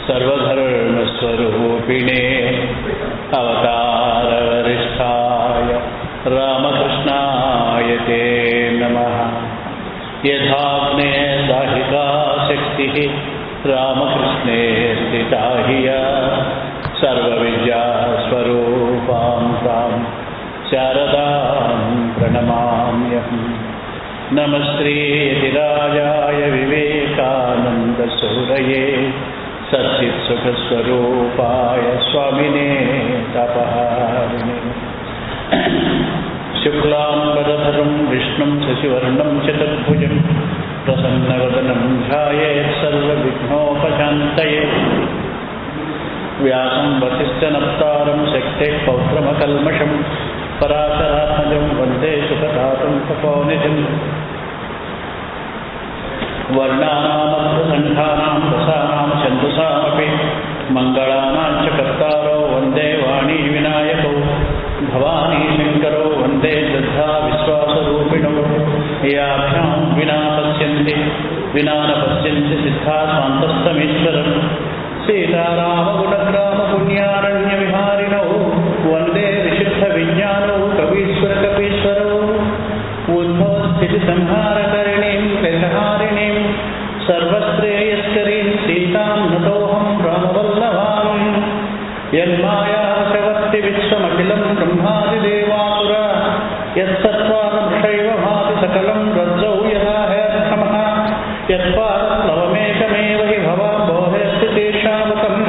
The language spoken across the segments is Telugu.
सर्वधर्मस्वरूपिणे अवतारवरिष्ठाय रामकृष्णाय ते नमः। यथाग्ने दाहिका शक्तिः रामकृष्णे स्थिता हिया सर्वविद्यास्वरूपां तां शारदां प्रणमाम्यहम्। नमस्ते यतिराजाय विवेकानन्दसूरये सच्चित्सुखस्वरूपाय स्वामिने तापहारिणे। शुक्लाम्बरधरं विष्णुं शशिवर्णं चतुर्भुजं प्रसन्नवदनं ध्यायेत् सर्वविघ्नोपशान्तये। व्यासं वसिष्ठनप्तारं शक्तेः पौत्रमकल्मषं पराशरात्मजं वन्दे सुखदातं तपोनिधिं। वर्णानामर्थसङ्घानां रसानां छन्दसामपि मङ्गलानां च कर्तारो वन्दे वाणी विनायकौ। भवानी शङ्करो वन्दे श्रद्धा विश्वासरूपिणौ। याभ्यां विना पश्यन्ति विना न पश्यन्ति सिद्धा स्वान्तस्तमीश्वरम्। सीतारामगुणग्रामपुण्यारण्यविहारिणौ वन्दे विशुद्धविज्ञानौ कवीश्वरकपीश्वरौ। उद्भवस्थितिसंहारकरिणीं क्लेशहारिणीं सर्वश्रेयस्करीं सीतां नतोऽहं रामवल्लभाम्। यन्मायावशवर्ति विश्वमखिलं ब्रह्मादिदेवासुर यत्सत्त्वादमृषैव भाति सकलं रज्जौ यथा ह्यर्थमः। यत्पादप्लवमेकमेव हि भवाम्भोधेऽस्ति तेषावकम्।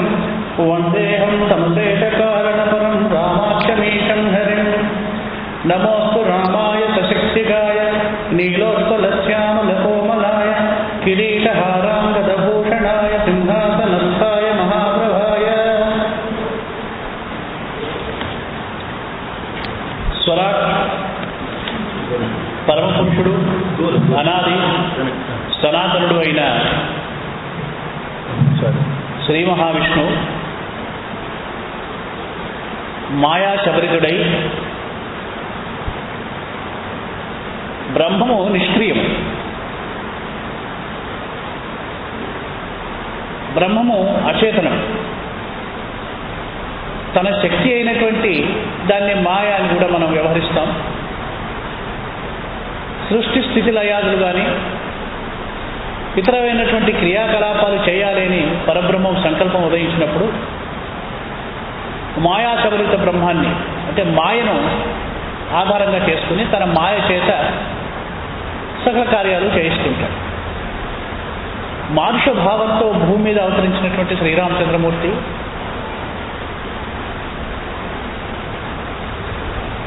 वन्देऽहं तमशेषकारणपरं रामाख्यमीशं हरिम्। नमोऽस्तु रामाय सशक्तिकाय नीलोत्पलश्यामलकोमलाय किरीटहाराङ्गदभूषणाय सिंहासनस्थाय महाप्रभाय। స్వరాట్ పరమపురుషుడు అనాది సనాతనుడు అయిన శ్రీ మహావిష్ణువు మాయా శబరితుడై బ్రహ్మము నిష్క్రియము, బ్రహ్మము అచేతనం. తన శక్తి అయినటువంటి దాన్ని మాయ అని కూడా మనం వ్యవహరిస్తాం. సృష్టి స్థితి లయాదులు కానీ ఇతరమైనటువంటి క్రియాకలాపాలు చేయాలని పరబ్రహ్మం సంకల్పం ఉదయించినప్పుడు మాయాశబరిత బ్రహ్మాన్ని అంటే మాయను ఆధారంగా చేసుకుని తన మాయ చేత సకల కార్యాలు చేయిస్తుంటాడు. మానుష భావంతో భూమి మీద అవతరించినటువంటి శ్రీరామచంద్రమూర్తి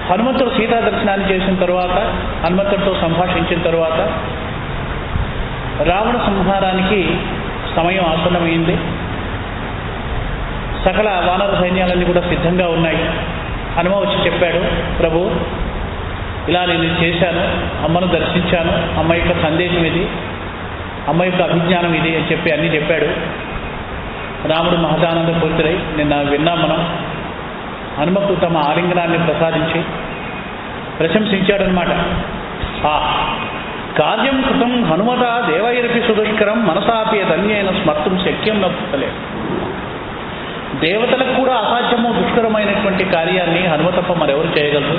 హనుమంతుడు సీతా దర్శనాన్ని చేసిన తర్వాత, హనుమంతుడితో సంభాషించిన తర్వాత రావణ సంహారానికి సమయం ఆసన్నమైంది. సకల వానర సైన్యాలన్నీ కూడా సిద్ధంగా ఉన్నాయి. హనుమ వచ్చి చెప్పాడు, ప్రభు ఇలా నేను చేశాను, అమ్మను దర్శించాను, అమ్మ యొక్క సందేశం ఇది, అమ్మ యొక్క అభిజ్ఞానం ఇది అని చెప్పి అన్నీ చెప్పాడు. రాముడు మహదానంద పూర్తిరై నిన్న విన్నాం మనం. హనుమకు తమ ఆలింగనాన్ని ప్రసాదించి ప్రశంసించాడనమాట. కార్యం కృతం హనుమత దేవైరపి సుదుష్కరం మనసాపి ధన్యైన స్మర్తం శక్యం నప్పుతలేదు. దేవతలకు కూడా అసాధ్యము దుష్కరమైనటువంటి కార్యాన్ని హనుమ తప్ప మరెవరు చేయగలరు?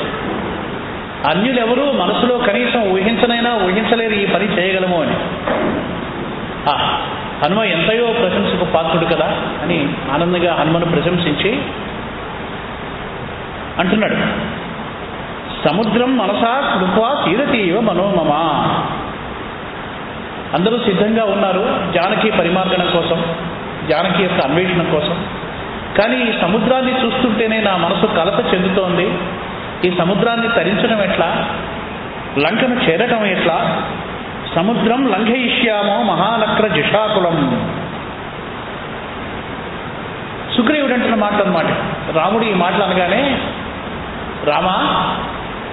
అన్యులెవరూ మనసులో కనీసం ఊహించనైనా ఊహించలేరు ఈ పని చేయగలము అని. హనుమ ఎంతయో ప్రశంసకు పాత్రుడు కదా అని ఆనందంగా హనుమను ప్రశంసించి అంటున్నాడు, సముద్రం మనసా కృపా తీరతీవ మనోమమ. అందరూ సిద్ధంగా ఉన్నారు జానకి పరిమార్గణం కోసం, జానకి యొక్క అన్వేషణ కోసం. కానీ ఈ సముద్రాన్ని చూస్తుంటేనే నా మనసు కలత చెందుతోంది. ఈ సముద్రాన్ని తరించడం ఎట్లా, లంకను చేరటం ఎట్లా? సముద్రం లంఘయిష్యామో మహానక్ర జిషాకులం. సుగ్రీవుడు అంటున్న మాటలు అన్నమాట. రాముడు ఈ మాటలు అనగానే, రామా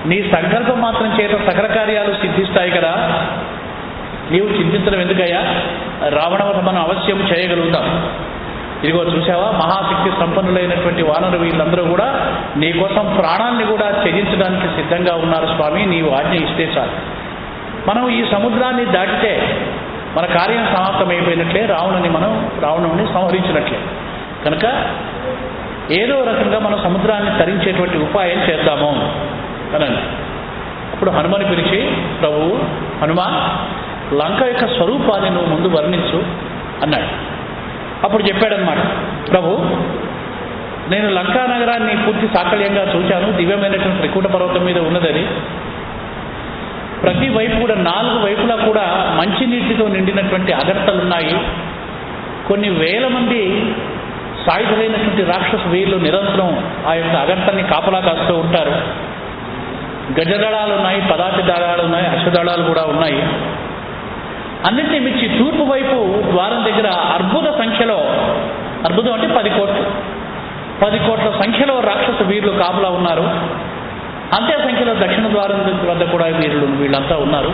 నీ సంకల్పం మాత్రం చేత సకల కార్యాలు సిద్ధిస్తాయి కదా, నీవు చింతించడం ఎందుకయ్యా, రావణవధ మనం అవశ్యం చేయగలుగుతాం. ఇదిగో చూసావా, మహాశక్తి సంపన్నులైనటువంటి వానరు వీళ్ళందరూ కూడా నీ కోసం ప్రాణాన్ని కూడా త్యజించడానికి సిద్ధంగా ఉన్నారు స్వామి, నీవు ఆజ్ఞ ఇస్తే చాలు. మనం ఈ సముద్రాన్ని దాటితే మన కార్యం సమాప్తమైపోయినట్లే, రావణుని సంహరించినట్లే. కనుక ఏదో రకంగా మనం సముద్రాన్ని తరించేటువంటి ఉపాయం చేద్దాము అనండి. అప్పుడు హనుమని పిలిచి, ప్రభువు హనుమా, లంక యొక్క స్వరూపాన్ని నువ్వు ముందు వర్ణించు అన్నాడు. అప్పుడు చెప్పాడనమాట, ప్రభు నేను లంకా నగరాన్ని పూర్తి సాకల్యంగా చూశాను. దివ్యమైనటువంటి త్రికూట పర్వతం మీద ఉన్నది. ప్రతి వైపు కూడా 4 వైపులా కూడా మంచినీటితో నిండినటువంటి అగర్తలున్నాయి. కొన్ని వేల మంది సాయుధులైనటువంటి రాక్షస వీరులు నిరంతరం ఆ యొక్క అగర్తల్ని కాపలా కాస్తూ ఉంటారు. గజదళాలు ఉన్నాయి, పదాతి దళాలు ఉన్నాయి, అశ్వదళాలు కూడా ఉన్నాయి. అన్నింటినీ మించి తూర్పు వైపు ద్వారం దగ్గర అర్బుద సంఖ్యలో, అర్బుదం అంటే 10 కోట్ల సంఖ్యలో రాక్షస వీరులు కాపలా ఉన్నారు. అంతే సంఖ్యలో దక్షిణ ద్వారం వద్ద కూడా వీళ్ళంతా ఉన్నారు.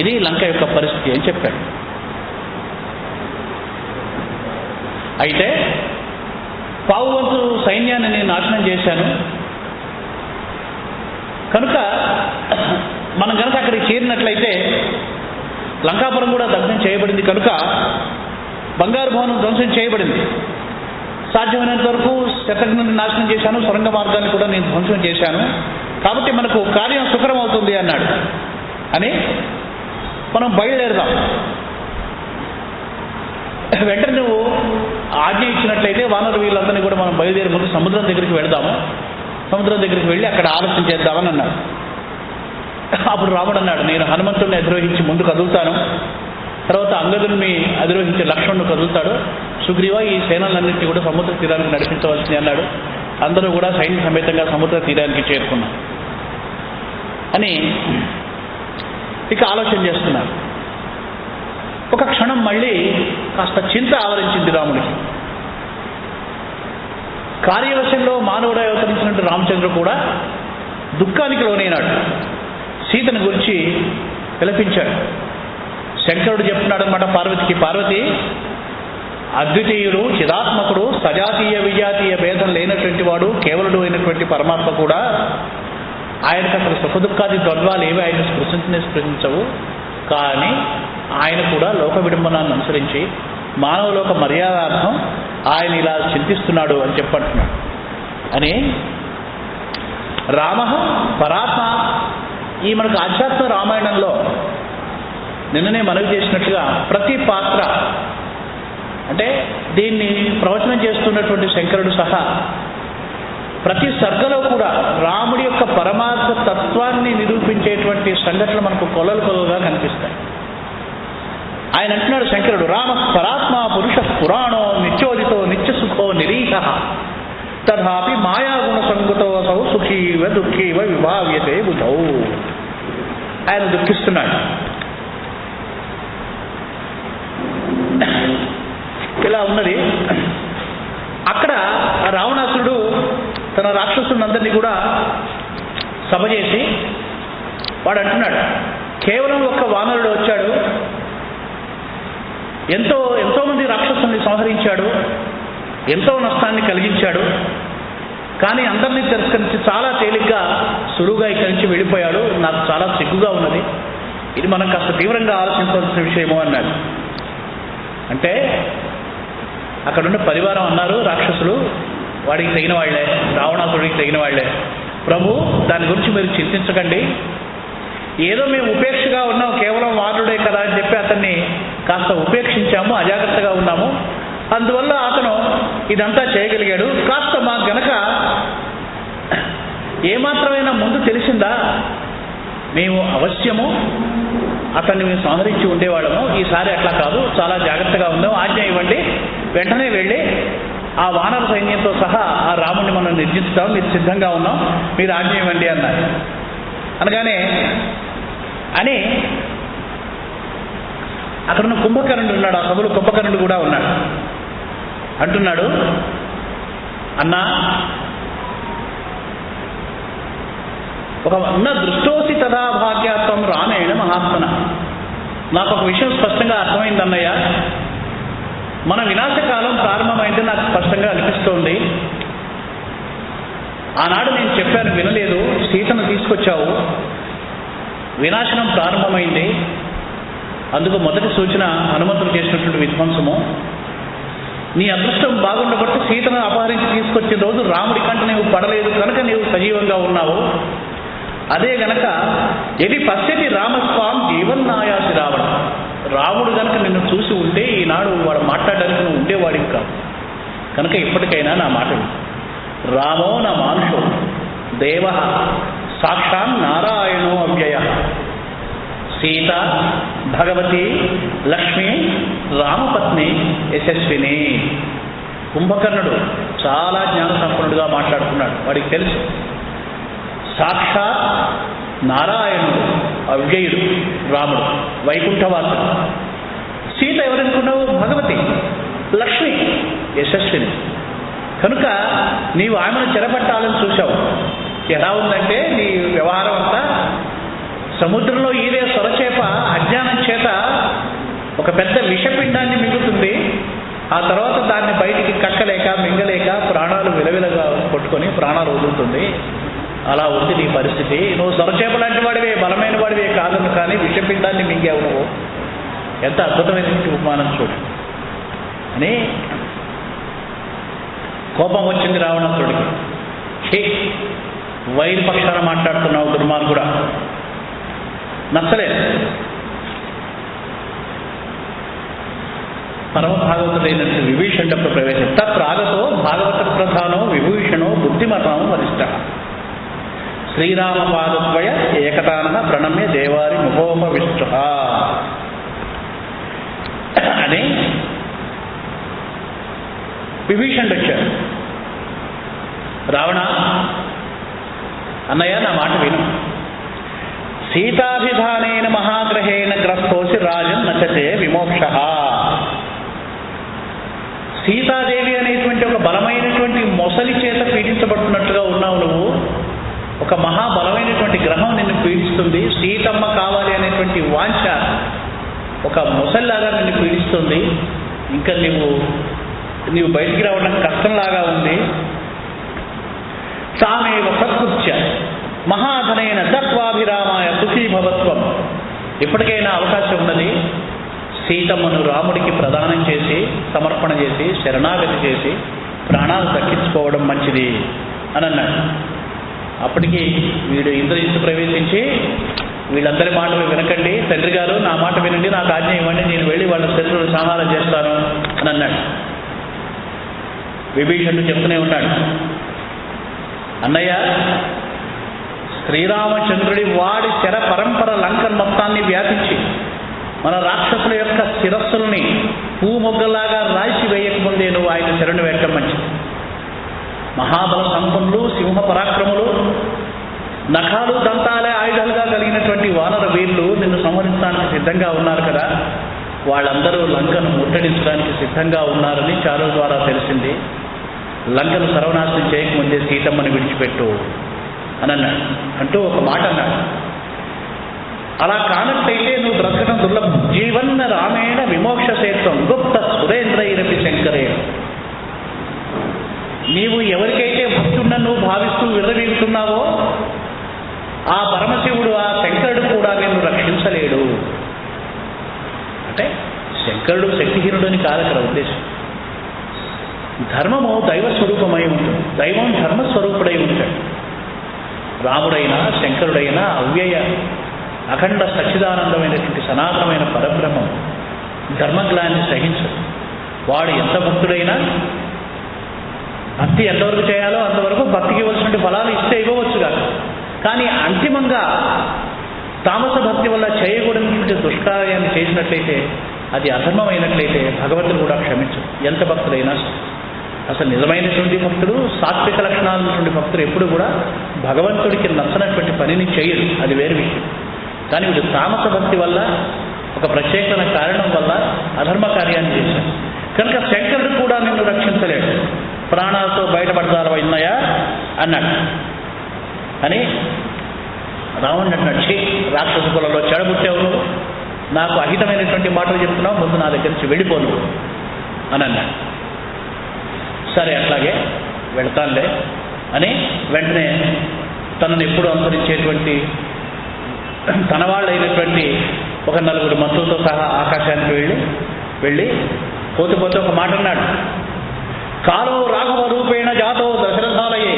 ఇది లంక యొక్క పరిస్థితి అని చెప్పాడు. అయితే పావువంతు సైన్యాన్ని నేను నాశనం చేశాను కనుక మనం కనుక అక్కడికి చేరినట్లయితే లంకాపురం కూడా దగ్ధం చేయబడింది కనుక బంగారు భవనం ధ్వంసం చేయబడింది. సాధ్యమైనంత వరకు శతఘ్నుని నాశనం చేశాను, సొరంగ మార్గాన్ని కూడా నేను ధ్వంసం చేశాను. కాబట్టి మనకు కార్యం సుకరం అవుతుంది అన్నాడు. అని మనం బయలుదేరదాం. వెంటనే నువ్వు ఆజ్ఞ ఇచ్చినట్లయితే వానరు వీళ్ళందరినీ కూడా మనం బయలుదేరి ముందు సముద్రం దగ్గరికి వెళదాము. సముద్రం దగ్గరికి వెళ్ళి అక్కడ ఆలోచన చేద్దామని అన్నాడు. అప్పుడు రాముడు అన్నాడు, నేను హనుమంతుడిని అధిరోహించి ముందు కదులుతాను, తర్వాత అంగదుని అధిరోహించి లక్ష్మణుడు కదులుతాడు, సుగ్రీవ ఈ సేనలన్నింటినీ కూడా సముద్ర తీరానికి నడిపించవలసింది అన్నాడు. అందరూ కూడా సైన్య సమేతంగా సముద్ర తీరానికి చేరుకున్నారు అని ఇక ఆలోచన చేస్తున్నారు. ఒక క్షణం మళ్ళీ కాస్త చింత ఆవరించింది రాముడికి. కార్యవశంలో మానవుడు అవతరించినట్టు రామచంద్రుడు కూడా దుఃఖానికి లోనైనాడు. సీతను గురించి విలపించాడు. శంకరుడు చెప్తున్నాడు అనమాట పార్వతికి, పార్వతి అద్వితీయుడు, చిదాత్మకుడు, సజాతీయ విజాతీయ భేదం లేనటువంటి వాడు, కేవలుడు అయినటువంటి పరమాత్మ కూడా ఆయనకు అసలు సుఖదుఖాది ద్వంద్వాలు ఏవి ఆయన స్పృశించవు. కానీ ఆయన కూడా లోక విడంబనాన్ని అనుసరించి మానవలోక మర్యాదార్థం ఆయన ఇలా చింతిస్తున్నాడు అని చెప్పంటున్నాడు. అని రామ పరాత్మ, ఈ మనకు ఆధ్యాత్మ రామాయణంలో నిన్ననే మనవి చేసినట్లుగా ప్రతి పాత్ర, అంటే దీన్ని ప్రవచనం చేస్తున్నటువంటి శంకరుడు సహా ప్రతి సర్గలో కూడా రాముడి యొక్క పరమార్థ తత్వాన్ని నిరూపించేటువంటి సంఘటనలు మనకు కొలలుగా కనిపిస్తాయి. ఆయన అంటున్నాడు శంకరుడు, రామ పరాత్మ పురుష పురాణో నిత్యోదితో నిత్యసుఖో నిరీహ తథాపి మాయాగుణ సంగతోసౌ సుఖీవ దుఃఖీవ విభావ్యతే బుధౌ. ఆయన దుఃఖిస్తున్నాడు. ఇలా ఉన్నది. అక్కడ రావణాసురుడు తన రాక్షసులందరినీ కూడా సభ చేసి వాడు అంటున్నాడు, కేవలం ఒక్క వానరుడు వచ్చాడు, ఎంతో మంది రాక్షసుల్ని సంహరించాడు, ఎంతో నష్టాన్ని కలిగించాడు, కానీ అందరినీ తిరస్కరించి చాలా తేలిగ్గా సులువుగా ఇక్కడి నుంచి వెళ్ళిపోయాడు. నాకు చాలా సిగ్గుగా ఉన్నది. ఇది మనం కాస్త తీవ్రంగా ఆలోచించాల్సిన విషయమో అన్నాడు. అంటే అక్కడున్న పరివారం అన్నారు, రాక్షసులు వాడికి తగిన వాళ్లే, రావణాసుడికి తగిన వాళ్లే. ప్రభు దాని గురించి మీరు చింతించకండి, ఏదో మేము ఉపేక్షగా ఉన్నాం, కేవలం వానరుడే కదా అని చెప్పి అతన్ని కాస్త ఉపేక్షించాము, అజాగ్రత్తగా ఉన్నాము, అందువల్ల అతను ఇదంతా చేయగలిగాడు. కాస్త మాకు గనక ఏమాత్రమైనా ముందు తెలిసిందా మేము అవశ్యము అతన్ని మేము సంహరించి ఉండేవాళ్ళము. ఈసారి అట్లా కాదు, చాలా జాగ్రత్తగా ఉందాం, ఆజ్ఞ ఇవ్వండి, వెంటనే వెళ్ళి ఆ వానర సైన్యంతో సహా ఆ రాముడిని మనం నిర్జిస్తాం, మీరు సిద్ధంగా ఉన్నాం, మీరు ఆజ్ఞ ఇవ్వండి అన్నారు. అనగానే అని అక్కడున్న కుంభకర్ణుడు ఉన్నాడు, ఆ సభలో కుంభకర్ణుడు కూడా ఉన్నాడు. అంటున్నాడు, అన్నా ఒక ఉన్న దృష్టోసి తదా భాగ్యాత్వం రామేణ మహాత్మన, నాకు ఒక విషయం స్పష్టంగా అర్థమైంది అన్నయ్య. మన వినాశకాలం ప్రారంభమైంది నాకు స్పష్టంగా అనిపిస్తోంది. ఆనాడు నేను చెప్పాను, వినలేదు. సీతను తీసుకొచ్చావు, వినాశనం ప్రారంభమైంది. అందుకు మొదటి సూచన హనుమంతుడు చేసినటువంటి విధ్వంసము. నీ అదృష్టం బాగుండబట్టి సీతను అపహరించి తీసుకొచ్చిన రోజు రాముడి కంట నీవు పడలేదు కనుక నీవు సజీవంగా ఉన్నావు. అదే గనక ఎది పశ్యతి రామస్వామి జీవన్నాయాసి రావణ, రాముడు గనక నిన్ను చూసి ఉంటే ఈనాడు వాడు మాట్లాడడానికి నువ్వు ఉండేవాడివి కాదు. కనుక ఇప్పటికైనా నా మాట విను. రామో నా మానుషో దేవ సాక్షాన్ నారాయణో అవ్యయ, సీత భగవతి లక్ష్మి రామపత్ని యశస్విని. కుంభకర్ణుడు చాలా జ్ఞాన సంపన్నుడుగా మాట్లాడుతున్నాడు. వాడికి తెలుసు సాక్షాత్ నారాయణుడు అవ్యయుడు రాముడు, వైకుంఠవాసుడు. సీత ఎవరనుకున్నావు? భగవతి, లక్ష్మి, యశస్విని. కనుక నీవు ఆమెను చెరపట్టాలని చూశావు. ఎలా ఉందంటే నీ వ్యవహారం అంతా సముద్రంలో ఈదే సొరచేప అజ్ఞానం చేత ఒక పెద్ద విషపిండాన్ని మిగులుతుంది. ఆ తర్వాత దాన్ని బయటికి కక్కలేక మింగలేక ప్రాణాలు విలవిలగా కొట్టుకొని ప్రాణాలు వదులుతుంది. అలా ఉంది నీ పరిస్థితి. నువ్వు సొరచేప లాంటి వాడివే, బలమైన వాడివే కాదు, కానీ విషపిండాన్ని మింగావు నువ్వు. ఎంత అద్భుతమైనటువంటి ఉపమానం చూడు అని కోపం వచ్చింది రావణాసురుడికి. హే, వైరి పక్షాన మాట్లాడుతున్నావు దుర్మార్గుడా, నచ్చలేదు. పరమ భాగవతుడైనటువంటి విభీషణుడు ప్రవేశం తత్రాగతో భాగవత ప్రధానో విభూషణో బుద్ధిమతాం వరిష్ట శ్రీరామపాదద్వయ ఏకతాన ప్రణమ్య దేవారి ముఖోపవిష్ట అని విభీషణుడు వచ్చాడు. రావణ, అన్నయ్య నా మాట విను. సీతాభిధానేన మహాగ్రహేణ గ్రస్తోసి రాజన్ నచతే విమోక్ష. సీతాదేవి అనేటువంటి ఒక బలమైనటువంటి మొసలి చేత పీడించబడుతున్నట్లుగా ఉన్నావు నువ్వు. ఒక మహాబలమైనటువంటి గ్రహం నిన్ను పీడిస్తుంది. సీతమ్మ కావాలి అనేటువంటి వాంఛ ఒక మొసలిలాగా నిన్ను పీడిస్తుంది. ఇంకా నీవు బయటికి రావడం కష్టంలాగా ఉంది. సామేవ సత్కృత్య మహాధనైన దత్వాభిరామాయ సుఖీభవత్వం. ఇప్పటికైనా అవకాశం ఉన్నది. సీతమ్మను రాముడికి ప్రదానం చేసి సమర్పణ చేసి శరణాగతి చేసి ప్రాణాలు దక్కించుకోవడం మంచిది అని అన్నాడు. అప్పటికి వీడు ఇంద్రజిత్తు ప్రవేశించి, వీళ్ళందరి మాటలు వినకండి, తండ్రి గారు నా మాట వినండి, నాకు ఆజ్ఞ ఇవ్వండి, నేను వెళ్ళి వాళ్ళ శత్రువులు సంహారం చేస్తాను అని అన్నాడు. విభీషణుడు చెప్తూనే ఉన్నాడు, అన్నయ్య శ్రీరామచంద్రుడి వాడి శర పరంపర లంకన్ మొత్తాన్ని వ్యాపించి మన రాక్షసుల యొక్క శిరస్సుల్ని పూమొగ్గలాగా రాల్చి వేయకముందే నువ్వు ఆయన శరణు వేయటం మంచిది. మహాబల సంపన్నులు, సింహ పరాక్రములు, నఖాలు దంతాలే ఆయుధాలుగా కలిగినటువంటి వానర వీరులు నిన్ను సంహరించడానికి సిద్ధంగా ఉన్నారు కదా. వాళ్ళందరూ లంకను ముట్టడించడానికి సిద్ధంగా ఉన్నారని చారుల ద్వారా తెలిసింది. లంకను సర్వనాశనం చేయకముందే సీతమ్మని విడిచిపెట్టు అని అన్నాడు. అంటూ ఒక మాట అన్నాడు, అలా కానట్టయితే నువ్వు బ్రతకడం దుర్లభం. జీవన్న రామేణ విమోక్ష సేత్వం గుప్త సురేంద్రైరపి శంకరే. నీవు ఎవరికైతే భక్తున్నా నువ్వు భావిస్తూ విర్రవీగుతున్నావో ఆ పరమశివుడు, ఆ శంకరుడు కూడా నిన్ను రక్షించలేడు. అంటే శంకరుడు శక్తిహీనుడని కాదు అక్కడ ఉద్దేశం. ధర్మము దైవ స్వరూపమై ఉంటుంది, దైవం ధర్మస్వరూపుడై ఉంటాడు. రాముడైనా శంకరుడైనా అవ్యయ అఖండ సచ్చిదానందమైనటువంటి సనాతనమైన పరబ్రహ్మం ధర్మగ్లాన్ని సహించదు. వాడు ఎంత భక్తుడైనా భక్తి ఎంతవరకు చేయాలో అంతవరకు భక్తికి ఇవ్వాల్సిన ఫలాలు ఇస్తే ఇవ్వవచ్చు కాదు. కానీ అంతిమంగా తామస భక్తి వల్ల చేయకూడనటువంటి దుష్కార్యాన్ని చేసినట్లయితే, అది అధర్మమైనట్లయితే భగవంతుడు కూడా క్షమించడు, ఎంత భక్తుడైనా. అసలు నిజమైనటువంటి భక్తుడు, సాత్విక లక్షణాలు ఉన్నటువంటి భక్తుడు ఎప్పుడు కూడా భగవంతుడికి నచ్చనటువంటి పనిని చేయడు, అది వేరు విషయం. కానీ వీడు తామస భక్తి వల్ల, ఒక ప్రత్యేకమైన కారణం వల్ల అధర్మ కార్యాన్ని చేశాడు. కనుక శంకరుడు కూడా నిన్ను రక్షించలేడు, ప్రాణాలతో బయటపడతారు అన్నయ్య అన్నాడు. అని రావణుడు అన్నాడు, రాక్షస కులంలో చెడబుట్టావు నువ్వు, నాకు అహితమైనటువంటి మాటలు చెప్తున్నావు, ముందు నా దగ్గర నుంచి వెళ్ళిపోను అని అన్నాడు. సరే అట్లాగే వెళ్తానులే అని వెంటనే తనను ఎప్పుడు అనుసరించేటువంటి తన వాళ్ళైనటువంటి ఒక 4 మంత్రులతో సహా ఆకాశానికి వెళ్ళి పోతే ఒక మాట అన్నాడు. కాలో రాఘవ రూపేణ జాతో దశరథాలయే.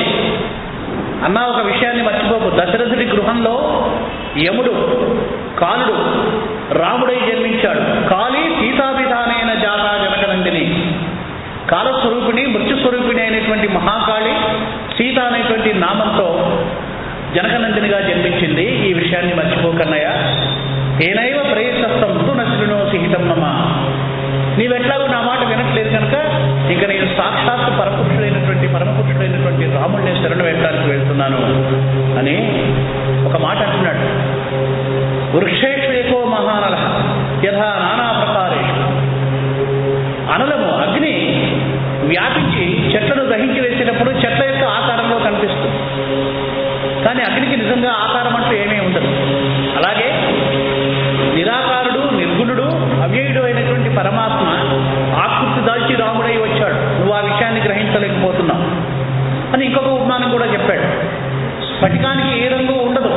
అన్నా ఒక విషయాన్ని మర్చిపోకు, దశరథుడి గృహంలో యముడు కాలుడు రాముడై జన్మించాడు. కాళీ సీతాభిధానైన జాతా జనకనందిని. కాలస్వరూపిణి మృత్యుస్వరూపిణి అయినటువంటి మహాకాళి సీత అనేటువంటి నామంతో జనకనందినిగా జన్మించింది. ఈ విషయాన్ని మర్చిపోకన్నయ్య. ఏనైవ ప్రయత్నస్తం తు నశృణోసి హితం మమ. నీవెట్లాగూ నా మాట వినట్లేదు కనుక ఇక నేను సాక్షాత్ పరమపురుషుడైనటువంటి రాముడిని శరణు వేయడానికి వెళ్తున్నాను అని ఒక మాట అంటున్నాడు. వృక్షేష్వేకో మహానల యథా నానా ప్రకారేషు. అనలము అగ్ని వ్యాపించి చెట్లను దహించి వేసినప్పుడు చెట్ల యొక్క ఆకారంలో కనిపిస్తుంది, కానీ అగ్నికి నిజంగా ఆకారం అంటూ ఏమీ ఉండదు. అలాగే నిరాకారుడు, నిర్గుణుడు, అవ్యయుడు అయినటువంటి పరమాత్మ ఆకృతి దాల్చి రాముడై వచ్చాడు. నువ్వు ఆ విషయాన్ని గ్రహించలేకపోతున్నావు అని ఇంకొక ఉపమానం కూడా చెప్పాడు. స్ఫటికానికి ఏ రంగు ఉండదు,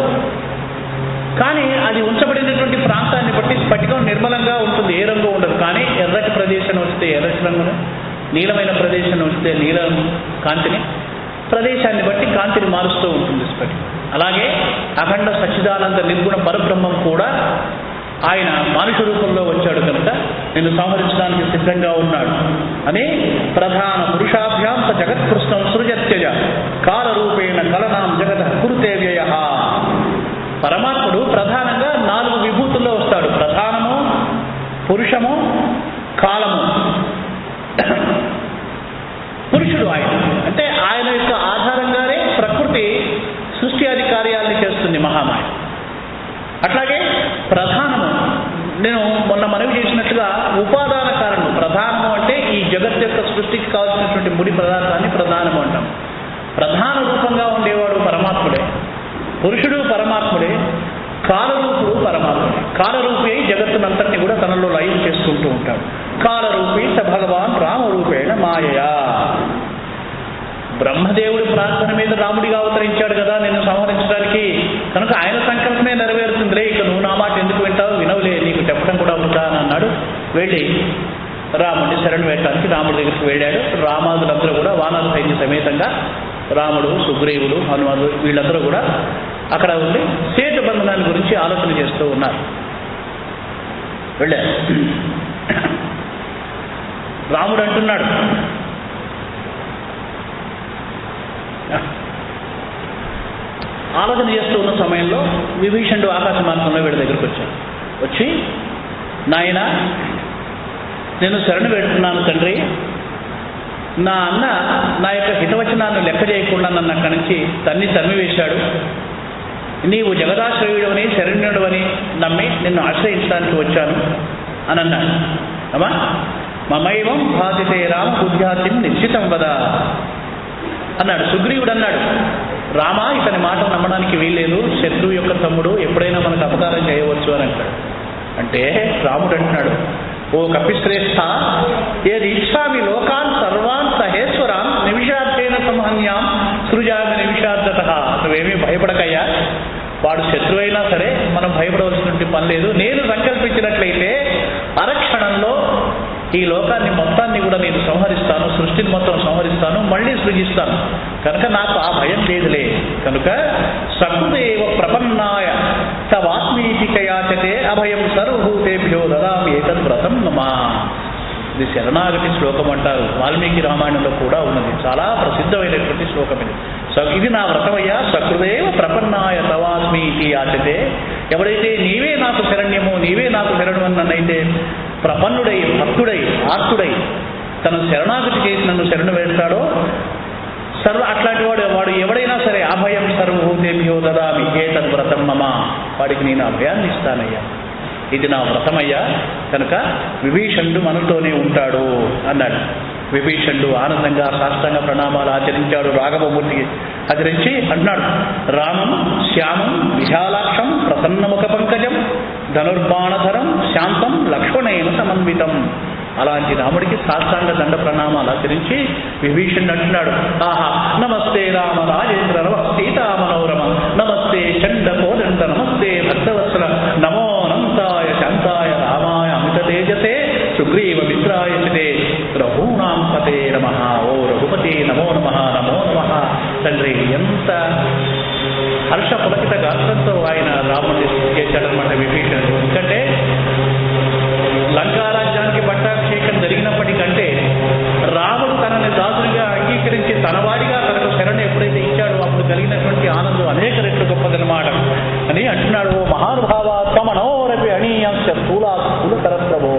కానీ అది ఉంచబడినటువంటి ప్రాంతాన్ని బట్టి స్ఫటికం నిర్మలంగా ఉంటుంది, ఏ రంగు ఉండదు. కానీ ఎర్రటి ప్రదేశం వస్తే ఎర్రటి రంగును, నీలమైన ప్రదేశం వస్తే నీలం కాంతిని, ప్రదేశాన్ని బట్టి కాంతిని మారుస్తూ ఉంటుంది స్ఫటికం. అలాగే అఖండ సచ్చిదానంద నిర్గుణ పరబ్రహ్మం కూడా ఆయన మానుష రూపంలో వచ్చాడు కనుక నిన్ను సంహరించడానికి సిద్ధంగా ఉన్నాడు అని ప్రధాన పురుషాభ్యాం స జగత్కృష్ణం సృజత్యజ కాలరూపేణ కలనాం జగత కురుతే వ్యయ. పరమాత్ముడు ప్రధానంగా 4 విభూతుల్లో వస్తాడు. ప్రధానము, పురుషము, కాలము. పురుషుడు ఆయన అంటే ఆయన యొక్క ఆధారంగానే ప్రకృతి సృష్టి ఆది కార్యాలను చేస్తుంది మహామాయ. అట్లాగే ప్రధానము, నేను మొన్న మనవి చేసినట్లుగా ఉపాదాన కారణం. ప్రధానము అంటే ఈ జగత్ యొక్క సృష్టికి కావాల్సినటువంటి ముడి పదార్థాన్ని ప్రధానము అంటాం. ప్రధాన రూపంగా ఉండేవాడు పరమాత్ముడే, పురుషుడు పరమాత్ముడే, కాలరూపుడు పరమాత్ముడే. కాలరూపి అయి జగత్తునంతటిని కూడా తనలో లయం చేసుకుంటూ ఉంటాడు. కాలరూపి స భగవాన్ రామరూపేణ మాయయా. బ్రహ్మదేవుడి ప్రార్థన మీద రాముడిగా అవతరించాడు కదా నిన్ను సంహరించడానికి, కనుక ఆయన సంకల్పమే నెరవేరుతుందిలే, ఇక నువ్వు నా మాట ఎందుకు వింటావు, వినవులే, నీకు చెప్పడం కూడా ఉంటా అని అన్నాడు. వెళ్ళి రాముడిని శరణు వేయడానికి రాముడి దగ్గరికి వెళ్ళాడు. రామాదులందరూ కూడా వానర సైన్య సమేతంగా రాముడు, సుగ్రీవుడు, హనుమానుడు వీళ్ళందరూ కూడా అక్కడ ఉండి సేతు బంధనాన్ని గురించి ఆలోచన చేస్తూ ఉన్నారు. వెళ్ళారు. రాముడు అంటున్నాడు, ఆలోచన చేస్తూ ఉన్న సమయంలో విభీషణుడు ఆకాశ మార్గంలో వీడి దగ్గరికి వచ్చాడు. వచ్చి, నాయన నేను శరణు పెడుతున్నాను తండ్రి, నా అన్న నా యొక్క హితవచనాన్ని లెక్క చేయకుండా నన్ను అక్కడి నుంచి తరిమివేశాడు. నీవు జగదాశ్రయుడవని శరణ్యుడవని నమ్మి నిన్ను ఆశ్రయించడానికి వచ్చాను అని అన్నాడు. అమ్మా మమైవం భాతితే రామ బుద్ధ్యాతిం నిశ్చితం వదా అన్నాడు. సుగ్రీవుడు అన్నాడు, రామా ఇతని మాట నమ్మడానికి వీల్లేదు, శత్రువు యొక్క తమ్ముడు, ఎప్పుడైనా మనకు అపకారం చేయవచ్చు అని అంటాడు. అంటే రాముడు అంటున్నాడు, ఓ కపిశ్రేష్ఠ, ఏది ఇచ్చామి లోకాన్ సర్వాన్ సహేశ్వరాన్ నిమిషార్థేన సంహన్యాం సృజామి నిమిషార్థత. నువ్వేమీ భయపడకయ్యా, వాడు శత్రువైనా సరే మనం భయపడవలసినటువంటి పని లేదు. నేను సంకల్పించినట్లయితే అరక్షణంలో ఈ లోకాన్ని మొత్తాన్ని కూడా నేను సంహరిస్తాను, సృష్టిని మొత్తం సంహరిస్తాను, మళ్ళీ సృజిస్తాను, కనుక నాకు ఆ భయం లేదులే. కనుక సకృదేవ ప్రపన్నాయ తవాత్మీతికయాచతే అభయం సర్వభూతేభ్యో దదామి ఏతద్ వ్రతం నమా. ఇది శరణాగతి శ్లోకం అంటారు. వాల్మీకి రామాయణంలో కూడా ఉన్నది, చాలా ప్రసిద్ధమైనటువంటి శ్లోకం ఇది. ఇది నా వ్రతమయ్యా, సకృదేవ ప్రపన్నాయ తవాస్మీతి యాచతే. ఎవడైతే నీవే నాకు శరణ్యము, నీవే నాకు శరణు అని నన్నైతే ప్రపన్నుడై, భక్తుడై, ఆర్తుడై తను శరణాగతి చేసి నన్ను శరణు వేస్తాడో అట్లాంటి వాడు ఎవడైనా సరే అభయం సర్వభూతేభ్యో దదామి ఏతద్ వ్రతం మమ, వాడికి నేను అభయాన్ని ఇస్తానయ్యా, ఇది నా వ్రతమయ్యా, కనుక విభీషణుడు మనతోనే ఉంటాడు అన్నాడు. విభీషణుడు ఆనందంగా సాష్టాంగ ప్రణామాలు ఆచరించాడు. రాఘవమూర్తికి ఆచరించి అంటున్నాడు, రామం శ్యామం విశాలాక్షం ప్రసన్నముఖ పంకజం ధనుర్బాణధరం శాంతం లక్ష్మణేన సమన్వితం. అలాంటి రాముడికి సాష్టాంగ దండ ప్రణామాలు ఆచరించి విభీషణుడు అంటున్నాడు, ఆహా నమస్తే రామ రాజేంద్ర రవ సీతా మనోరమ నమస్తే చండ కోదండ నమస్తే భక్తవత్సల నమో అనంతాయ శాంతాయ రామాయ అమిత తేజసే సుగ్రీవ మిత్రాయ చితే రఘూణాం పతే నమః. ఓ రఘుపతి నమో నమః నమో నమః. తండ్రి ఎంత హర్ష పులకిత గాత్రంతో ఆయన రాముడిని చేశాడనమాట విభీషణుడు. ఎందుకంటే లంకారాజ్యానికి పట్టాభిషేకం జరిగినప్పటికంటే రాముడు తనని దాసునిగా అంగీకరించి తనవాడిగా తనకు శరణు ఎప్పుడైతే ఇచ్చాడో అప్పుడు కలిగినటువంటి ఆనందం అనేక రెట్లు గొప్పదనమాట అని అంటున్నాడు. ఓ మహానుభావ త్వమనోరపి అణీయంశ స్థూలా స్థూలతర ప్రభో.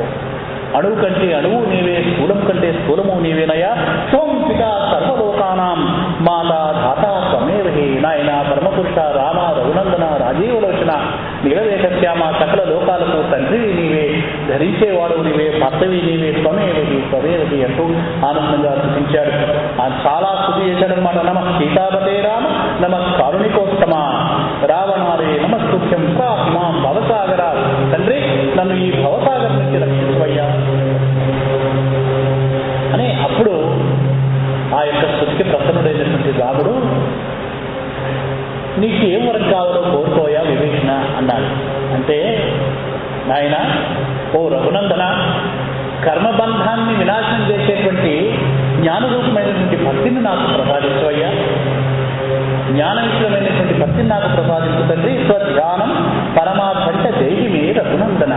అణువు కంటే అణువు నీవే, స్థూలం కంటే స్థూలము నీవేనయ్యా. త్వం పితా సర్వలోకానాం మాతా ధాతా త్వమేవ హి. నాయన పరమపురుష రామ రఘునందన రాజీవలోచన నీలవేషశ్యామ సకల లోకాలకు తండ్రి నీవే, ధరించేవాడు నీవే, భర్తవి నీవే, త్వమేవహి త్వమేవహి అంటూ ఆనందంగా స్థుతించాడు. చాలా స్థుతి చేశాడనమాట. నమ సీతాపతే రామ నమ కారుణికోత్తమ రావణారే నమస్తుభ్యం మాం భవసాగర. తండ్రి నన్ను ఈ భవసాగర్ నుంచి రక్షించవయ్యా అని అప్పుడు ఆ యొక్క స్థుతికి ప్రసన్నుడైనటువంటి రాముడు, నీకు ఏం వరకు కావాలో కోరుకోయా విభీషణ అన్నాడు. అంటే నాయన ఓ రఘునందన, కర్మబంధాన్ని వినాశనం చేసేటువంటి జ్ఞానరూపమైనటువంటి భక్తిని నాకు ప్రసాదించవయ్యా. జ్ఞానయుక్తమైనటువంటి భక్తిని నాకు ప్రసాదించు తండ్రి. స్వధ్యానం పరమార్థంటే దేహి మే రఘునందన.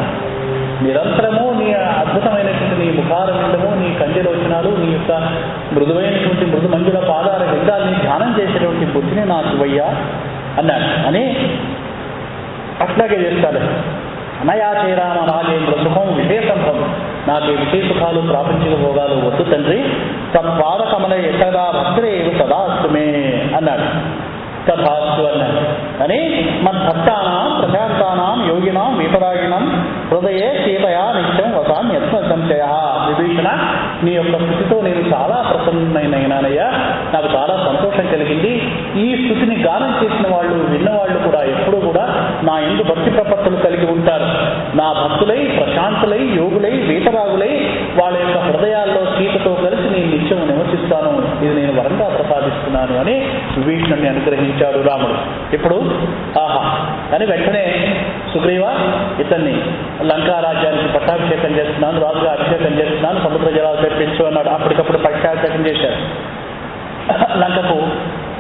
నిరంతరము నీ అద్భుతమైనటువంటి నీ ముఖారవిందము, నీ కంజలోచనాలు, నీ యొక్క మృదువైనటువంటి మృదు మంజుల పాదాల విందాన్ని ధ్యానం చేసేటువంటి బుద్ధిని నాకు ఇవ్వయ్యా అన్నాడు. అని అట్లాగే చేస్తాడు. అనయా శ్రీరామ రాజేంద్ర సుఖం విశేషంభం. నాకు విషయ సుఖాలు ప్రాపంచిక భోగాలు వద్దు తండ్రి. తత్పాదకమల ఎక్కడా భక్తులేవు సదాస్తుమే అన్నాడు. తథాస్తు అన్నాడు. అని మద్భక్తానాం ప్రశాంతానాం యోగినాం విపరాగిణం హృదయే సీతయా నిత్యం వసామ్యత్మ సంశయ. విభీషణ, నీ యొక్క స్థుతితో నేను చాలా ప్రసన్నమైనయ్యా, నాకు చాలా సంతోషం కలిగింది. ఈ స్థుతిని గానం చేసిన వాళ్ళు, విన్నవాళ్ళు కూడా ఎప్పుడూ కూడా నా యందు భక్తి ప్రపత్తులు కలిగి ఉంటారు. నా భక్తులై ప్రశాంతులై యోగులై వీతరాగులై వాళ్ళ యొక్క హృదయాల్లో సీతతో కలిసి నేను నిత్యం నివసిస్తాను. ఇది నేను వరంగా ప్రసాదిస్తున్నాను అని విభీషణుడిని అనుగ్రహించాడు రాముడు. ఇప్పుడు ఆహా అని వెంటనే సుగ్రీవ, ఇతన్ని లంకా రాజ్యానికి పట్టాభిషేకం చేస్తున్నాను, రాజుగా అభిషేకం చేస్తున్నాను, సముద్ర జలాలు తెప్పించు అన్నాడు. అప్పటికప్పుడు పట్టాభిషేకం చేశాడు. లంకకు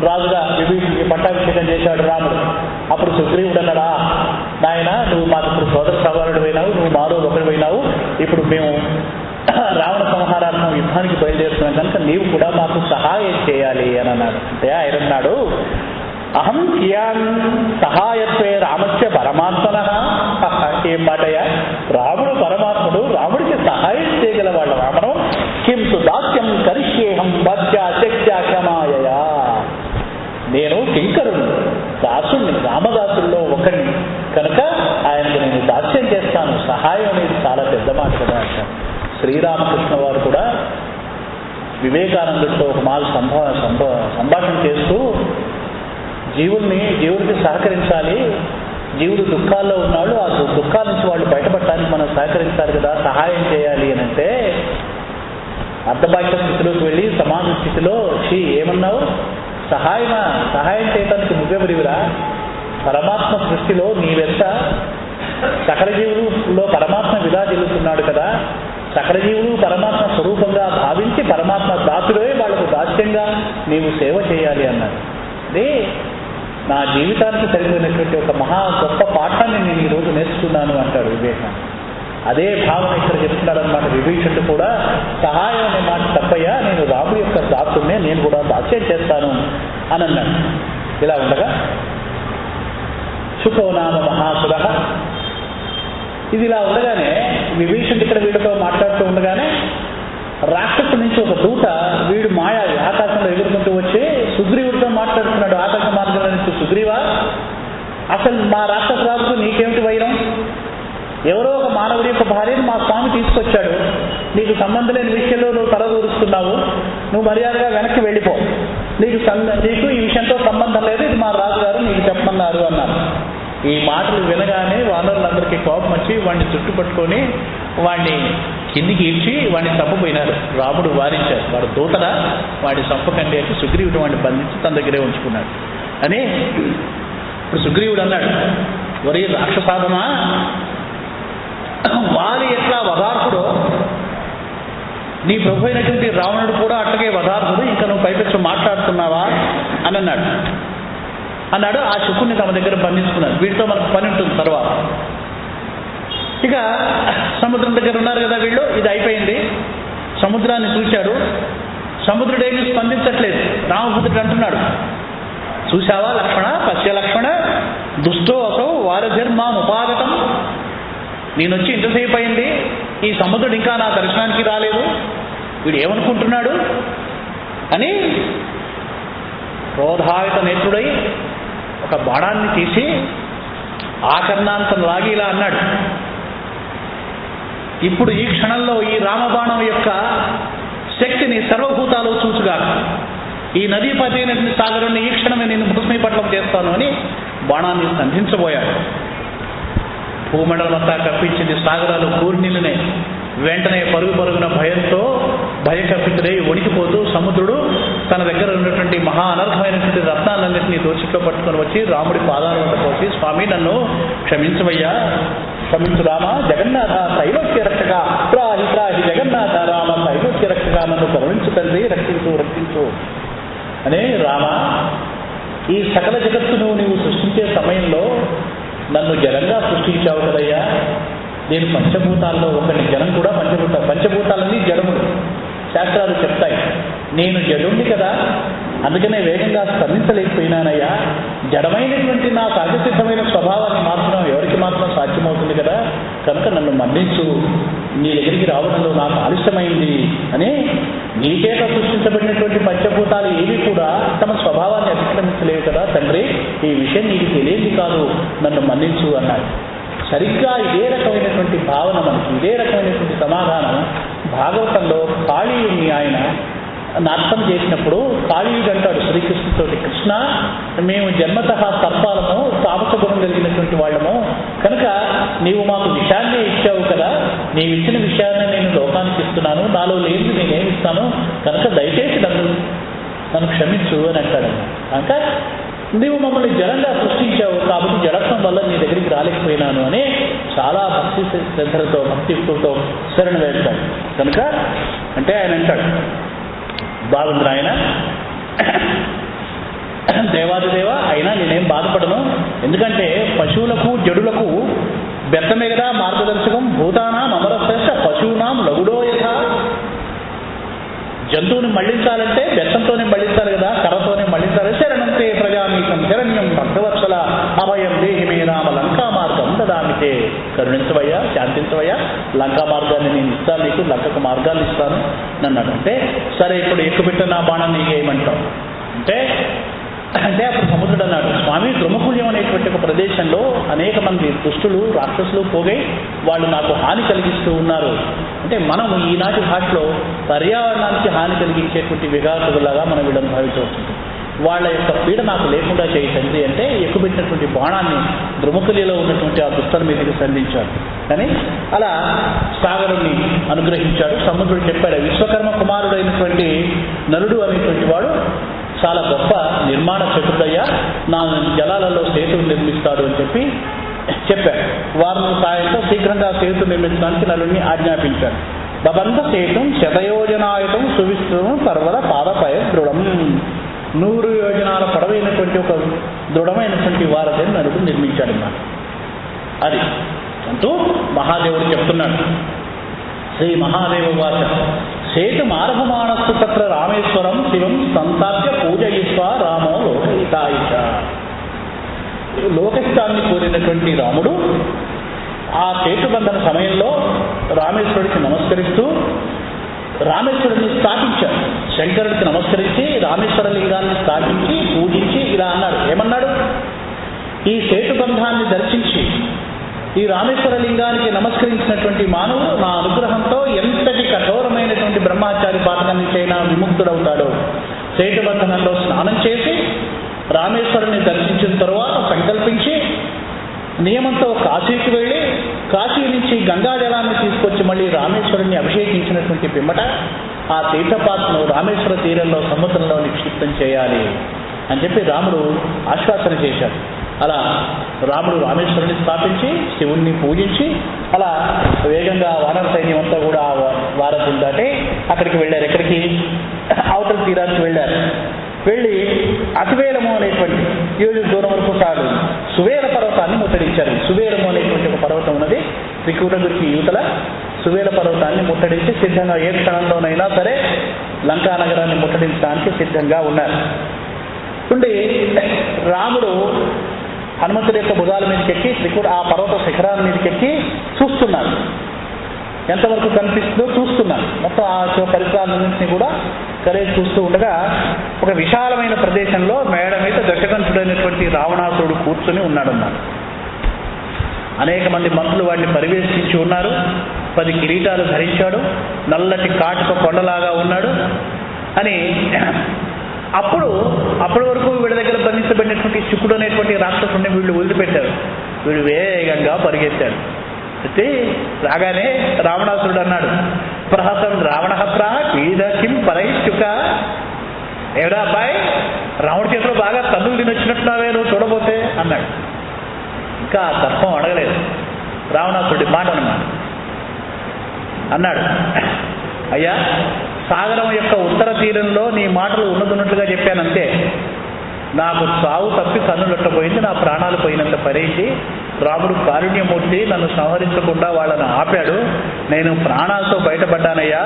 రాజుగా విభీషణుడికి పట్టాభిషేకం చేశాడు రాముడు. అప్పుడు సుగ్రీవుడు అన్నాడా, నాయన నువ్వు మాకు ఇప్పుడు సోదర సవాలుడు అయినావు, నువ్వు మాలో ఒకరు అయినావు. ఇప్పుడు మేము రావణ సంహారార్థం యుద్ధానికి బయలుదేరుతున్నాం కనుక నీవు కూడా మాకు సహాయం చేయాలి అని అన్నాడు. అంటే ఆయన అన్నాడు, అహం కియాన్ సహాయత్వే రామస్య పరమాత్మన. ఏం మాటయ్యా, రాముడు పరమాత్ముడు, రాముడికి సహాయం చేయగలవాళ్ళ రామను. కిం సుదాస్యం కరిష్యేహం వద్యా శక్త్యా క్షమాయయా. నేను కింకరుడు, దాసుడిని, రామదాసుల్లో ఒకరిని కనుక ఆయనకు నేను దాస్యం చేస్తాను. సహాయం అనేది చాలా పెద్ద మాట కదా అంటారు. శ్రీరామకృష్ణ వారు కూడా వివేకానందుడితో ఒక మాలు సంభాషణ చేస్తూ జీవుడికి సహకరించాలి, జీవుడు దుఃఖాల్లో ఉన్నాడు, ఆ దుఃఖాల నుంచి వాళ్ళు బయటపడటానికి మనం సహకరించాలి కదా, సహాయం చేయాలి అని అంటే అర్ధబాహ్య స్థితిలోకి వెళ్ళి సమాన స్థితిలో ఏమన్నావు, సహాయం చేయడానికి నువ్వెవరివిరా, పరమాత్మ సృష్టిలో నీవెంత, సకల జీవులలో పరమాత్మ విరాజిల్లుతున్నాడు కదా, సకల జీవులు పరమాత్మ స్వరూపంగా భావించి పరమాత్మ దాసుడే వాళ్లకు దాస్యంగా నీవు సేవ చేయాలి అన్నాడు. అదే నా జీవితానికి సరిపోయినటువంటి ఒక మహా గొప్ప పాఠాన్ని నేను ఈరోజు నేర్చుకున్నాను అంటాడు వివేకానంద. అదే భావన ఇక్కడ చెప్తున్నాడనమాట. విభీషణుడు కూడా సహాయం అనే మాట తప్పయ్యా, నేను రాముడి యొక్క దాసునే, నేను కూడా దాస్యం చేస్తాను అని అన్నాడు. ఇలా ఉండగా శుకోనామ మహాసుర. ఇది ఇలా ఉండగానే విభీషణుడు ఇక్కడ వీడితో మాట్లాడుతూ ఉండగానే రాక్షసు నుంచి ఒక దూత వీడు మాయావి ఆకాశంలో ఎగురుకుంటూ వచ్చి సుగ్రీవుడితో మాట్లాడుతున్నాడు. ఆకాశ మార్గంలో నుంచి, సుగ్రీవా, అసలు మా రాక్షస రాజుకు నీకేమిటి వైరం? ఎవరో ఒక మానవుడి యొక్క భార్యను మా స్వామి తీసుకొచ్చాడు, నీకు సంబంధం లేని విషయంలో నువ్వు తలదూరుస్తున్నావు, నువ్వు మర్యాదగా వెనక్కి వెళ్ళిపో, నీకు ఈ విషయంతో సంబంధం లేదు, ఇది మా రాజుగారు నీకు చెప్పమన్నారు అన్నారు. ఈ మాటలు వినగానే వానరులందరికీ కోపం వచ్చి వాడిని చుట్టుపట్టుకొని వాడిని కిందికి ఈడ్చి వాడిని చంపపోయినారు. రాముడు వారించారు, వాడు దూతరా, వాడి చంపకండి అంటే సుగ్రీవుడు వాడిని బంధించి తన దగ్గరే ఉంచుకున్నాడు అని. ఇప్పుడు సుగ్రీవుడు అన్నాడు, ఒరే రాక్షసాధమా, వాలి ఎట్లా వదార్హుడో నీ ప్రభు అయినటువంటి రావణుడు కూడా అట్టగే వదార్హుడు, ఇంకా నువ్వు పైపెచ్చు మాట్లాడుతున్నావా అని అన్నాడు. ఆ శుకుని తమ దగ్గర బంధించుకున్నాడు. వీటితో మనకు పని ఉంటుంది తర్వాత. ఇక సముద్రం దగ్గర ఉన్నారు కదా వీళ్ళు. ఇది అయిపోయింది. సముద్రాన్ని చూశాడు. సముద్రుడు ఏమీ స్పందించట్లేదు. రామభద్రుడు అంటున్నాడు, చూశావా లక్ష్మణ, పశ్య లక్ష్మణ, దుష్టో అసౌ వారధిర్మాముపాగతం. నేనొచ్చి ఇంతసేపు అయింది, ఈ సముద్రుడు ఇంకా నా దర్శనానికి రాలేదు, వీడు ఏమనుకుంటున్నాడు అని క్రోధాయుత నేత్రుడై ఒక బాణాన్ని తీసి ఆకర్ణాంతం లాగి ఇలా అన్నాడు, ఇప్పుడు ఈ క్షణంలో ఈ రామబాణం యొక్క శక్తిని సర్వభూతాలు చూచుగా, ఈ నదీపతి అయినటువంటి సాగరుణ్ణి ఈ క్షణమే నేను భూస్మీపట్లం చేస్తాను అని బాణాన్ని సంధించబోయాడు. భూమండలం అంతా కప్పించింది, సాగరాలు పూర్ణిలనే. వెంటనే పరుగున భయంతో భయకపితుడై వణికిపోతూ సముద్రుడు తన దగ్గర ఉన్నటువంటి మహా అనర్హమైనటువంటి రత్నాలన్నింటినీ దోచిట్లో పట్టుకొని వచ్చి రాముడి పాదాల వద్ద పోసి, స్వామి నన్ను క్షమించవయ్యా, క్షమించు రామ, జగన్నాథ తైలోక్య రక్షక, త్రాహి త్రాహి జగన్నాథ రామ తైలోక్య రక్షక, నన్ను కరుణించు తండ్రి, రక్షించు అనే రామ, ఈ సకల జగత్తును నీవు సృష్టించే సమయంలో నన్ను జలంగా సృష్టించావు కదయ్యా. నేను పంచభూతాల్లో ఒకటి, జలం కూడా పంచభూతాలన్నీ జడములు శాస్త్రాలు చెప్తాయి. నేను జడుండి కదా, అందుకనే వేగంగా స్పందించలేకపోయినానయ్యా. జడమైనటువంటి నా సహజసిద్ధమైన స్వభావాన్ని మాత్రం ఎవరికి మాత్రం సాధ్యమవుతుంది కదా, కనుక నన్ను మన్నించు, నీ దగ్గరికి రావడంలో నాకు ఆలస్యమైంది అని. నీచేత సృష్టించబడినటువంటి పంచభూతాలు ఏవి కూడా తమ స్వభావాన్ని అతిక్రమించలేవు కదా తండ్రి, ఈ విషయం నీకు తెలియదు కాదు, నన్ను మన్నించు అన్నాడు. సరిగ్గా ఇదే రకమైనటువంటి భావన మనకి, ఇదే రకమైనటువంటి సమాధానం భాగవతంలో కాళీయుడిని ఆయన అర్థం చేసినప్పుడు కాళీయుడు అంటాడు శ్రీకృష్ణుతోటి, కృష్ణ మేము జన్మతః సర్పాలము, తామస గుణం కలిగినటువంటి వాళ్ళము, కనుక నీవు మాకు విషయాన్నే ఇచ్చావు కదా, నీవు ఇచ్చిన విషయాన్ని నేను లోకానికి ఇస్తున్నాను, నాలో లేని నేనేమి ఇస్తాను, కనుక దయచేసి నన్ను క్షమించు అని అంటాడు. కనుక నీవు మమ్మల్ని జలంగా సృష్టించావు కాబట్టి జడత్వం వల్ల నీ దగ్గరికి రాలేకపోయినాను అని చాలా భక్తి శ్రద్ధలతో భక్తితో శరణ వేస్తాడు. కనుక అంటే ఆయన అంటాడు, బాగుంది ఆయన, దేవాదిదేవ అయినా నేనేం బాధపడను, ఎందుకంటే పశువులకు జడులకు బెత్తమే కదా మార్గదర్శకం, భూతానాం అమరశ్రేష్ఠ పశువునాం లగుడో యథ. జంతువుని మళ్లించాలంటే బెత్తంతోనే మళ్లించాలి కదా, కర్రతోనే మళ్లించాలి. శరణంతే ప్రజామీకం శరణ్యం భక్తవత్సల అభయం దేహి మే రామ లంకా మార్గం దదామితే. కరుణించవయ్యా, శాంతించవయ్యా, లంకా మార్గాన్ని నేను ఇస్తాను నీకు, లంకకు మార్గాన్ని ఇస్తాను నన్నాడు. అంటే సరే ఇప్పుడు ఎక్కుపెట్టిన నా బాణం నీకేయమంటావు అంటే అప్పుడు సముద్రుడు అన్నాడు, స్వామి ద్రుమకుల్యం అనేటువంటి ఒక ప్రదేశంలో అనేక మంది దుష్టులు రాక్షసులు పోగై వాళ్ళు నాకు హాని కలిగిస్తూ ఉన్నారు. అంటే మనం ఈనాటి భాషలో పర్యావరణానికి హాని కలిగించేటువంటి విఘాతులాగా మనం వీళ్ళని భావించవచ్చు. వాళ్ళ యొక్క పీడ నాకు లేకుండా చేయి తండ్రి అంటే ఎక్కుపెట్టినటువంటి బాణాన్ని ద్రుమకులిలో ఉన్నటువంటి ఆ దుష్టుల మీదకి సంధించాడు. కానీ అలా సాగరుణ్ణి అనుగ్రహించాడు. సముద్రుడు చెప్పాడు, విశ్వకర్మ కుమారుడైనటువంటి నలుడు అనేటువంటి వాడు చాలా గొప్ప నిర్మాణ చతుర్దయ్య, నా జలాలలో సేతువు నిర్మిస్తాడు అని చెప్పాడు. వారం సాయంతో శీఘ్రంగా సేతు నిర్మించడానికి నలుడిని ఆజ్ఞాపించాడు. బబంధ సేతుం శతయోజనాయుతం సువిస్తృతం పర్వత పాదపై దృఢం. 100 యోజనాల పొడవైనటువంటి ఒక దృఢమైనటువంటి వారధిని నలుడు నిర్మించాడు అన్నమాట. అది అంటూ మహాదేవుడు చెప్తున్నాడు. శ్రీ మహాదేవ వాచ సేతుమారభమానస్తు తత్ర రామేశ్వరం శివం సంతాప్య పూజయిత్వ రామో లోకహితాయిష. లోకహితాన్ని కోరినటువంటి రాముడు ఆ సేతుబంధన సమయంలో రామేశ్వరుడికి నమస్కరిస్తూ రామేశ్వరుడిని స్థాపించాడు. శంకరుడికి నమస్కరించి రామేశ్వర లింగాన్ని స్థాపించి పూజించి ఇలా అన్నాడు. ఏమన్నాడు? ఈ సేతుబంధాన్ని దర్శించి ఈ రామేశ్వర లింగానికి నమస్కరించినటువంటి మానవుడు నా అనుగ్రహంతో ఎంతటి కఠోరమైనటువంటి బ్రహ్మచారి పాతకం నుంచి అయినా విముక్తుడవుతాడో. సేతుబంధనంలో స్నానం చేసి రామేశ్వరుని దర్శించిన తరువాత సంకల్పించి నియమంతో కాశీకి వెళ్ళి కాశీ నుంచి గంగా జలాన్ని తీసుకొచ్చి మళ్ళీ రామేశ్వరుణ్ణి అభిషేకించినటువంటి పిమ్మట ఆ తీర్థపాత్రను రామేశ్వర తీరంలో సముద్రంలో నిక్షిప్తం చేయాలి అని చెప్పి రాముడు ఆశ్వాసన చేశాడు. అలా రాముడు రామేశ్వరుని స్థాపించి శివుణ్ణి పూజించి అలా వేగంగా వానర సైన్యం అంతా కూడా వారధులు దాటి అక్కడికి వెళ్ళారు. ఎక్కడికి? అవతల తీరానికి వెళ్ళారు. వెళ్ళి అతివేలము అనేటువంటి 7 దూరం వరకు సాగు సువేల పర్వతాన్ని ముట్టడించారు. సువేలము అనేటువంటి ఒక పర్వతం ఉన్నది త్రికూటగిరికి యువతల. సువేల పర్వతాన్ని ముట్టడించి సిద్ధంగా ఏ క్షణంలోనైనా సరే లంకా నగరాన్ని ముట్టడించడానికి సిద్ధంగా ఉన్నారు. ఉండి రాముడు హనుమంతుడి యొక్క భుజాల మీదకి ఎక్కి ఆ పర్వత శిఖరాల మీదకి ఎక్కి చూస్తున్నారు. ఎంతవరకు కనిపిస్తుందో చూస్తున్నారు. మొత్తం ఆ పరిసరాలన్నింటినీ కూడా కలిసి చూస్తూ ఉండగా ఒక విశాలమైన ప్రదేశంలో మేడ మీద దశకంఠుడైనటువంటి రావణాసురుడు కూర్చొని ఉన్నాడన్నారు. అనేక మంది మంత్రులు వాడిని పరివేషించి ఉన్నారు. 10 కిరీటాలు ధరించాడు. నల్లటి కాటుక కొండలాగా ఉన్నాడు అని అప్పటి వరకు వీళ్ళ దగ్గర బంధించబడినటువంటి శుకుడు అనేటువంటి రాక్షసుడిని వీళ్ళు వదిలిపెట్టారు. వీడు వేగంగా పరిగెత్తాడు. అయితే రాగానే రావణాసురుడు అన్నాడు, ప్రహసం రావణహత్ర పీద కిం పరైశుక. ఏడా అబ్బాయి, రాముడి చేతిలో బాగా తన్నులు తినొచ్చినట్టున్నావే నువ్వు చూడబోతే అన్నాడు. ఇంకా తర్పం అడగలేదు. రావణాసురుడి మాట అన్నాడు, అయ్యా సాగరం యొక్క ఉత్తర తీరంలో నీ మాటలు ఉన్నట్టుగా చెప్పానంతే. నాకు చావు తప్పి కన్నులొట్టబోయింది, నా ప్రాణాలు పోయినంత పరేసి రాముడు కారుణ్యమూర్తి నన్ను సంహరించకుండా వాళ్ళని ఆపాడు. నేను ప్రాణాలతో బయటపడ్డానయ్యా.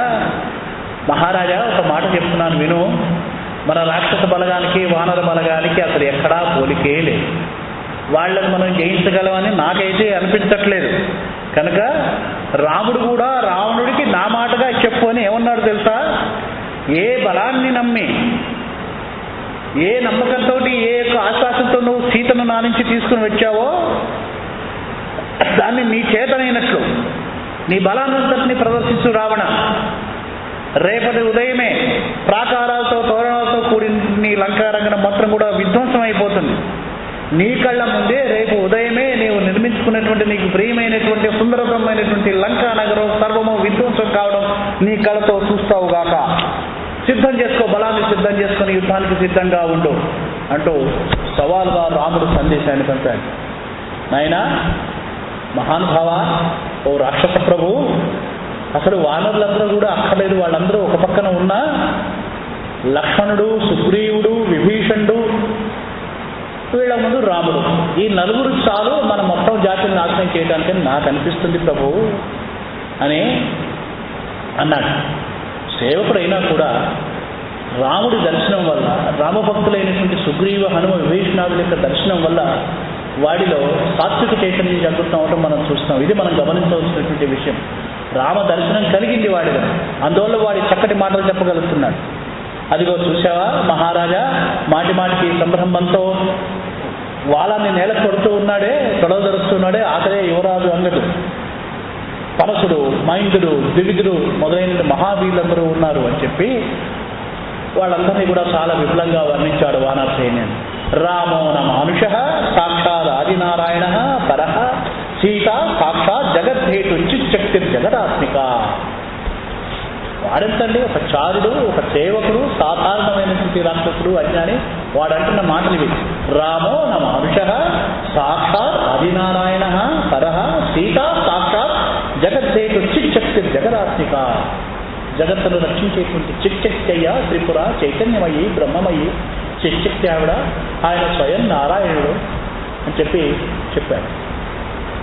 మహారాజా ఒక మాట చెప్తున్నాను విను. మన రాక్షస బలగానికి వానర బలగానికి అసలు ఎక్కడా పోలికే లేదు. వాళ్ళని మనం జయించగలమని నాకైతే అనిపించట్లేదు. కనుక రాముడు కూడా రావణుడికి నా మాటగా చెప్పు అని ఏమన్నాడు తెలుసా? ఏ బలాన్ని నమ్మి, ఏ నమ్మకంతో, ఏ యొక్క ఆశ్వాసంతో నువ్వు సీతను నా నుంచి తీసుకుని వచ్చావో దాన్ని నీ చేతనైనట్లు నీ బలాన్నంతటిని ప్రదర్శించు రావణ. రేపటి ఉదయమే ప్రాకారాలతో తోరణాలతో కూడిన నీ లంకారంగం మొత్తం కూడా విధ్వంసం అయిపోతుంది. నీ కళ్ళ ముందే రేపు ఉదయమే నీవు నిర్మించుకున్నటువంటి నీకు ప్రియమైనటువంటి సుందరమైనటువంటి లంకా నగరం సర్వము విధ్వంసం కావడం నీ కళ్ళతో చూస్తావుగాక. సిద్ధం చేసుకో, బలాన్ని సిద్ధం చేసుకుని యుద్ధానికి సిద్ధంగా ఉండు అంటూ సవాలుగా రాముడు సందేశాన్ని పంపాడు. నాయనా మహానుభావ, ఓ రాక్షస ప్రభు, అసలు వానరులందరూ కూడా అక్కర్లేదు. వాళ్ళందరూ ఒక పక్కన ఉన్నా లక్ష్మణుడు, సుగ్రీవుడు, విభీషణుడు, వీళ్ళ ముందు రాముడు, ఈ నలుగురు చాలు మన మొత్తం జాతిని నాశనం చేయడానికి నాకు అనిపిస్తుంది ప్రభు అని అన్నాడు. సేవకుడైనా కూడా రాముడి దర్శనం వల్ల, రామభక్తులైనటువంటి సుగ్రీవ, హనుమ, విభీషణాదుల యొక్క దర్శనం వల్ల వాడిలో సాత్విక చైతన్యం జరుగుతూ ఉండటం మనం చూస్తాం. ఇది మనం గమనించవలసినటువంటి విషయం. రామ దర్శనం కలిగింది వాడిలో, అందువల్ల వాడి చక్కటి మాటలు చెప్పగలుగుతున్నాడు. అదిగో చూసావా మహారాజా, మాటి మాటికి సంభ్రమంతో వాళ్ళని నేల కొడుతూ ఉన్నాడే, తొడలు జరుపుతున్నాడే, ఆఖరే యువరాజు అంగడు, పనసుడు, మైందుడు, ద్వివిధుడు మొదలైన మహావీరులందరూ ఉన్నారు అని చెప్పి వాళ్ళందరినీ కూడా చాలా విపులంగా వర్ణించాడు వానర సైన్యాన్ని. రామో నమానుష సాక్షాత్ ఆదినారాయణ పరః సీత సాక్షాత్ జగద్ధేతు చిచ్చక్తి జగదాత్మిక. వాడెంతండి, ఒక చారుడు, ఒక సేవకుడు, సాధారణమైనటువంటి రాక్షసుడు, అజ్ఞాని. వాడంటున్న మాటలు ఇవి. రామో నమానుష సాక్షాత్ ఆదినారాయణ పరః సీత సాక్షాత్ జగద్ధేతు చిచ్చక్తి జగదాత్మిక. జగత్తును రక్షించేటువంటి చిచ్చక్తి అయ్యా త్రిపుర చైతన్యమయ్యి బ్రహ్మమయ్యి చిచ్చక్తి ఆవిడ, ఆయన స్వయం నారాయణుడు అని చెప్పాడు.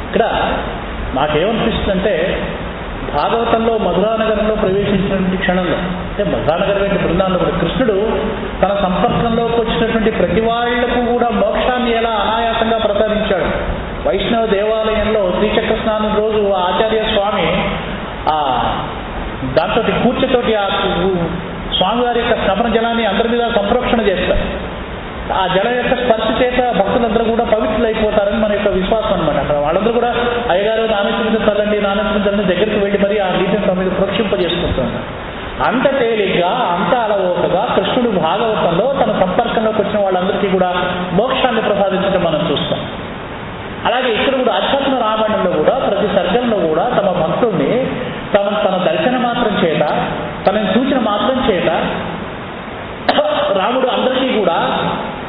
ఇక్కడ నాకేమనిపిస్తుందంటే, భాగవతంలో మధురానగరంలో ప్రవేశించినటువంటి క్షణంలో, అంటే మధురానగరం అంటే బృందాల్లో కూడా కృష్ణుడు తన సంపర్కంలోకి వచ్చినటువంటి ప్రతి వాళ్లకు కూడా మోక్షాన్ని ఎలా అనాయాసంగా ప్రసాదించాడు. వైష్ణవ దేవాలయంలో శ్రీచక్ర స్నానం రోజు ఆచార్య స్వామి దాంతో కూర్చతోటి ఆ స్వామివారి యొక్క స్నపన జలాన్ని అందరి మీద సంప్రోక్షణ చేస్తారు. ఆ జలం యొక్క స్పర్శ చేత భక్తులందరూ కూడా పవిత్రులైపోతారని మన యొక్క విశ్వాసం అనమాట. అక్కడ వాళ్ళందరూ కూడా అయ్యగారు నామస్మృతి చల్లండి, నామస్మృతి చల్లని దగ్గరికి వెళ్ళి మరి ఆ నీటిని తమ మీద ప్రోక్షింపజేసుకుంటారు. అంత తేలిగ్గా, అంత అలవోకగా కృష్ణుడు భాగవతంలో తన సంపర్కంలోకి వచ్చిన వాళ్ళందరికీ కూడా మోక్షాన్ని ప్రసాదించడం మనం చూస్తాం. అలాగే ఇక్కడ కూడా అధ్యాత్మ రామాయణంలో కూడా ప్రతి సర్గంలో కూడా తమ భక్తుల్ని తన దర్శన మాత్రం చేత, తనని సూచన మాత్రం చేత రాముడు అందరికీ కూడా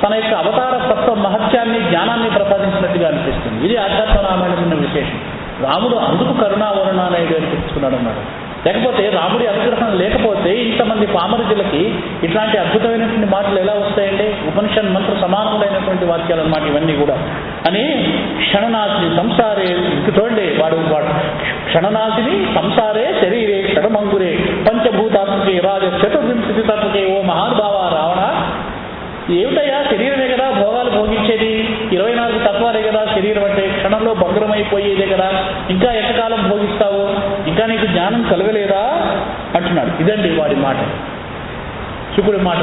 తన యొక్క అవతార తత్వ మహత్యాన్ని, జ్ఞానాన్ని ప్రసాదించినట్టుగా అనిపిస్తుంది. ఇది ఆధ్యాత్మ రామాయణం విశేషం. రాముడు అందుకు కరుణావరుణానాయుడు అని పిలుచుకున్నాడు అన్నాడు. లేకపోతే రాముడి అనుగ్రహం లేకపోతే ఇంతమంది పామరుజులకి ఇట్లాంటి అద్భుతమైనటువంటి మాటలు ఎలా వస్తాయండి? ఉపనిషత్ మంత్ర సమానములైనటువంటి వాక్యాలు అన్నమాట ఇవన్నీ కూడా. అని క్షణనాశిని సంసారే, చూడండి వాడు క్షణనాశిని సంసారే శరీరే క్షణమంగురే పంచభూతాత్మకే రాజ చతుర్వింశతి తత్వకే. ఓ మహానుభావ రావణ, ఏమిటయ్యా శరీరమే కదా భోగాలు భోగించేది, 24 తత్వాలే కదా శరీరం అంటే, క్షణంలో భగ్రమైపోయేదే కదా, ఇంకా ఎంతకాలం భోగిస్తావు, ఇంకా నీకు జ్ఞానం కలగలేదా అంటున్నాడు. ఇదండి వాడి మాట, శుకుడి మాట.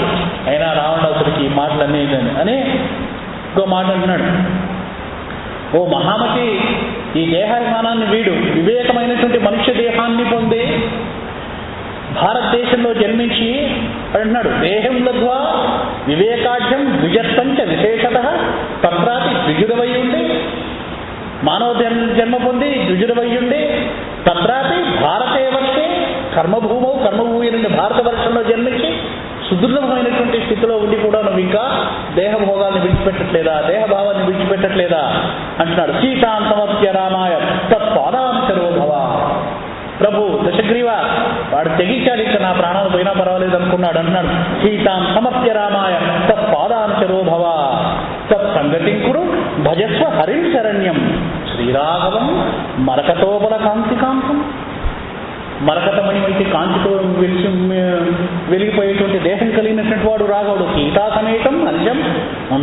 అయినా రావణాసుడికి ఈ మాటలన్నీ అని ఇంకో మాట అంటున్నాడు. ఓ మహామతి, ఈ దేహాభిమానాన్ని వీడు వివేకమైనటువంటి మనుష్య దేహాన్ని పొంది భారతదేశంలో జన్మించి అంటున్నాడు, దేహం లబ్ధ్వా వివేకాఢ్యం ద్విజస్తంచ విశేషత తత్రాతి ద్విజుడవయ్యుండి, మానవ జన్మ పొంది ద్విజుడవయ్యుండి తత్రాతి భారతే వర్షే కర్మభూమౌ, కర్మభూమి నుండి భారతవర్షంలో జన్మించి సుదృఢమైనటువంటి స్థితిలో ఉండి కూడా నువ్వు ఇంకా దేహభోగాల్ని విడిచిపెట్టట్లేదా, దేహభావాన్ని విడిచిపెట్టట్లేదా అంటున్నాడు. సీతాం సమర్ప్య రామాయ తత్పాదాంశరో భవ. ప్రభు దశగ్రీవ, వాడు తెగించాడు, ఇక నా ప్రాణాలు పోయినా పర్వాలేదు అనుకున్నాడు అంటున్నాడు. సీతాం సమర్ప్య రామాయ తత్పాదాంశరో భవ తత్సంగతిం కురు భజస్వ హరిం శరణ్యం శ్రీరాఘవం మరకతోబల కాంతికాంతం. మరకతమణి వంటి కాంతితో వెలిగిపోయేటువంటి దేహం కలిగినటువంటి వాడు రాఘవుడు. సీతా సమేతం అంజం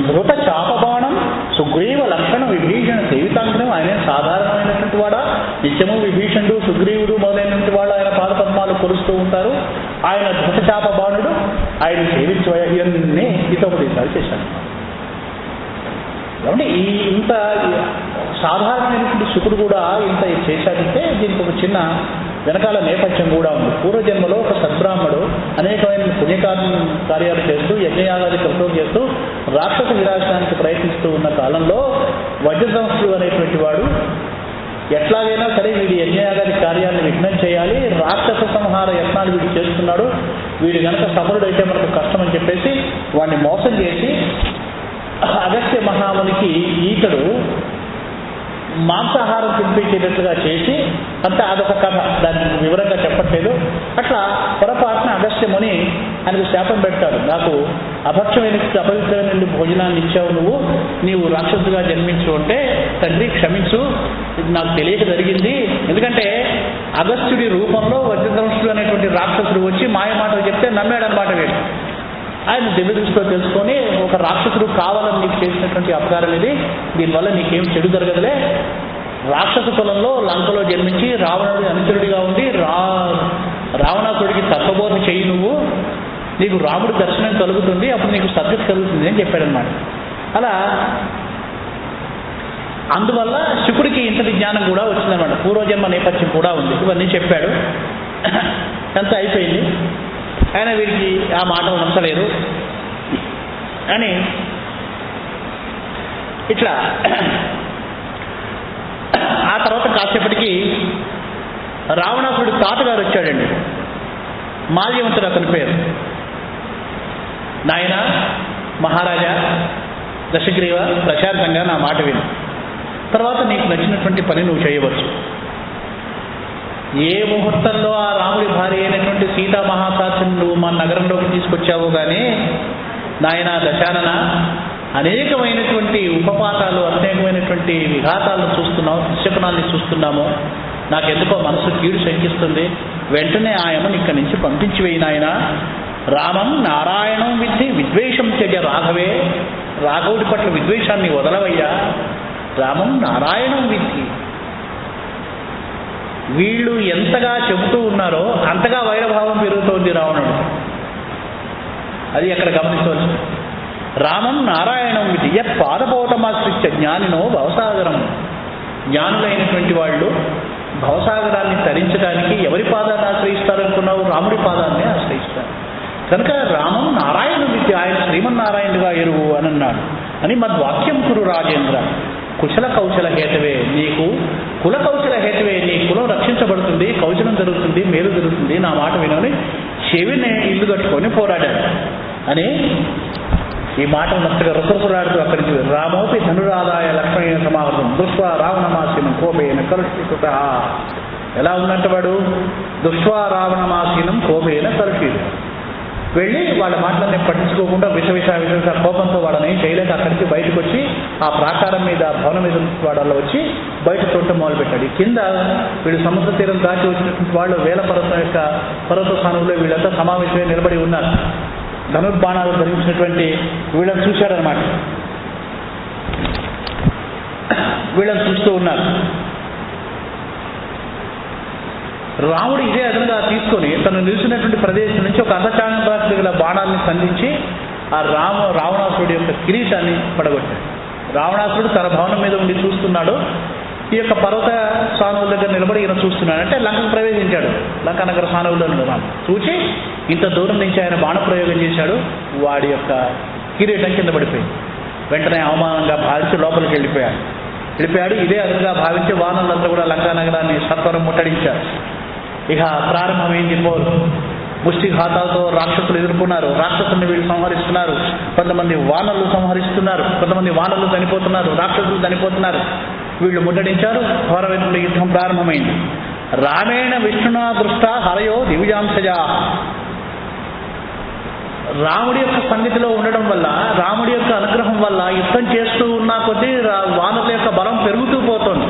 ధృత చాపబాణం సుగ్రీవ లక్షణ విభీషణ సేవితాంగం. ఆయన సాధారణమైనటువంటి వాడా? నిత్యము విభీషణుడు, సుగ్రీవుడు మొదలైనటువంటి వాళ్ళు ఆయన పాదపద్మాలు కొలుస్తూ ఉంటారు. ఆయన ధృత చాప బాణుడు, ఆయన సేవించవన్నీ హితోపదేశాలు చేశాడు. కాబట్టి ఇంత సాధారణమైనటువంటి శుకుడు కూడా ఇంత చేశాడంటే దీనికి ఒక చిన్న వెనకాల నేపథ్యం కూడా ఉంది. పూర్వజన్మలో ఒక సద్బ్రాహ్మడు అనేకమైన కార్యాలు చేస్తూ యజ్ఞయాగాది కృతం చేస్తూ రాక్షస వినాశనానికి ప్రయత్నిస్తూ ఉన్న కాలంలో వజ్రదంశుడు అనేటువంటి వాడు ఎట్లాగైనా సరే వీడి యజ్ఞయాగాది కార్యాన్ని విఘ్నం చేయాలి, రాక్షస సంహార యత్నాలు వీడు చేస్తున్నాడు, వీడు గనక సఫలుడైతే మనకు కష్టం అని చెప్పేసి వాడిని మోసం చేసి అగస్త్య మహామునికి ఈతడు మాంసాహారం తినిపించేటట్లుగా చేసి, అంతా అదొక కథ, దాన్ని వివరంగా చెప్పట్లేదు. అట్లా పొరపాటున అగస్త్య ముని ఆయనకు శాపం పెడతాడు. నాకు అపవిత్రమైన భోజనాన్ని ఇచ్చావు, నీవు రాక్షసుగా జన్మించు అంటే, తండ్రి క్షమించు, ఇది నాకు తెలియక జరిగింది. ఎందుకంటే అగస్త్యుడి రూపంలో వజ్రదంశుడు అనేటువంటి రాక్షసుడు వచ్చి మాయ మాటలు చెప్తే నమ్మాడనమాట వీడు. ఆయన దివ్య దృష్టిలో తెలుసుకొని, ఒక రాక్షసుడు కావాలని నీకు చేసినటువంటి అపకారం ఇది, దీనివల్ల నీకేం చెడు జరగదులే, రాక్షస కులంలో లంకలో జన్మించి రావణుడి అనుచరుడిగా ఉండి రావణాసుడికి తత్వబోధ చెయ్యి, నువ్వు నీకు రాముడి దర్శనం కలుగుతుంది, అప్పుడు నీకు సద్గతి కలుగుతుంది అని చెప్పాడనమాట. అలా అందువల్ల శుకుడికి ఇంతటి జ్ఞానం కూడా వచ్చిందనమాట. పూర్వజన్మ నేపథ్యం కూడా ఉంది. ఇవన్నీ చెప్పాడు, అంతా అయిపోయింది. ఆయన వీరికి ఆ మాటలు నచ్చలేదు అని ఇట్లా ఆ తర్వాత కాసేపటికి రావణాసుడి తాతగారు వచ్చాడండి, మాల్యవంతుడు అతని పేరు. నాయన మహారాజా దశగ్రీవ, ప్రశాంతంగా నా మాట విను, తర్వాత నీకు నచ్చినటువంటి పని నువ్వు చేయవచ్చు. ఏ ముహూర్తంలో ఆ రాముడి భార్య అయినటువంటి సీతా మహాసాధ్యం నువ్వు మా నగరంలోకి తీసుకొచ్చావు కానీ నాయన దశానన, అనేకమైనటువంటి ఉపపాతాలు, అనేకమైనటువంటి విఘాతాలను చూస్తున్నాము, దుశ్శకునాల్ని చూస్తున్నాము. నాకెందుకో మనసు కీడు శంకిస్తుంది. వెంటనే ఆయనను ఇక్కడి నుంచి పంపించి వేయి నాయన. రామం నారాయణం విద్ధి విద్వేషం త్యజ రాఘవే. రాఘవుడి పట్ల విద్వేషాన్ని వదలవయ్యా. రామం నారాయణం విద్ధి. వీళ్ళు ఎంతగా చెబుతూ ఉన్నారో అంతగా వైరభావం పెరుగుతోంది రావణుడు. అది అక్కడ గమనించవచ్చు. రామం నారాయణం ఇది యత్ పాదపోతమాశ్రిత్య జ్ఞానినో భవసాగరం. జ్ఞానులైనటువంటి వాళ్ళు భవసాగరాన్ని తరించడానికి ఎవరి పాదాన్ని ఆశ్రయిస్తారనుకున్నావు? రాముడి పాదాన్ని ఆశ్రయిస్తారు. కనుక రామం నారాయణ విద్య, ఆయన శ్రీమన్నారాయణుడిగా ఎరువు అని అన్నాడు అని మద్వాక్యం కురు రాజేంద్ర. కుశల కౌశల హేతవే, నీకు కుల కౌశల హేతవే, నీ కులం రక్షించబడుతుంది, కౌశలం జరుగుతుంది, మేలు జరుగుతుంది, నా మాట వినని చెవిని ఇల్లు కట్టుకొని పోరాడాడు అని ఈ మాట నచ్చగా రుసరుసలాడుతూ అక్కడి నుంచి రామోపి ధనురాదాయ లక్ష్మణ సమాహృతం దృష్వా రావణమాసీనం కోపేన కలుషీకృత. ఎలా ఉన్నట్టు వాడు దృష్వా రావణమాసీనం కోపేన కలుషీత. వెళ్ళి వాళ్ళ మాటలన్నీ పట్టించుకోకుండా విష కోపంతో వాళ్ళని ఏం చేయలేక అక్కడికి బయటకు వచ్చి ఆ ప్రాకారం మీద భవనం మీద వాళ్ళ వచ్చి బయట చూడటం మొదలుపెట్టాడు. కింద వీళ్ళు సముద్ర తీరం దాటి వచ్చినటువంటి వాళ్ళు వేల పర్వత స్థానంలో వీళ్ళంతా సమావేశమై నిలబడి ఉన్నారు. ధనుర్బాణాలు ధరించినటువంటి వీళ్ళని చూశాడనమాట. వీళ్ళని చూస్తూ ఉన్నారు. రాముడు ఇదే అదనంగా తీసుకొని తను నిలిచినటువంటి ప్రదేశం నుంచి ఒక అర్ధచాంద్రాస్తి గల బాణాన్ని సంధించి ఆ రావణాసురుడి యొక్క కిరీటాన్ని పడగొట్టాడు. రావణాసురుడు తన భవనం మీద ఉండి చూస్తున్నాడు. ఈ యొక్క పర్వత సానువుల దగ్గర నిలబడి ఈయన చూస్తున్నాడు. అంటే లంకకు ప్రవేశించాడు. లంక నగర సానువుల్లో రాము చూచి ఇంత దూరం నుంచి ఆయన బాణప్రయోగం చేశాడు. వాడి యొక్క కిరీటం కింద పడిపోయింది. వెంటనే అవమానంగా భావించి లోపలికి వెళ్ళిపోయాడు. ఇదే అదుగా భావించి వానరులంతా కూడా లంకా నగరాన్ని సత్వరం ముట్టడించారు. ఇక ప్రారంభమైంది పోరు. ముష్టిఘాతాలతో రాక్షసులు ఎదుర్కొన్నారు. రాక్షసుల్ని వీళ్ళు సంహరిస్తున్నారు. కొంతమంది వానరులు సంహరిస్తున్నారు. కొంతమంది వానరులు చనిపోతున్నారు. రాక్షసులు చనిపోతున్నారు. వీళ్ళు ముట్టడించారు. ఘోరమైన యుద్ధం ప్రారంభమైంది. రామేణ విష్ణునా దృష్ట హరయో దివ్యాంశజా. రాముడి యొక్క సన్నిధిలో ఉండడం వల్ల, రాముడి యొక్క అనుగ్రహం వల్ల యుద్ధం చేస్తూ ఉన్న కొద్దీ వానరుల యొక్క బలం పెరుగుతూ పోతుంది.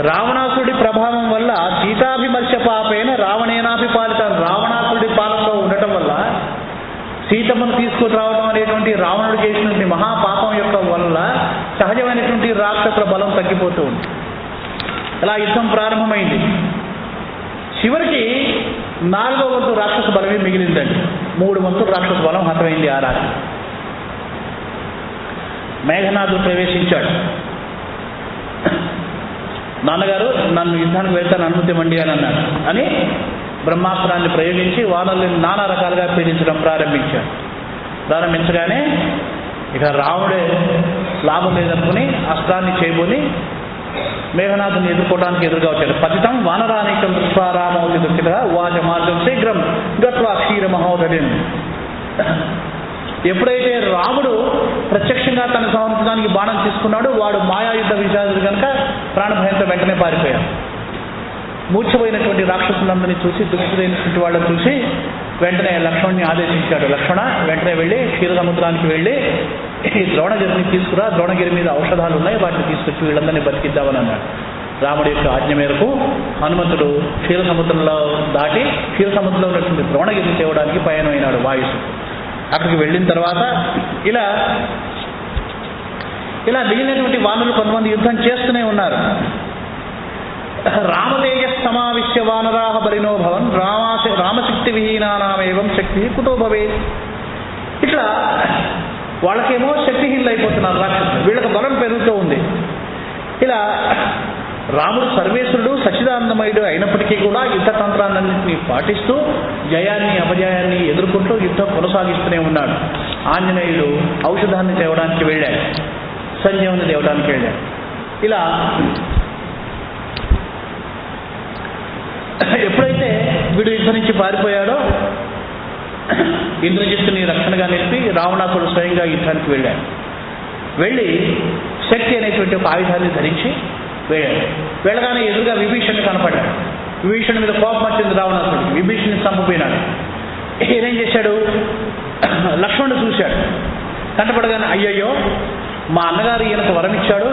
రావణాసురుడి ప్రభావం వల్ల సీతాభిమర్శ పాపైన రావణేనాభి పాలిత. రావణాసురుడి పాలనలో ఉండటం వల్ల సీతమ్మను తీసుకుని రావడం అనేటువంటి రావణుడు చేసినటువంటి మహాపాపం యొక్క వల్ల సహజమైనటువంటి రాక్షసుల బలం తగ్గిపోతూ ఉంది. అలా యుద్ధం ప్రారంభమైంది. చివరికి 4వ వంతు రాక్షస బలమే మిగిలిందండి. 3 వంతులు రాక్షస బలం హతమైంది ఆ రాత్రి. మేఘనాథుడు ప్రవేశించాడు. నాన్నగారు నన్ను యుద్ధానికి వెళ్తాను అనుమతి ఇవ్వండి అని అన్నాడు. అని బ్రహ్మాస్త్రాన్ని ప్రయోగించి వానరులను నానా రకాలుగా పీడించడం ప్రారంభించగానే ఇక రాముడే లాభం లేదనుకుని అస్త్రాన్ని చేయబోని మేఘనాథుని ఎదుర్కోవడానికి ఎదురుగా వచ్చాడు. పతితం వానరానేకం దృష్ట్వా రామౌతి దుఃఖిత ఉవాచ మార్గం శీఘ్రం గత్వా క్షీర మహోదయం. ఎప్పుడైతే రాముడు ప్రత్యక్షంగా తన సంహరించడానికి బాణం తీసుకున్నాడో వాడు మాయాయుద్ధ విషాదుడు కనుక ప్రాణభయంతో వెంటనే పారిపోయాడు. మూర్ఛపోయినటువంటి రాక్షసులందరినీ చూసి, దుఃఖితులైనటువంటి వాళ్ళని చూసి వెంటనే లక్ష్మణ్ణి ఆదేశించాడు. లక్ష్మణ వెంటనే వెళ్ళి క్షీరసముద్రానికి వెళ్ళి ఈ ద్రోణగిరిని తీసుకురా, ద్రోణగిరి మీద ఔషధాలు ఉన్నాయి, వాటిని తీసుకొచ్చి వీళ్ళందరినీ బతికిద్దామని అన్నాడు. రాముడి యొక్క ఆజ్ఞ మేరకు హనుమంతుడు క్షీరసముద్రంలో దాటి క్షీరసముద్రంలో ఉన్నటువంటి ద్రోణగిరిని తేవడానికి పయనమైనాడు వాయుసు. అక్కడికి వెళ్ళిన తర్వాత ఇలా మిగిలినటువంటి వానరులు కొంతమంది యుద్ధం చేస్తూనే ఉన్నారు. రామతేజ సమావిశ్య వానరాహ బలినో భవన్ రామశక్తి విహీనానామేవం శక్తి కుతో భవేత్. ఇట్లా వాళ్ళకేమో శక్తిహీనులు అయిపోతున్నారు రాక్షసులు, వీళ్ళకి బలం పెరుగుతూ ఉంది. ఇలా రాముడు సర్వేశ్వరుడు సచ్చిదానందమయుడు అయినప్పటికీ కూడా యుద్ధ తంత్రాలన్నింటినీ పాటిస్తూ జయాన్ని అపజయాన్ని ఎదుర్కొంటూ యుద్ధం కొనసాగిస్తూనే ఉన్నాడు. ఆంజనేయుడు ఔషధాన్ని తేవడానికి వెళ్ళాడు, సంజీవుని తేవడానికి వెళ్ళాడు. ఇలా ఎప్పుడైతే వీడు యుద్ధం నుంచి పారిపోయాడో ఇంద్రజిత్తుని రక్షణగా నిలిపి రావణాసురుడు స్వయంగా యుద్ధానికి వెళ్ళి శక్తి అనేటువంటి ఒక ఆయుధాన్ని ధరించి వెళ్ళగానే ఎదురుగా విభీషణుడు కనపడ్డాడు. విభీషణుడి మీద కోపం వచ్చింది రావణాసురుడికి. విభీషణుని చంపిపోయినాడు. ఈయనేం చేశాడు, లక్ష్మణుడు చూశాడు. కంటపడగానే అయ్యయ్యో మా అన్నగారు ఈయనకు వరం ఇచ్చాడు,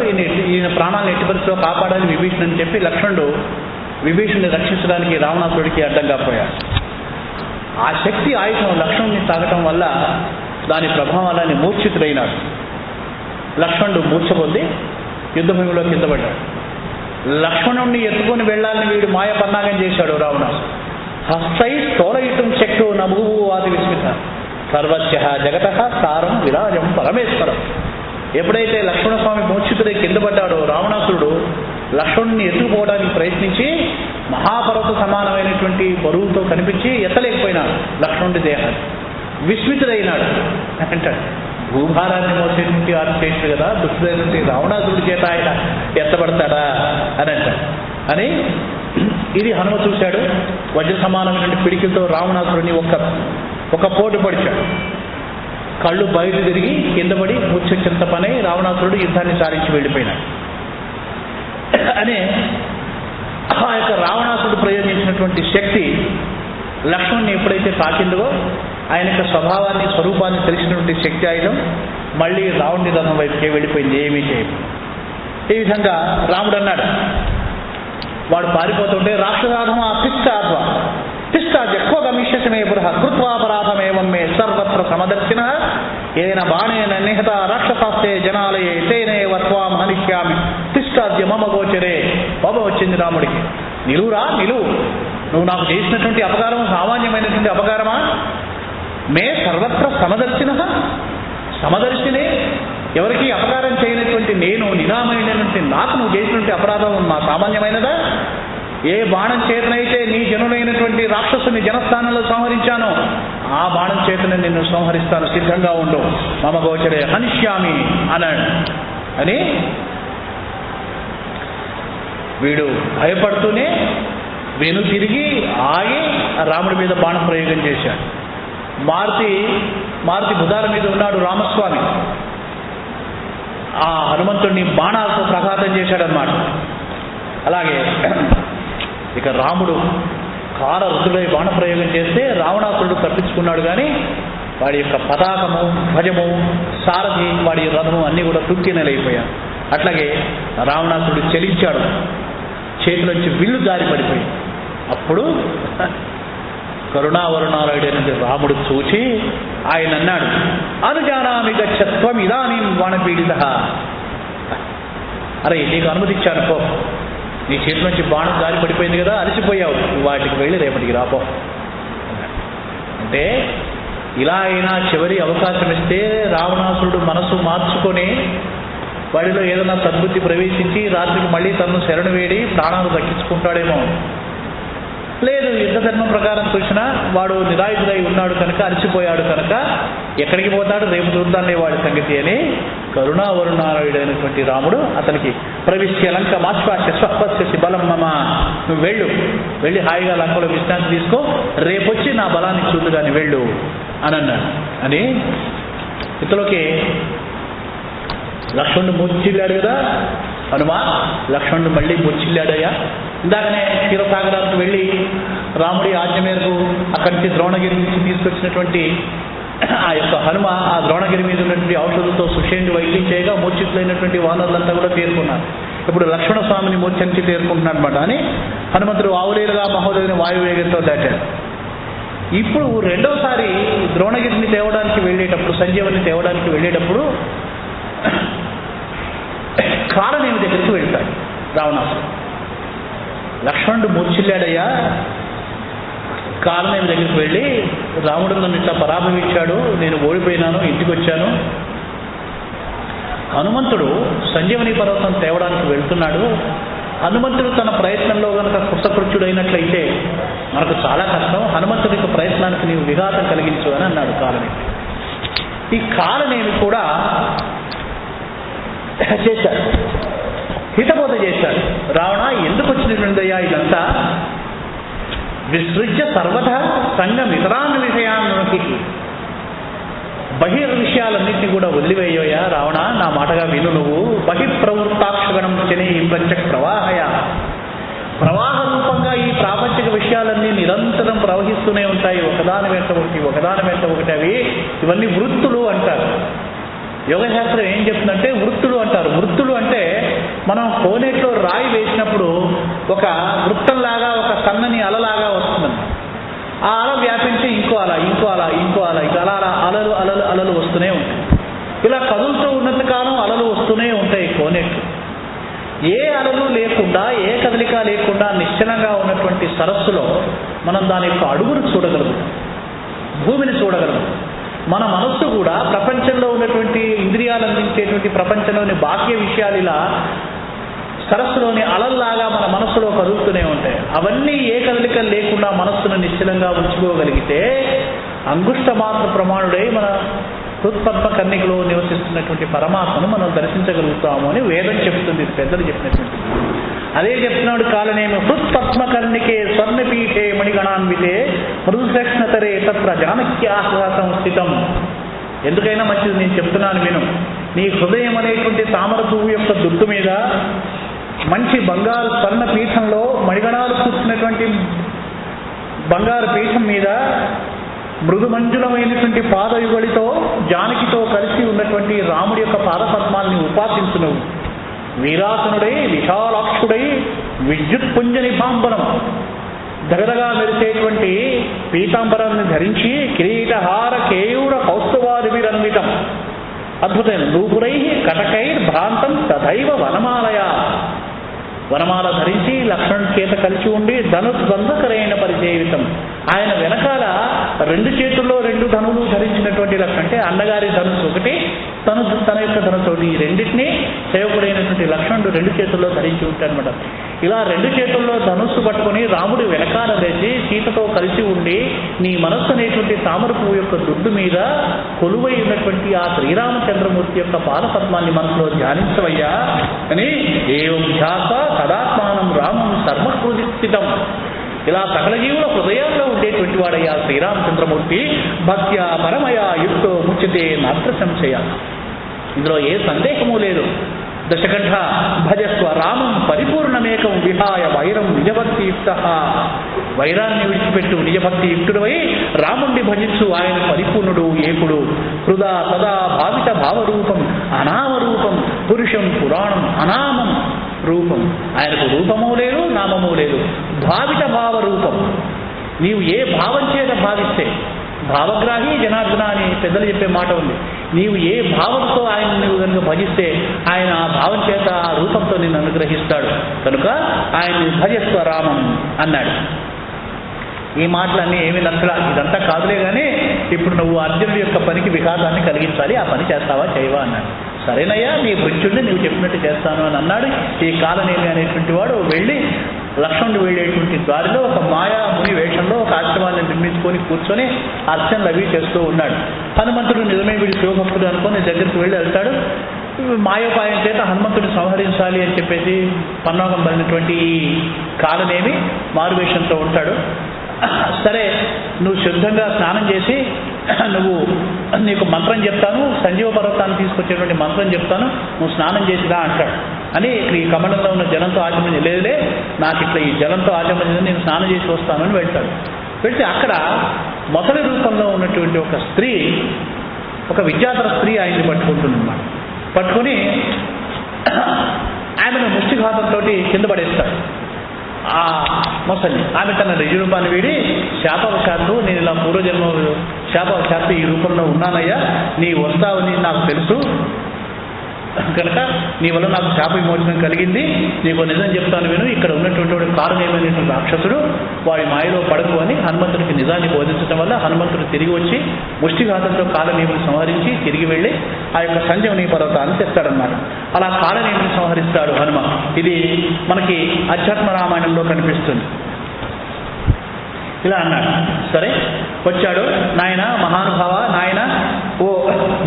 ఈయన ప్రాణాలను ఎట్టి పరిస్థితిలో కాపాడాలని విభీషణుడు అని చెప్పి లక్ష్మణుడు విభీషణుని రక్షించడానికి రావణాసురుడికి అడ్డంగా పోయాడు. ఆ శక్తి ఆయుధం లక్ష్మణుని తాగటం వల్ల దాని ప్రభావం వల్ల మూర్ఛితుడైనాడు. లక్ష్మణుడు మూర్ఛ పొంది యుద్ధభూమిలో కింద పడ్డాడు. లక్ష్మణుడిని ఎత్తుకొని వెళ్ళాలని వీడు మాయ పన్నాగం చేశాడు రావణాసురుడు. హస్తై స్థోలయితం శక్తో నభువు వాది విస్మిత సర్వస్య జగత సారం విరాజం పరమేశ్వరం. ఎప్పుడైతే లక్ష్మణస్వామి మూర్ఛితుడై కింద పడ్డాడో రావణాసురుడు లక్ష్మణుడిని ఎత్తుకుపోవడానికి ప్రయత్నించి మహాపర్వత సమానమైనటువంటి బరువుతో కనిపించి ఎత్తలేకపోయినాడు లక్ష్మణుడి దేహాన్ని. విస్మితుడైనాడు అంటాడు. భూభారాన్ని మోసేటువంటి ఆర్కేష్ కదా, దుష్టుడైనటువంటి రావణాసురుడి చేత ఆయన ఎత్తబడతాడా అని అంటాడు. అని ఇది హనుమ చూశాడు. వజ్ర సమానమైనటువంటి పిడికిలతో రావణాసురుడిని ఒక పోటు పడిచాడు. కళ్ళు బయట తిరిగి కింద పడి ముచ్చెంత పని రావణాసురుడు యుద్ధాన్ని సారించి వెళ్ళిపోయినాడు. అనే ఆ యొక్క రావణాసురుడు ప్రయోగించినటువంటి శక్తి లక్ష్మణ్ని ఎప్పుడైతే తాకిందో ఆయన యొక్క స్వభావాన్ని స్వరూపాన్ని తెలిసినటువంటి శక్తి ఆయుధం మళ్ళీ రావణుడి రథం వైపుకే వెళ్ళిపోయింది, ఏమీ చేయదు. ఈ విధంగా రాముడు అన్నాడు, వాడు పారిపోతుంటే రాక్షసాధమ తిష్టాధ్వ తిష్టాద్యో గమిష్యసమే పురః కృత్వాపరాధమేవం మే సర్వత్ర సమదర్శిన ఏన బాణేన నిహత రాక్షసాస్తే జనాలయే తేనేవ త్వాం హనిష్యామి తిష్టాద్య మమ గోచరే. కోపం వచ్చింది రాముడికి. నిలువురా, నిలువు. నువ్వు నాకు చేసినటువంటి అపకారం సామాన్యమైనటువంటి అపకారమా? మే సర్వత్ర సమదర్శిన, సమదర్శినే, ఎవరికి అపకారం చేయనటువంటి నేను, నిరామైనటువంటి నాకు నువ్వు చేసినటువంటి అపరాధం మా సామాన్యమైనదా? ఏ బాణం చేతనైతే నీ జనులైనటువంటి రాక్షసుని జనస్థానంలో సంహరించానో ఆ బాణం చేతనే నిన్ను సంహరిస్తాను, సిద్ధంగా ఉండు. మమ గోచరే హనిష్యామి అన్నాడు. అని వీడు భయపడుతూనే వెను తిరిగి ఆగి రాముడి మీద బాణ ప్రయోగం చేశాడు. మారుతి భుజాల మీద ఉన్నాడు రామస్వామి. ఆ హనుమంతుడిని బాణాలతో ప్రఘాతం చేశాడనమాట. అలాగే ఇక రాముడు కాల రుతుడై బాణ ప్రయోగం చేస్తే రావణాసురుడు తప్పించుకున్నాడు. కానీ వాడి యొక్క పతాకము, ధ్వజము, సారథి, వాడి రథము అన్నీ కూడా తుక్కినలైపోయాడు. అట్లాగే రావణాసురుడు చలించాడు, చేతిలోంచి విల్లు జారి పడిపోయి. అప్పుడు కరుణావరుణాలయుడైన రాముడు చూచి ఆయన అన్నాడు, అనుజానామి గచ్చత్వం ఇదానీం బాణపీడిత. అరే నీకు అనుమతిచ్చాను, పో. నీ చేతి నుంచి బాణం జారి పడిపోయింది కదా, అలసిపోయావు, వాటికి వెళ్ళి రేపటికి రాపో. అంటే ఇలా అయినా చివరి అవకాశం ఇస్తే రావణాసురుడు మనసు మార్చుకొని వాడిలో ఏదైనా సద్బుద్ధి ప్రవేశించి రాత్రికి మళ్ళీ తనను శరణు వేడి ప్రాణాలు దక్కించుకుంటాడేమో. లేదు, యుద్ధ ధర్మం ప్రకారం చూసినా వాడు నిరాయుధుడై ఉన్నాడు కనుక, అలసిపోయాడు కనుక ఎక్కడికి పోతాడు, రేపు చూద్దాంలే వాడి సంగతి అని కరుణావరుణాలయుడైనటువంటి రాముడు అతనికి ప్రవిశ్య లంక మాశ్వాస్య స్వస్పస్య బలం మమ, నువ్వు వెళ్ళి హాయిగా లంకలో విశ్రాంతి తీసుకో, రేపొచ్చి నా బలాన్ని చూద్దు కానీ వెళ్ళు అని అన్నాడు. అని ఇంతలోకి లక్ష్మణుడు మూర్చిల్లాడు కదా హనుమ. లక్ష్మణుడు మళ్ళీ మూర్చిల్లాడయ్యా. ఇందాకనే క్షీరసాగరానికి వెళ్ళి రాముడి ఆజ్ఞ మేరకు అక్కడి నుంచి ద్రోణగిరి నుంచి తీసుకొచ్చినటువంటి ఆ యొక్క హనుమ ఆ ద్రోణగిరి మీద ఉన్నటువంటి ఔషధంతో సుషేణుడి వైద్యం చేయగా మూర్ఛితులైనటువంటి వానరులంతా కూడా తేరుకున్నారు. ఇప్పుడు లక్ష్మణ స్వామిని మూర్ఛించి తేరుకుంటున్నాడు అనమాట. అని హనుమంతుడు ఆవులేరుగా మహోదయుని వాయువేగంతో దాటాడు. ఇప్పుడు రెండోసారి ద్రోణగిరిని తేవడానికి వెళ్ళేటప్పుడు, సంజీవని తేవడానికి వెళ్ళేటప్పుడు కాలనేమి దగ్గరికి వెళ్తాడు రావణాసురుడు. లక్ష్మణుడు మూర్ఛిల్లాడయ్యా. కాలనేమి దగ్గరికి వెళ్ళి, రాముడు నన్ను ఇట్లా పరాభవించాడు, నేను ఓడిపోయినాను, ఇంటికి వచ్చాను. హనుమంతుడు సంజీవని పర్వతం తేవడానికి వెళ్తున్నాడు. హనుమంతుడు తన ప్రయత్నంలో కనుక కృతకృత్యుడైనట్లయితే మనకు చాలా కష్టం. హనుమంతుడి యొక్క ప్రయత్నానికి నీవు విఘాతం కలిగించు అని అన్నాడు కాలనేమి. ఈ కాలనేమి కూడా చేశాడు, హితబోధ చేశాడు. రావణ, ఎందుకు వచ్చినటువంటిదయ్యా ఇదంతా? విసృజ్య సర్వథా సంగం ఇతరాన్ని విషయాన్ని బహిర్విషయాలన్నింటినీ కూడా వదిలివేయోయా రావణ, నా మాటగా విను. నువ్వు బహిప్రవృత్తాక్షగణం శని ఇంద్రచక్ ప్రవాహయ, ప్రవాహ రూపంగా ఈ ప్రాపంచిక విషయాలన్నీ నిరంతరం ప్రవహిస్తూనే ఉంటాయి, ఒకదాని వెంట ఒకటి. అవి ఇవన్నీ వృత్తులు అంటారు. యోగశాస్త్రం ఏం చెప్తుందంటే వృత్తులు అంటారు. వృత్తులు అంటే మనం కోనేట్లో రాయి వేసినప్పుడు ఒక వృత్తంలాగా, ఒక సన్నని అలలాగా వస్తుందన్నమాట. ఆ అల వ్యాపించి ఇంకో అల ఇక అలలు వస్తూనే ఉంటాయి. ఇలా కదులుతూ ఉన్నంత కాలం అలలు వస్తూనే ఉంటాయి కోనేట్లు. ఏ అలలు లేకుండా, ఏ కదలిక లేకుండా నిశ్చలంగా ఉన్నటువంటి సరస్సులో మనం దాని యొక్క అడుగును చూడగలుగుతాం, భూమిని చూడగలుగుతాం. మన మనస్సు కూడా ప్రపంచంలో ఉన్నటువంటి ఇంద్రియాలు అందించేటువంటి ప్రపంచంలోని బాహ్య విషయాలు ఇలా సరస్సులోని అలల్లాగా మన మనస్సులో కదులుతూనే ఉంటాయి. అవన్నీ ఏ కదలికలు లేకుండా మనస్సును నిశ్చలంగా ఉంచుకోగలిగితే అంగుష్ట మాత్ర ప్రమాణుడై మన హృత్పద్మ కన్నికలో నివసిస్తున్నటువంటి పరమాత్మను మనం దర్శించగలుగుతాము అని వేదం చెప్తుంది, పెద్దలు చెప్పినటువంటి. అదే చెప్తున్నాడు కాలనేమి హృత్పద్మ కర్ణికే స్వర్ణపీఠే మణిగణాన్వితే మృదుశ్లక్ష్ణతరే తత్ర జానక్యాహ్లాసం స్థితం. ఎందుకైనా మంచిది నేను చెప్తున్నాను విను. నీ హృదయం అనేటువంటి తామర పువ్వు యొక్క దుడ్డు మీద మంచి బంగారు స్వర్ణ పీఠంలో మణిగణాలు కూర్చున్నటువంటి బంగారు పీఠం మీద మృదుమంజులమైనటువంటి పాదయుగళితో జానకితో కలిసి ఉన్నటువంటి రాముడి యొక్క పాదపద్మాల్ని ఉపాసించును. వీరాసనుడై విశాలాక్షుడై విద్యుత్ పుంజ నిభాంబరం దగదగా మెరిసేటువంటి పీతాంబరాన్ని ధరించి కిరీటహార కేయూర కౌస్తువాదివిరన్వితం అద్భుతమైన నూపురై కటకై భ్రాంతం తథైవ వనమాలయ. వనమాల ధరించి లక్ష్మణుడి చేత కలిసి ఉండి ధనుర్బంధకరైన పరిసేవితం. ఆయన వెనకాల 2 చేతుల్లో 2 ధనువులు ధరించినటువంటి లక్ష్మణుడు, అంటే అన్నగారి ధనుసు ఒకటి, తన యొక్క ధనుసు ఒకటి, ఈ రెండింటినీ సేవకుడైనటువంటి లక్ష్మణుడు 2 చేతుల్లో ధరించి ఉంటాడనమాట. ఇలా 2 చేతుల్లో ధనుస్సు పట్టుకొని రాముడు వెనకాల వేసి సీతతో కలిసి ఉండి నీ మనస్సు అనేటువంటి తామర పువ్వు యొక్క దుడ్డు మీద కొలువై ఉన్నటువంటి ఆ శ్రీరామచంద్రమూర్తి యొక్క పాదపద్మాన్ని మనసులో ధ్యానించవయ్యా అని ఏం ధ్యాస సదాత్మానం రామం సర్వహృది స్థితం. ఇలా సకల జీవుల హృదయాల్లో ఉండేటువంటి వాడయ్యా శ్రీరామచంద్రమూర్తి. భక్త్యా పరమయా యుక్తో ముచ్యతే నాత్ర సంశయ. ఇందులో ఏ సందేహము లేదు. దశకంఠ భజస్వ రామం పరిపూర్ణమేకం విహాయ వైరం నిజభక్తియుక్త. వైరాన్ని విడిచిపెట్టు, నిజభక్తి యుక్తుడవై రాముణ్ణి భజించు. ఆయన పరిపూర్ణుడు, ఏకుడు. హృదా సదా భావిత భావరూపం అనామరూపం పురుషం పురాణం అనామం రూపం. ఆయనకు రూపము లేదు, నామము లేదు. భావిత భావరూపం. నీవు ఏ భావం చేత భావిస్తే, భావగ్రాహి జనార్దన అని పెద్దలు చెప్పే మాట ఉంది. నీవు ఏ భావంతో ఆయన నువ్వు కనుక భజిస్తే ఆయన ఆ భావం చేత ఆ రూపంతో నిన్ను అనుగ్రహిస్తాడు. కనుక ఆయన్ని భజస్వ రామం అన్నాడు. ఈ మాటలన్నీ ఏమి నచ్చలా. ఇదంతా కాదులే కానీ ఇప్పుడు నువ్వు అర్జునుడి యొక్క పనికి వికాసాన్ని కలిగించాలి, ఆ పని చేస్తావా చేయవా అన్నాడు. సరేనయ్యా నీ భృత్యుడిని నువ్వు చెప్పినట్టు చేస్తాను అని అన్నాడు. ఈ కాలనేమి అనేటువంటి వాడు వెళ్ళి లక్ష్మణుడు వెళ్ళేటువంటి దారిలో ఒక మాయా ముని వేషంలో ఒక ఆశ్రమాన్ని నిర్మించుకొని కూర్చొని అర్చనలు అవి చేస్తూ ఉన్నాడు. హనుమంతుడు నిజమే వీడు శివభక్తుడు అనుకొని దగ్గరికి వెళ్ళి వెళ్తాడు. మాయోపాయం చేత హనుమంతుడిని సంహరించాలి అని చెప్పేసి పన్నాగం పడినటువంటి ఈ కాలనేమి మారువేషంతో ఉంటాడు. సరే నువ్వు శుద్ధంగా స్నానం చేసి నీకు మంత్రం చెప్తాను, సంజీవ పర్వతాన్ని తీసుకొచ్చేటువంటి మంత్రం చెప్తాను, నువ్వు స్నానం చేసిరా అంటాడు. అని ఇక్కడ ఈ కమండంలో ఉన్న జలంతో ఆచమనం లేదులే, నాకు ఇట్లా ఈ జలంతో ఆచమనం నేను స్నానం చేసి వస్తాను అని వెళ్తాడు. వెళ్తే అక్కడ మొసలి రూపంలో ఉన్నటువంటి ఒక స్త్రీ, ఒక విద్యాధర స్త్రీ ఆయన్ని పట్టుకుంటుందన్నమాట. పట్టుకొని ఆమెను ముష్టిఘాతంతో కింద పడేస్తాడు ఆ మొసలి. ఆమె తన నిజ రూపాన్ని వీడి శాపవశాత్తు నేను ఇలా పూర్వజన్మ శాపవశాత్తు ఈ రూపంలో ఉన్నానయ్యా, నీ వస్తావని నాకు తెలుసు కనుక నీ వల్ల నాకు శాప విమోచనం కలిగింది, నీకు నిజం చెప్తాను విను. ఇక్కడ ఉన్నటువంటి కారణమైనటువంటి రాక్షసుడు వాడి మాయలో పడకు అని హనుమంతుడికి నిజాన్ని బోధించడం వల్ల హనుమంతుడు తిరిగి వచ్చి ముష్టిఘాతంతో కాలనేమిని సంహరించి తిరిగి వెళ్ళి ఆ యొక్క సంజీవని పర్వతాన్ని తెస్తాడనమాట. అలా కాలనేమిని సంహరిస్తాడు హనుమ. ఇది మనకి అధ్యాత్మ రామాయణంలో కనిపిస్తుంది. ఇలా అన్నాడు. సరే వచ్చాడు. నాయన మహానుభావ, నాయన ఓ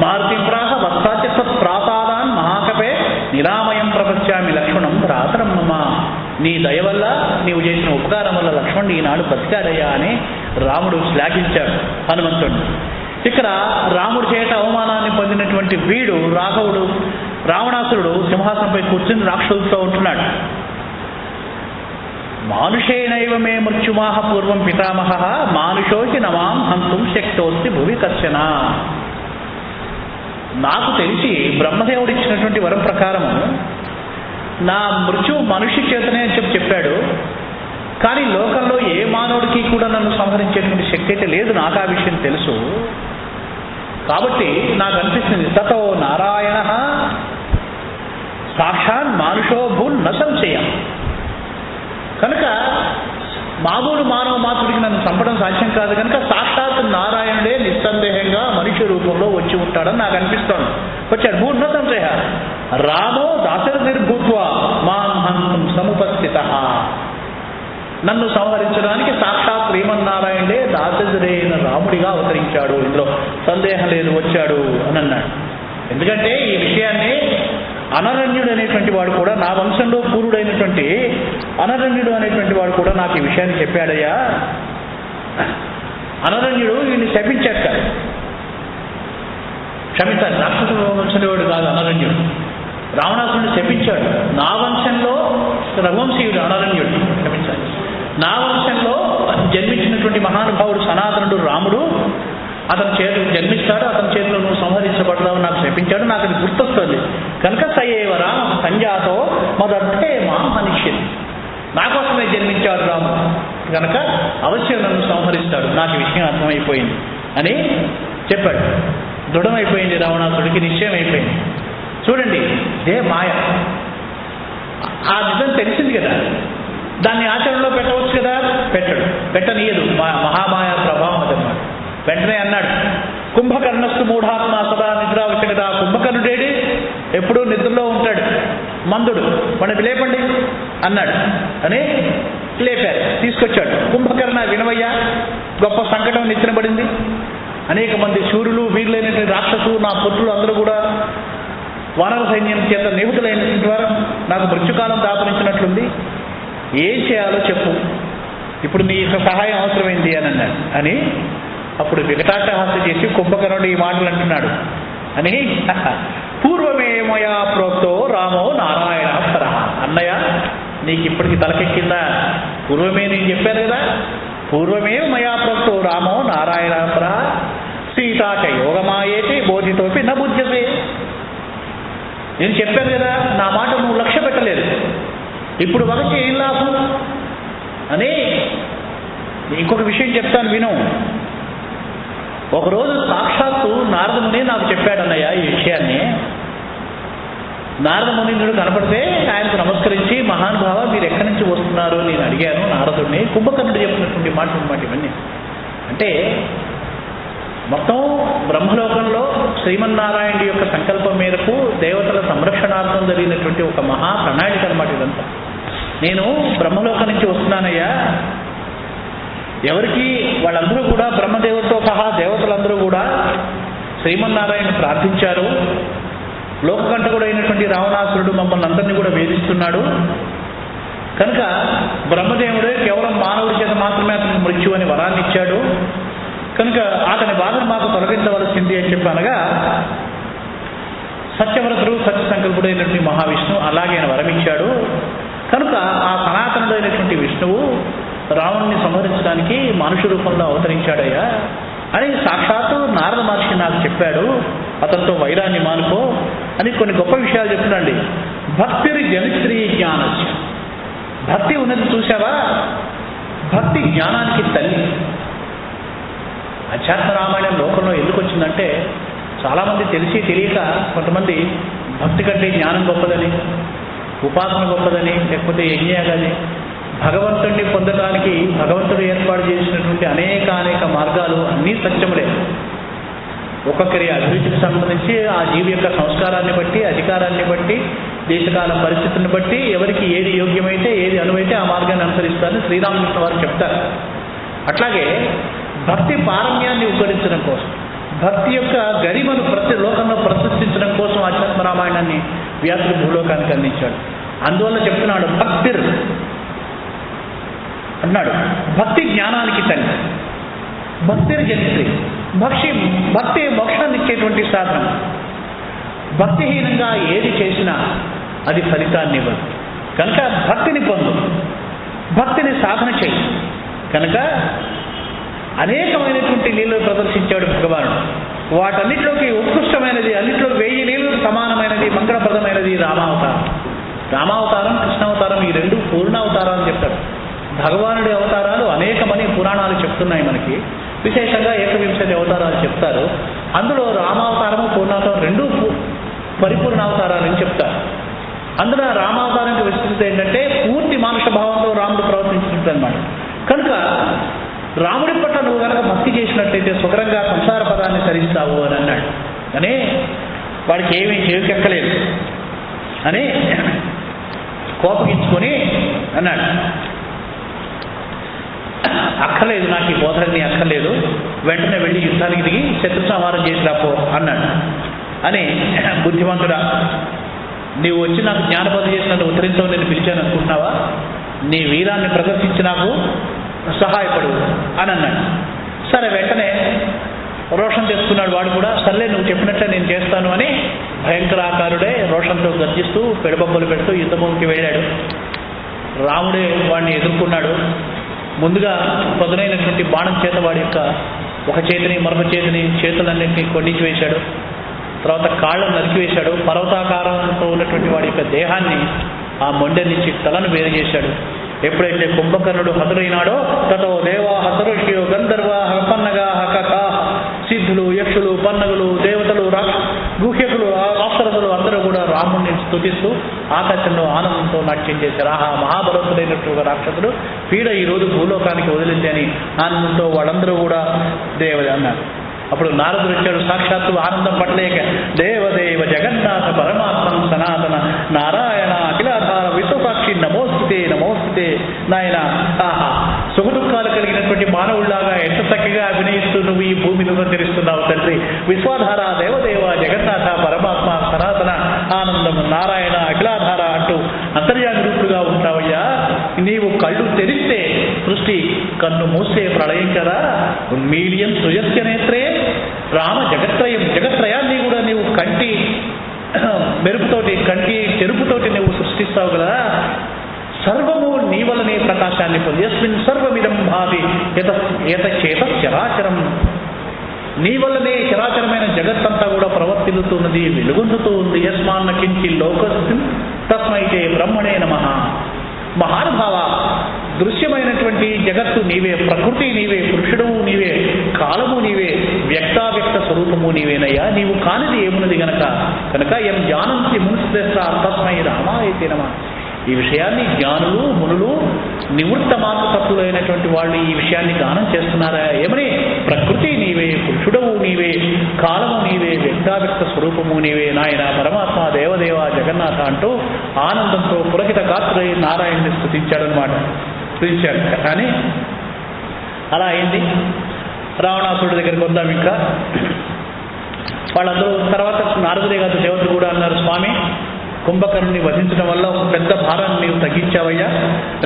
మారుతిప్రాహ వత్సాచిత్త ప్రాసాదాన్ మహాకపే నిరామయం ప్రపశ్యామి లక్ష్మణం భ్రాతరం మమ. నీ దయ వల్ల నీవు చేసిన ఉపకారం వల్ల లక్ష్మణుడు ఈనాడు బతికాడయ్యా అని రాముడు శ్లాఘించాడు హనుమంతుడు. ఇక్కడ రాముడి చేత అవమానాన్ని పొందినటువంటి వీడు రాఘవుడు, రావణాసురుడు సింహాసనంపై కూర్చుని రాక్షసులతో ఉంటున్నాడు. మానుషేనైవ మే మృత్యుమాహ పూర్వం పితామహ మానుషోకి నమాం హంతుం శక్తోస్తి భువి కర్షణ. నాకు తెలిసి బ్రహ్మదేవుడు ఇచ్చినటువంటి వరం ప్రకారము నా మృత్యు మనిషి చేతనే అని చెప్పాడు. కానీ లోకంలో ఏ మానవుడికి కూడా నన్ను సంహరించేటువంటి శక్తి అయితే లేదు, నాకు ఆ విషయం తెలుసు. కాబట్టి నాకు అనిపిస్తుంది తతో నారాయణ సాక్షాన్ మానుషో భూన్ న సంశయం. కనుక మామూలు మానవ మాతృడికి నన్ను చంపడం సాధ్యం కాదు కనుక సాక్షాత్ నారాయణుడే నిస్సందేహంగా మనిషి రూపంలో వచ్చి ఉంటాడని నాకు అనిపిస్తోంది. వచ్చాడు. మూఢ సంశయ రామో దాశరథిర్భూత్వ మాం హంతుం సముపస్థిత. నన్ను సంహరించడానికి సాక్షాత్ శ్రీమన్నారాయణుడే దాశరథుడైన రాముడిగా అవతరించాడు, ఇందులో సందేహం లేదు, వచ్చాడు అని అన్నాడు. ఎందుకంటే ఈ విషయాన్ని అనరణ్యుడు అనేటువంటి వాడు కూడా, నా వంశంలో పూర్వుడైనటువంటి అనరణ్యుడు అనేటువంటి వాడు కూడా నాకు ఈ విషయాన్ని చెప్పాడయ్యా. అనరణ్యుడు వీడిని శపించాక, క్షమించాలి, రాక్షస వంశంలోవాడు కాదు అనరణ్యుడు, రావణాసురుడిని శపించాడు. నా వంశంలో రఘువంశీయుడు అనరణ్యుడు, క్షమించాలి, నా వంశంలో జన్మించినటువంటి మహానుభావుడు సనాతనుడు రాముడు, అతని చేతులు జన్మిస్తాడు, అతని చేతిలో నువ్వు సంహరించబడతావు నాకు శపించాడు. నాకు అది గుర్తొస్తుంది. కనుక సయేవ రామ సంజాతో మదర్థే మాం హనిష్యతి, నా కోసమే జన్మించాడు రాముడు కనుక అవశ్యం నన్ను సంహరిస్తాడు, నాకు ఈ విషయం అర్థమైపోయింది అని చెప్పాడు. దృఢమైపోయింది, రావణాసుడికి నిశ్చయం అయిపోయింది. చూడండి, ఇదే మాయ. ఆ నిజం తెలిసింది కదా, దాన్ని ఆచరణలో పెట్టవచ్చు కదా, పెట్టనీయదు. మహామాయ ప్రభావం అదన్నమాట. వెంటనే అన్నాడు, కుంభకర్ణస్తు మూఢాత్మ సదా నిద్రావశ్యకత. కుంభకర్ణుడేడి ఎప్పుడూ నిద్రలో ఉంటాడు, మందుడు, మనకి లేపండి అన్నాడు అని లేపారు, తీసుకొచ్చాడు. కుంభకర్ణ వినవయ్యా, గొప్ప సంకటం నెత్తినబడింది, అనేక మంది శూరులు వీరులైనటువంటి రాక్షసులు నా పుత్రులు అందరూ కూడా వానర సైన్యం చేత నిహతులైనటువంటి వారు, నాకు మృత్యుకాలం దాపరించినట్లుంది, ఏం చేయాలో చెప్పు, ఇప్పుడు నీ యొక్క సహాయం అవసరమైంది అని అన్నాడు. అని అప్పుడు వికటాటహాస్య చేసి కుంభకర్ణుడు ఈ మాటలు అంటున్నాడు అని, పూర్వమే మయా ప్రోక్తో రామో నారాయణ పర. అన్నయ్య, నీకు ఇప్పటికి తలకెక్కిందా? పూర్వమే నేను చెప్పాను కదా, పూర్వమే మయా ప్రోక్తో రామో నారాయణ పర సీతాచ యోగమాయేటి బోధితోపి న బుధ్యతే. నేను చెప్పాను కదా, నా మాట నువ్వు లక్ష్య పెట్టలేదు, ఇప్పుడు వగచి ఏం లాభం అని. ఇంకొక విషయం చెప్తాను విను. ఒకరోజు సాక్షాత్తు నారదముని నాకు చెప్పాడన్నయ్య ఈ విషయాన్ని. నారదమునింద్రుడు కనపడితే ఆయనకు నమస్కరించి, మహానుభావ మీరు ఎక్కడి నుంచి వస్తున్నారు నేను అడిగాను నారదుడిని. కుంభకర్ణుడు చెప్పినటువంటి మాటలు అన్నమాట ఇవన్నీ. అంటే మొత్తం బ్రహ్మలోకంలో శ్రీమన్నారాయణుడి యొక్క సంకల్పం మేరకు దేవతల సంరక్షణార్థం జరిగినటువంటి ఒక మహా ప్రణాళిక అన్నమాట ఇదంతా. నేను బ్రహ్మలోకం నుంచి వస్తున్నానయ్యా, ఎవరికి వాళ్ళందరూ కూడా బ్రహ్మదేవుడితో సహా దేవతలందరూ కూడా శ్రీమన్నారాయణ ప్రార్థించారు. లోకకంఠకుడు అయినటువంటి రావణాసురుడు మమ్మల్ని అందరినీ కూడా వేధిస్తున్నాడు కనుక బ్రహ్మదేవుడే కేవలం మానవుడి చేత మాత్రమే అతనికి మృత్యు అని వరాన్ని ఇచ్చాడు కనుక అతని బాధను మాకు తొలగించవలసింది అని చెప్పి అనగా, సత్యవ్రతుడు సత్య సంకల్పుడైనటువంటి మహావిష్ణువు అలాగే ఆయన వరమిచ్చాడు కనుక ఆ సనాతనుడైనటువంటి విష్ణువు రావణుని సంహరించడానికి మనుష్య రూపంలో అవతరించాడయ్యా అని సాక్షాత్తు నారద మహర్షి నాకు చెప్పాడు. అతనితో వైరాన్ని మానుకో అని కొన్ని గొప్ప విషయాలు చెప్తున్నాండి. భక్తిరి జనిత్రీ జ్ఞానస్య, భక్తి ఉన్నది చూసావా, భక్తి జ్ఞానానికి తల్లి. అధ్యాత్మ రామాయణం లోకంలో ఎందుకు వచ్చిందంటే, చాలామంది తెలిసి తెలియక కొంతమంది భక్తి కంటే జ్ఞానం గొప్పదని, ఉపాసన గొప్పదని, లేకపోతే యజ్ఞయాగాది, భగవంతుడిని పొందడానికి భగవంతుడు ఏర్పాటు చేసినటువంటి అనేక మార్గాలు అన్నీ సత్యములే. ఒక్కొక్కరి అభిరుచికి సంబంధించి ఆ జీవి యొక్క సంస్కారాన్ని బట్టి, అధికారాన్ని బట్టి, దేశకాల పరిస్థితులను బట్టి ఎవరికి ఏది యోగ్యమైతే ఏది అనువైతే ఆ మార్గాన్ని అనుసరిస్తారని శ్రీరామకృష్ణ వారు చెప్తారు. అట్లాగే భక్తి పారమ్యాన్ని ఉద్ధరించడం కోసం, భక్తి యొక్క గరిమను ప్రతి లోకంలో ప్రతిష్ఠించడం కోసం ఆధ్యాత్మ రామాయణాన్ని వ్యాసుడు భూలోకానికి అందించాడు. అందువల్ల చెప్తున్నాడు భక్తిర్ అన్నాడు. భక్తి జ్ఞానానికి తల్లి, భక్తిని జనిత్రి. భక్తి మోక్షాన్ని ఇచ్చేటువంటి సాధనం. భక్తిహీనంగా ఏది చేసినా అది ఫలితాన్ని ఇవ్వదు కనుక భక్తిని పొందు, భక్తిని సాధన చేయి. కనుక అనేకమైనటువంటి లీలలు ప్రదర్శించాడు భగవానుడు. వాటన్నిటిలోకి ఉత్కృష్టమైనది, అన్నింటిలో 1000 లీలలకు సమానమైనది, మంగళప్రదమైనది రామావతారం. రామావతారం, కృష్ణావతారం ఈ రెండు పూర్ణావతారాలు చెప్తాడు. భగవానుడి అవతారాలు అనేకమని పురాణాలు చెప్తున్నాయి మనకి. విశేషంగా 120 అవతారాలు చెప్తారు. అందులో రామావతారము, పూర్ణావతారం రెండు పరిపూర్ణావతారాలని చెప్తారు. అందులో రామావతారం విస్తృతి ఏంటంటే పూర్తి మానుష భావంతో రాముడు ప్రవర్తించినట్టు అనమాట. కనుక రాముడి పట్ల నువ్వు కనుక భక్తి చేసినట్లయితే సుఖరంగా సంసార పదాన్ని సరిస్తావు అని అన్నాడు. అని వాడికి ఏమీ చేకెక్కలేదు అని కోపగించుకొని అన్నాడు. అక్కర్లేదు, నాకు ఈ బోధనని అక్కర్లేదు, వెంటనే వెళ్ళి యుద్ధానికి దిగి శత్రు సంహారం చేసి రాపో అన్నాడు. అని బుద్ధిమంతుడా, నీవు వచ్చి నాకు జ్ఞానబోధ చేసినట్టు ఉత్తరించవు, నేను పిలిచాను అనుకుంటున్నావా? నీ వీరాన్ని ప్రదర్శించి నాకు సహాయపడు అని అన్నాడు. సరే, వెంటనే రోషం తెచ్చుకున్నాడు వాడు కూడా. సర్లే, నువ్వు చెప్పినట్లే నేను చేస్తాను అని భయంకరాకారుడే రోషంతో గర్జిస్తూ పెడబొమ్మలు పెడుతూ యుద్ధభూమికి వెళ్ళాడు. రాముడే వాడిని ఎదుర్కొన్నాడు. ముందుగా పదునైనటువంటి బాణం చేత వాడి యొక్క ఒక చేతిని మరొక చేతులన్నింటినీ కొండించి వేశాడు. తర్వాత కాళ్ళను నరికివేశాడు. పర్వతాకారంతో ఉన్నటువంటి వాడి యొక్క దేహాన్ని ఆ మొండె నుంచి తలను వేరు చేశాడు. ఎప్పుడైతే కుంభకర్ణుడు హతుడైనాడో తతో దేవా హతరుషియో గంధర్వా పన్నగా హకాహ, సిద్ధులు, యక్షులు, పన్నగులు, దేవతలు, గుహ్యకులు, అప్సరసులు అందరూ కూడా రాముడిని స్తుతిస్తూ ఆకాశంలో ఆనందంతో నాట్యం చేశారు. ఆహా, మహాబలవంతుడైనటువంటి రాక్షసుడు పీడ ఈరోజు భూలోకానికి వదిలింది అని ఆనందంతో వాళ్ళందరూ కూడా దేవత అన్నారు. అప్పుడు నారదుడు వచ్చాడు. సాక్షాత్తు ఆనందం పట్టలేక దేవదేవ జగన్నాథ పరమాత్మం సనాతన నారాయణ అఖిలాధార విశ్వసాక్షి నమోస్తుతే నమోస్తుతే. నాయన, ఆహా, సుఖదుఖాలు కలిగినటువంటి మానవుల్లాగా ఎంత చక్కగా అభినయిస్తూ నువ్వు ఈ భూమిని సంచరిస్తున్నావు తండ్రి. విశ్వాధార దేవదేవ జగన్నాథ పరమాత్మ సనాతన ఆనందం నారాయణ అఖిలాధార అంటూ అంతర్యామి రూపుగా ఉంటావయ్యా. నీవు కళ్ళు తెరిస్తే సృష్టి, కన్ను మూసే ప్రళయం కదా. ఉన్మీలియం సృజస్య నేత్రే రామ జగత్రయాన్ని కూడా నీవు కంటి మెరుపుతోటి, కంటి చెరుపుతోటి నువ్వు సృష్టిస్తావు కదా. సర్వము నీ వలనే ప్రకాశాన్ని పొంది యస్మిన్ సర్వమిదం భావి యత చేత చరాచరం. నీ వల్లనే చరాచరమైన జగత్తంతా కూడా ప్రవర్తిల్లుతున్నది, వెలుగొందుతూ ఉంది. యస్మాన్న కించి లోకస్మిన్ తస్మైతే బ్రహ్మణే నమః. మహానుభావ, దృశ్యమైనటువంటి జగత్తు నీవే, ప్రకృతి నీవే, పురుషుడవు నీవే, కాలము నీవే, వ్యక్తావ్యక్త స్వరూపము నీవేనయ్యా. నీవు కానిది ఏమున్నది కనుక ఎం జ్ఞానంతి మునుశ్రేష్ట తస్మై రామాయతే నమః. ఈ విషయాన్ని జ్ఞానులు, మునులు, నివృత్త మాతృతత్వులైనటువంటి వాళ్ళు ఈ విషయాన్ని గానం చేస్తున్నారా? ఏమని? ప్రకృతి నీవే, పురుషుడవు నీవే, కాలము నీవే, వ్యక్తావ్యక్త స్వరూపము నీవే నాయన పరమాత్మ దేవదేవ జగన్నాథ అంటూ ఆనందంతో పులకిత గాత్రుడై నారాయణుని స్తుతించాడు. కానీ అలా అయింది. రావణాసురుడి దగ్గరికి వద్దాం. ఇంకా వాళ్ళందరూ తర్వాత నారదుడే కాదు, దేవతలు కూడా అన్నారు, స్వామి, కుంభకర్ణుని వధించడం వల్ల ఒక పెద్ద భారాన్ని నీవు తగ్గించావయ్యా.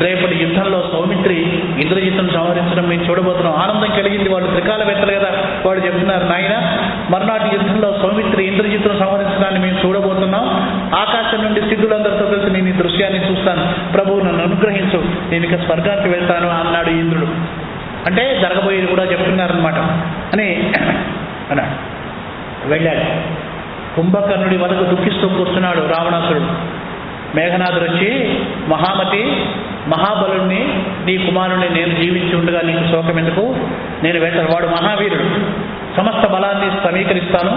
రేపటి యుద్ధంలో సౌమిత్రి ఇంద్రజిత్తును సంహరించడం మేము చూడబోతున్నాం. ఆనందం కలిగింది. వాళ్ళు త్రికాలవేత్తలు కదా, వాళ్ళు చెప్తున్నారు, నాయన, మర్నాటి యుద్ధంలో సౌమిత్రి ఇంద్రజిత్తును సంహరించడాన్ని మేము చూడబోతున్నాం. ఆకాశం నుండి సిద్ధులందరితో కలిసి నేను ఈ దృశ్యాన్ని చూస్తాను. ప్రభువు నన్ను అనుగ్రహించు, నేను ఇక స్వర్గానికి వెళ్తాను అన్నాడు ఇంద్రుడు. అంటే జరగబోయేది కూడా చెప్తున్నారనమాట అని అన్నాడు. వెళ్ళాడు. కుంభకర్ణుడి వరకు దుఃఖిస్తూ కూర్చున్నాడు రావణాసురుడు. మేఘనాథుడు వచ్చి, మహామతి, మహాబలుణ్ణి, నీ కుమారుణ్ణి నేను జీవించి ఉండగా నీకు శోకం ఎందుకు? నేను వెళ్తాను. వాడు మహావీరుడు, సమస్త బలాన్ని సమీకరిస్తాను,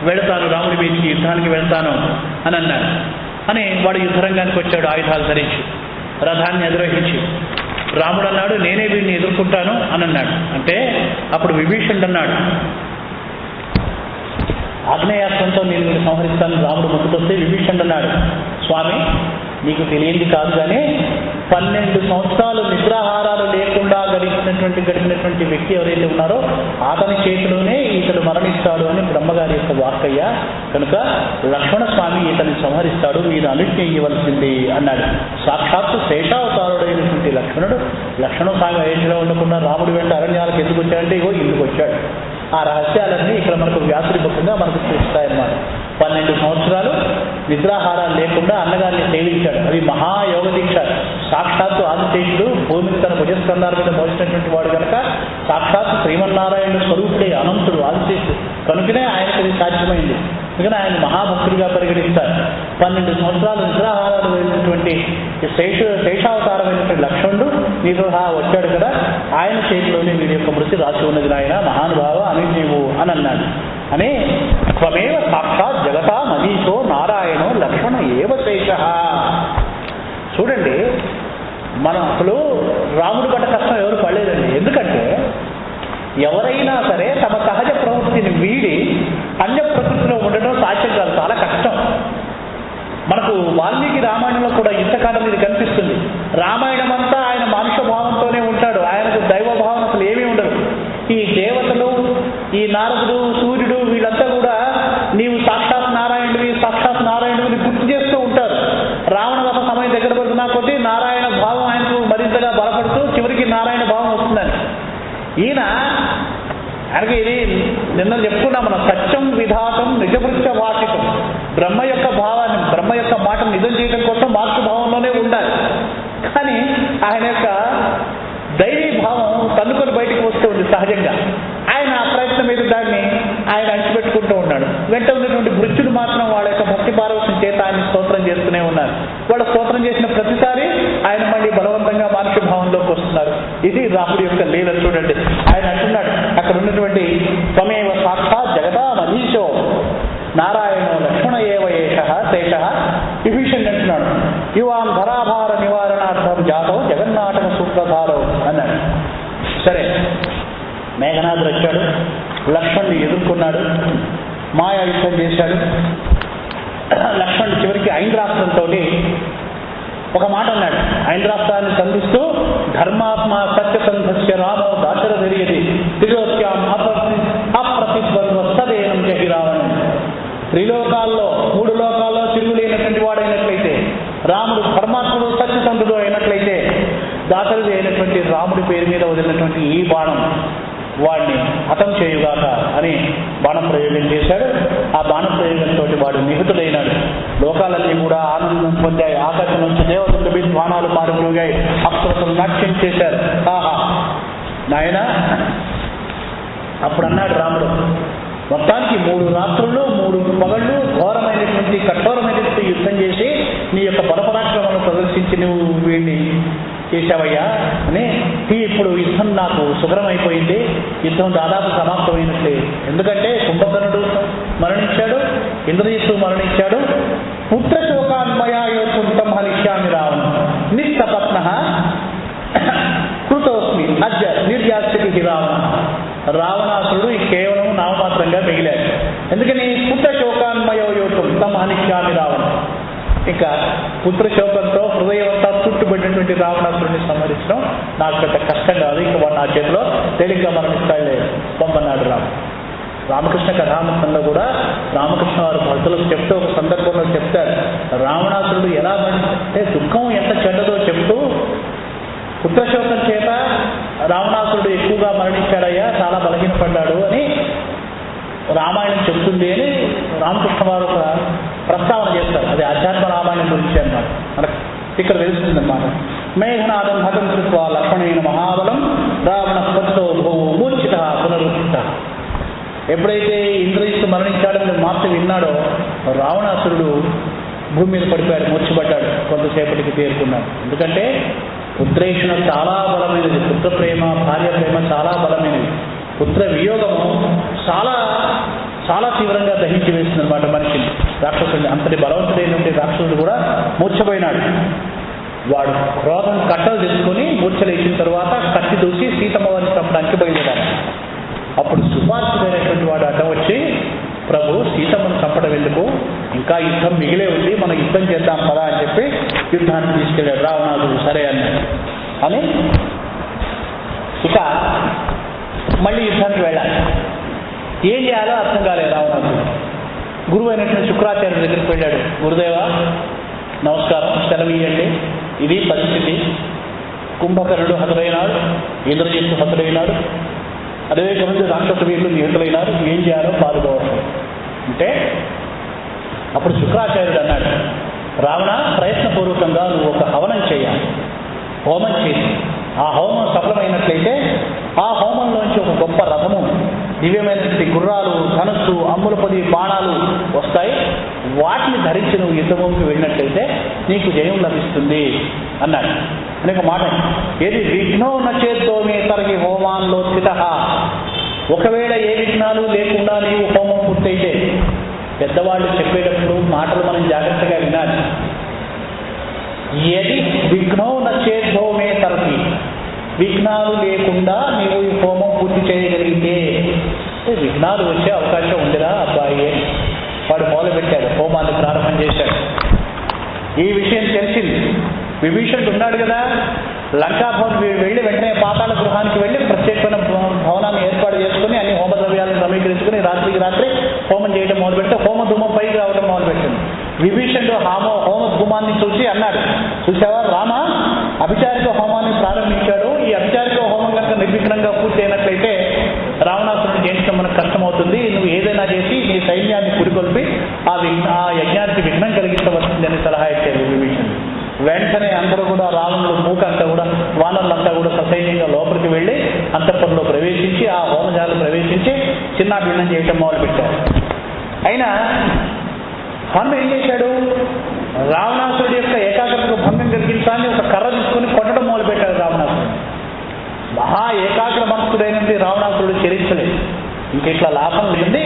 వెళతాను, రాముడి మీదకి యుద్ధానికి వెళ్తాను అని అన్నాడు. అని వాడు యుద్ధరంగానికి వచ్చాడు, ఆయుధాలు ధరించి, రథాన్ని అధిరోహించి. రాముడు అన్నాడు, నేనే వీడిని ఎదుర్కొంటాను అని అన్నాడు. అంటే అప్పుడు విభీషణుడు అన్నాడు, ఆగ్నేయాస్త్రంతో నేను వీళ్ళు సంహరిస్తాను. రాముడు ముందుకొస్తే విభీషణుడు అన్నాడు, స్వామి, నీకు తెలియంది కాదు కానీ 12 సంవత్సరాలు నిద్రాహారాలు లేకుండా గడిపినటువంటి వ్యక్తి ఎవరైతే ఉన్నారో అతని చేతిలోనే ఇతడు మరణిస్తాడు అని బ్రహ్మగారి యొక్క వాక్కయ్య. కనుక లక్ష్మణ స్వామి ఇతన్ని సంహరిస్తాడు, మీరు అనుజ్ఞ ఇవ్వవలసింది అన్నాడు. సాక్షాత్తు శేషావతారుడైనటువంటి లక్ష్మణ స్వామి అయోధ్యలో ఉండకుండా రాముడి వెంట అరణ్యాలకు ఎందుకు వచ్చాడంటే ఇగో ఇందుకు వచ్చాడు. ఆ రహస్యాలన్నీ ఇక్కడ మనకు వ్యాసుడి ముఖంగా మనకు చూస్తాయన్నమాట. 12 సంవత్సరాలు నిద్రాహారాలు లేకుండా అన్నగారిని సేవించాడు. అది మహాయోగ దీక్ష. సాక్షాత్తు ఆదిశేషుడు భూమిని తన భుజస్కంధాల మీద మోసినటువంటి వాడు కనుక సాక్షాత్తు శ్రీమన్నారాయణ స్వరూపుడే అనంతుడు ఆదిశేషుడు. కనుకనే ఆయనకు అది సాధ్యమైంది. అందుకని ఆయన మహాభక్తుడిగా పరిగణిస్తారు. 12 సంవత్సరాలు నిద్రాహారాలు వెళ్ళినటువంటి శేషావతారమైనటువంటి లక్ష్మణుడు నీకు వచ్చాడు కదా, ఆయన చేతిలోనే వీడి యొక్క మృతి రాసి ఉన్నది నాయన, మహానుభావ అనుజ్ఞవు అని అన్నాడు. అని త్వమేవ సాక్షాత్ జగతా మదీశో నారాయణో లక్ష్మణ ఏవ శేష. చూడండి, మనం అసలు రాముడి పట్ల కష్టం ఎవరు పడలేదండి. ఎందుకంటే ఎవరైనా సరే తమ సహజ ప్రవృత్తిని వీడి అన్య ప్రకృతిలో ఉండడం సాధ్యం కాదు, చాలా కష్టం. మనకు వాల్మీకి రామాయణంలో కూడా ఇంతకాలం ఇది కనిపిస్తుంది. రామాయణం అంతా ఆయన మానుష భావంతోనే ఉంటాడు, ఆయనకు దైవ భావన ఈయన ఆయనకి ఇది నిన్న చెప్పుకున్నాం మనం, సత్యం విధాతం నిజవృత్త భాషికం. బ్రహ్మ యొక్క భావాన్ని, బ్రహ్మ యొక్క మాటను నిజం చేయడం కోసం మాతృభావంలోనే ఉండాలి. కానీ ఆయన యొక్క దైవీ భావం తన్నుకొని బయటికి వస్తూ ఉంది సహజంగా. ఆయన ఆ ప్రయత్నం మీద దాన్ని ఆయన అణిచిపెట్టుకుంటూ ఉన్నాడు. వెంట ఉన్నటువంటి భృత్యులు మాత్రం వాళ్ళ యొక్క భక్తి పారవశ్యం చేత ఆయన స్తోత్రం చేస్తూనే ఉన్నారు. వాళ్ళు స్తోత్రం చేసిన ప్రతిసారి ఆయన మళ్ళీ బలవంతంగా మానుష్య భావంలోకి వస్తున్నారు. ఇది రాముడి యొక్క లీల చూడండి. ఆయన అంటున్నాడు అక్కడ ఉన్నటువంటి త్వమేవ సాక్షాత్ జగదామధీశో నారాయణో లక్ష్మణ ఏవ ఏషః శేషః విభీషణుడు అంటున్నాడు, యువాం ధరాభార నివారణార్థం జాతో జగన్నాటక సూత్రధారో అన్నాడు. సరే, మేఘనాథుడు వచ్చాడు, లక్ష్మణుని ఎదుర్కొన్నాడు, మాయా యుద్ధం చేశాడు. లక్ష్మణుడు చివరికి ఐంద్రాస్త్రంతో ఒక మాట అన్నాడు. ఐంద్రాస్త్రాన్ని సంధిస్తూ ధర్మాత్మ సత్యసంధస్య రామో దాశరథిరియతి త్రిలోక్యాం అప్రతిద్వంద్వస్తదేనం జహి రావణం. త్రిలోకాల్లో, 3 లోకాల్లో తిరుగులేనటువంటి వాడైనట్లయితే, రాముడు ధర్మాత్ముడు సత్యసంధుడు అయినట్లయితే, దాశరథి అయినటువంటి రాముడి పేరు మీద వదిలినటువంటి ఈ బాణం వాడిని హతం చేయుగాక అని బాణం ప్రయోగం చేశాడు. ఆ బాణం ప్రయోగంతో వాడు నిహతుడైనాడు. లోకాలన్నీ కూడా ఆనందం పొందాయి. ఆకాశం నుంచి దేవతలు బాణాలు పారుగాయి, అప్సరసలు నాట్యం చేశారు. ఆహా నాయన, అప్పుడు అన్నాడు రాముడు, మొత్తానికి 3 రాత్రులు 3 పగళ్ళు ఘోరమైనటువంటి కఠోరమైనటువంటి యుద్ధం చేసి నీ యొక్క బలపరాక్రమాలను ప్రదర్శించి నువ్వు వీడిని చేశావయ్యా అని. ఇప్పుడు యుద్ధం నాకు సుఖరమైపోయింది, యుద్ధం దాదాపు సమాప్తమైనట్లే. ఎందుకంటే కుంభకర్ణుడు మరణించాడు, ఇంద్రజిత్తు మరణించాడు. పుత్రశోకాన్మయా యోచుంతం హనిష్యామి రావణ నిస్తపత్న కృతోస్మి అద్య నిర్యాస్యతి రావణ. రావణాసురుడు కేవలం నామమాత్రంగా మిగిలాడు. ఎందుకని? పుత్రశోకాన్మయో యోచం తమ హనిష్యామి రావణ. ఇక పుత్రశోకంతో హృదయం అంతా చుట్టుబడినటువంటి రావణాసురుడిని సంహరించడం నాకు పెద్ద కష్టం కాదు, ఇంకా వాడు నా చేతిలో తేలిగ్గా మరణిస్తాడే పంపన్నాడు రాముడు. రామకృష్ణ కథామృతంలో కూడా రామకృష్ణ వారు భక్తులకు చెప్తూ ఒక సందర్భంలో చెప్తారు, రావణాసురుడు ఎలా మరణిస్తే దుఃఖం ఎంత చెడ్డదో చెప్తూ, పుత్రశోకం చేత రావణాసురుడు ఎక్కువగా మరణించాడయ్యా, చాలా బలహీనపడ్డాడు అని రామాయణం చెప్తుంది అని రామకృష్ణ వారు ఒక ప్రస్తావన చేస్తారు. అది ఆధ్యాత్మ రామాయణం గురించి అన్నమాట. మనకు ఇక్కడ తెలుస్తుంది అన్నమాట. మేఘనాథం హతం కృత్వా లక్ష్మణేన మహాబలం రావణ పతితో మూర్ఛిత పునరుద్ధృత. ఎప్పుడైతే ఇంద్రజిత్తు మరణించాడని మాట విన్నాడో రావణాసురుడు భూమి మీద పడిపోయాడు, మూర్ఛపడ్డాడు, కొంతసేపటికి తేరుకున్నాడు. ఎందుకంటే పుత్రేషణ చాలా బలమైనది, పుత్ర ప్రేమ భార్య ప్రేమ చాలా బలమైనది. పుత్ర వియోగము చాలా చాలా తీవ్రంగా దహించి వేస్తుంది అనమాట మనిషిని, రాక్షసుడిని. అంతటి బలవంతుడైనటువంటి రాక్షసుడు కూడా మూర్ఛపోయినాడు. వాడు క్రోధం కట్టలు తెచ్చుకొని మూర్ఛలేసిన తర్వాత కత్తి దూసి సీతమ్మవారిని చంపడానికి బయలుదేరాడు. అప్పుడు సుపార్చుడైనటువంటి వాడు అడ్డం వచ్చి, ప్రభు సీతమ్మను చంపడం ఎందుకు, ఇంకా యుద్ధం మిగిలే ఉంది, మనం యుద్ధం చేద్దాం పదా అని చెప్పి యుద్ధాన్ని తీసుకెళ్ళాడు. రావణాసుడు సరే అన్నాడు అని ఇక మళ్ళీ యుద్ధానికి వెళ్ళాలి. ఏం చేయాలో అర్థం కాలేదు రావణాసుడు. గురువు అయినటువంటి శుక్రాచార్యుడి దగ్గరికి వెళ్ళాడు. గురుదేవ నమస్కారం, సెలవు ఇవ్వండి, ఇది పరిస్థితి. కుంభకర్ణుడు హతుడైనాడు, ఇంద్రజిత్తు హతుడైనాడు, అనేక మంది రాక్షస వీరులు నిహతులైనారు, ఏం చేయాలో పాల్గొవాలి అంటే అప్పుడు శుక్రాచార్యుడు అన్నాడు, రావణ ప్రయత్నపూర్వకంగా నువ్వు ఒక హవనం చేయాలి. హోమం చేసి ఆ హోమం సఫలమైనట్లయితే ఆ హోమంలోంచి ఒక గొప్ప రథము, దివ్యమైనటువంటి గుర్రాలు, ధనుస్సు, అమ్ముల పొది బాణాలు వస్తాయి. వాటిని ధరించి నువ్వు యుద్ధభూమికి వెళ్ళినట్లయితే నీకు జయం లభిస్తుంది అన్నాడు. అనేక మాట ఏది విఘ్నో నచేద్దోమే తరగి హోమాన్లో స్థిత. ఒకవేళ ఏ విఘ్నాలు లేకుండా నీవు హోమం పూర్తయితే, పెద్దవాళ్ళు చెప్పేటప్పుడు మాటలు మనం జాగ్రత్తగా వినాలి. ఏది విఘ్నో నచేద్దోమే తరగి, విఘ్నాలు లేకుండా నీవు ఈ హోమం పూర్తి చేయగలిగితే, విఘ్నాలు వచ్చే అవకాశం ఉందిరా అబ్బాయి. వాడు మొదలుపెట్టాడు, హోమాన్ని ప్రారంభం చేశాడు. ఈ విషయం తెలిసింది. విభీషణుడు ఉన్నాడు కదా, లంకాభవన్ వెళ్ళి వెంటనే పాతాళ గృహానికి వెళ్ళి ప్రత్యేకమైన భవనాన్ని ఏర్పాటు చేసుకుని అన్ని హోమ ద్రవ్యాలను సమీకరించుకుని రాత్రికి రాత్రి హోమం చేయడం మొదలుపెడితే హోమ ధూమం పైకి రావడం మొదలుపెట్టింది. విభీషణుడు హోమ ధూమాన్ని చూసి అన్నాడు, చూసావా రామ అభిచారిక హోమాన్ని ప్రారంభించాడు, ఈ అభిచారిక హోమం కనుక నిర్విఘ్నంగా పూర్తి అయినట్లయితే చేయించడం మనకు కష్టమవుతుంది, నువ్వు ఏదైనా చేసి నీ సైన్యాన్ని పురికొల్పి ఆ యజ్ఞానికి విఘ్నం కలిగించవలసిందని సలహా ఇచ్చారు విభీషణుడు. వెంటనే అందరూ కూడా రావణుడు మూకంతా కూడా వానరులంతా కూడా ససైన్యంగా లోపలికి వెళ్ళి అంతఃపురంలో ప్రవేశించి ఆ హోమజాలు ప్రవేశించి చిన్న భిన్నం చేయటం మొదలుపెట్టారు. అయినా హనుమ ఏం చేశాడు? రావణాసురుడి యొక్క ఏకాగ్రతకు భంగం కలిగించాలని ఒక కర్ర తీసుకొని కొట్టడం మొదలుపెట్టాడు రావణాసురుడు. మహా ఏకాగ్ర మనస్కుడైనది రావణాసురుడు చరించలేదు. ఇంక ఇట్లా లాభం లేని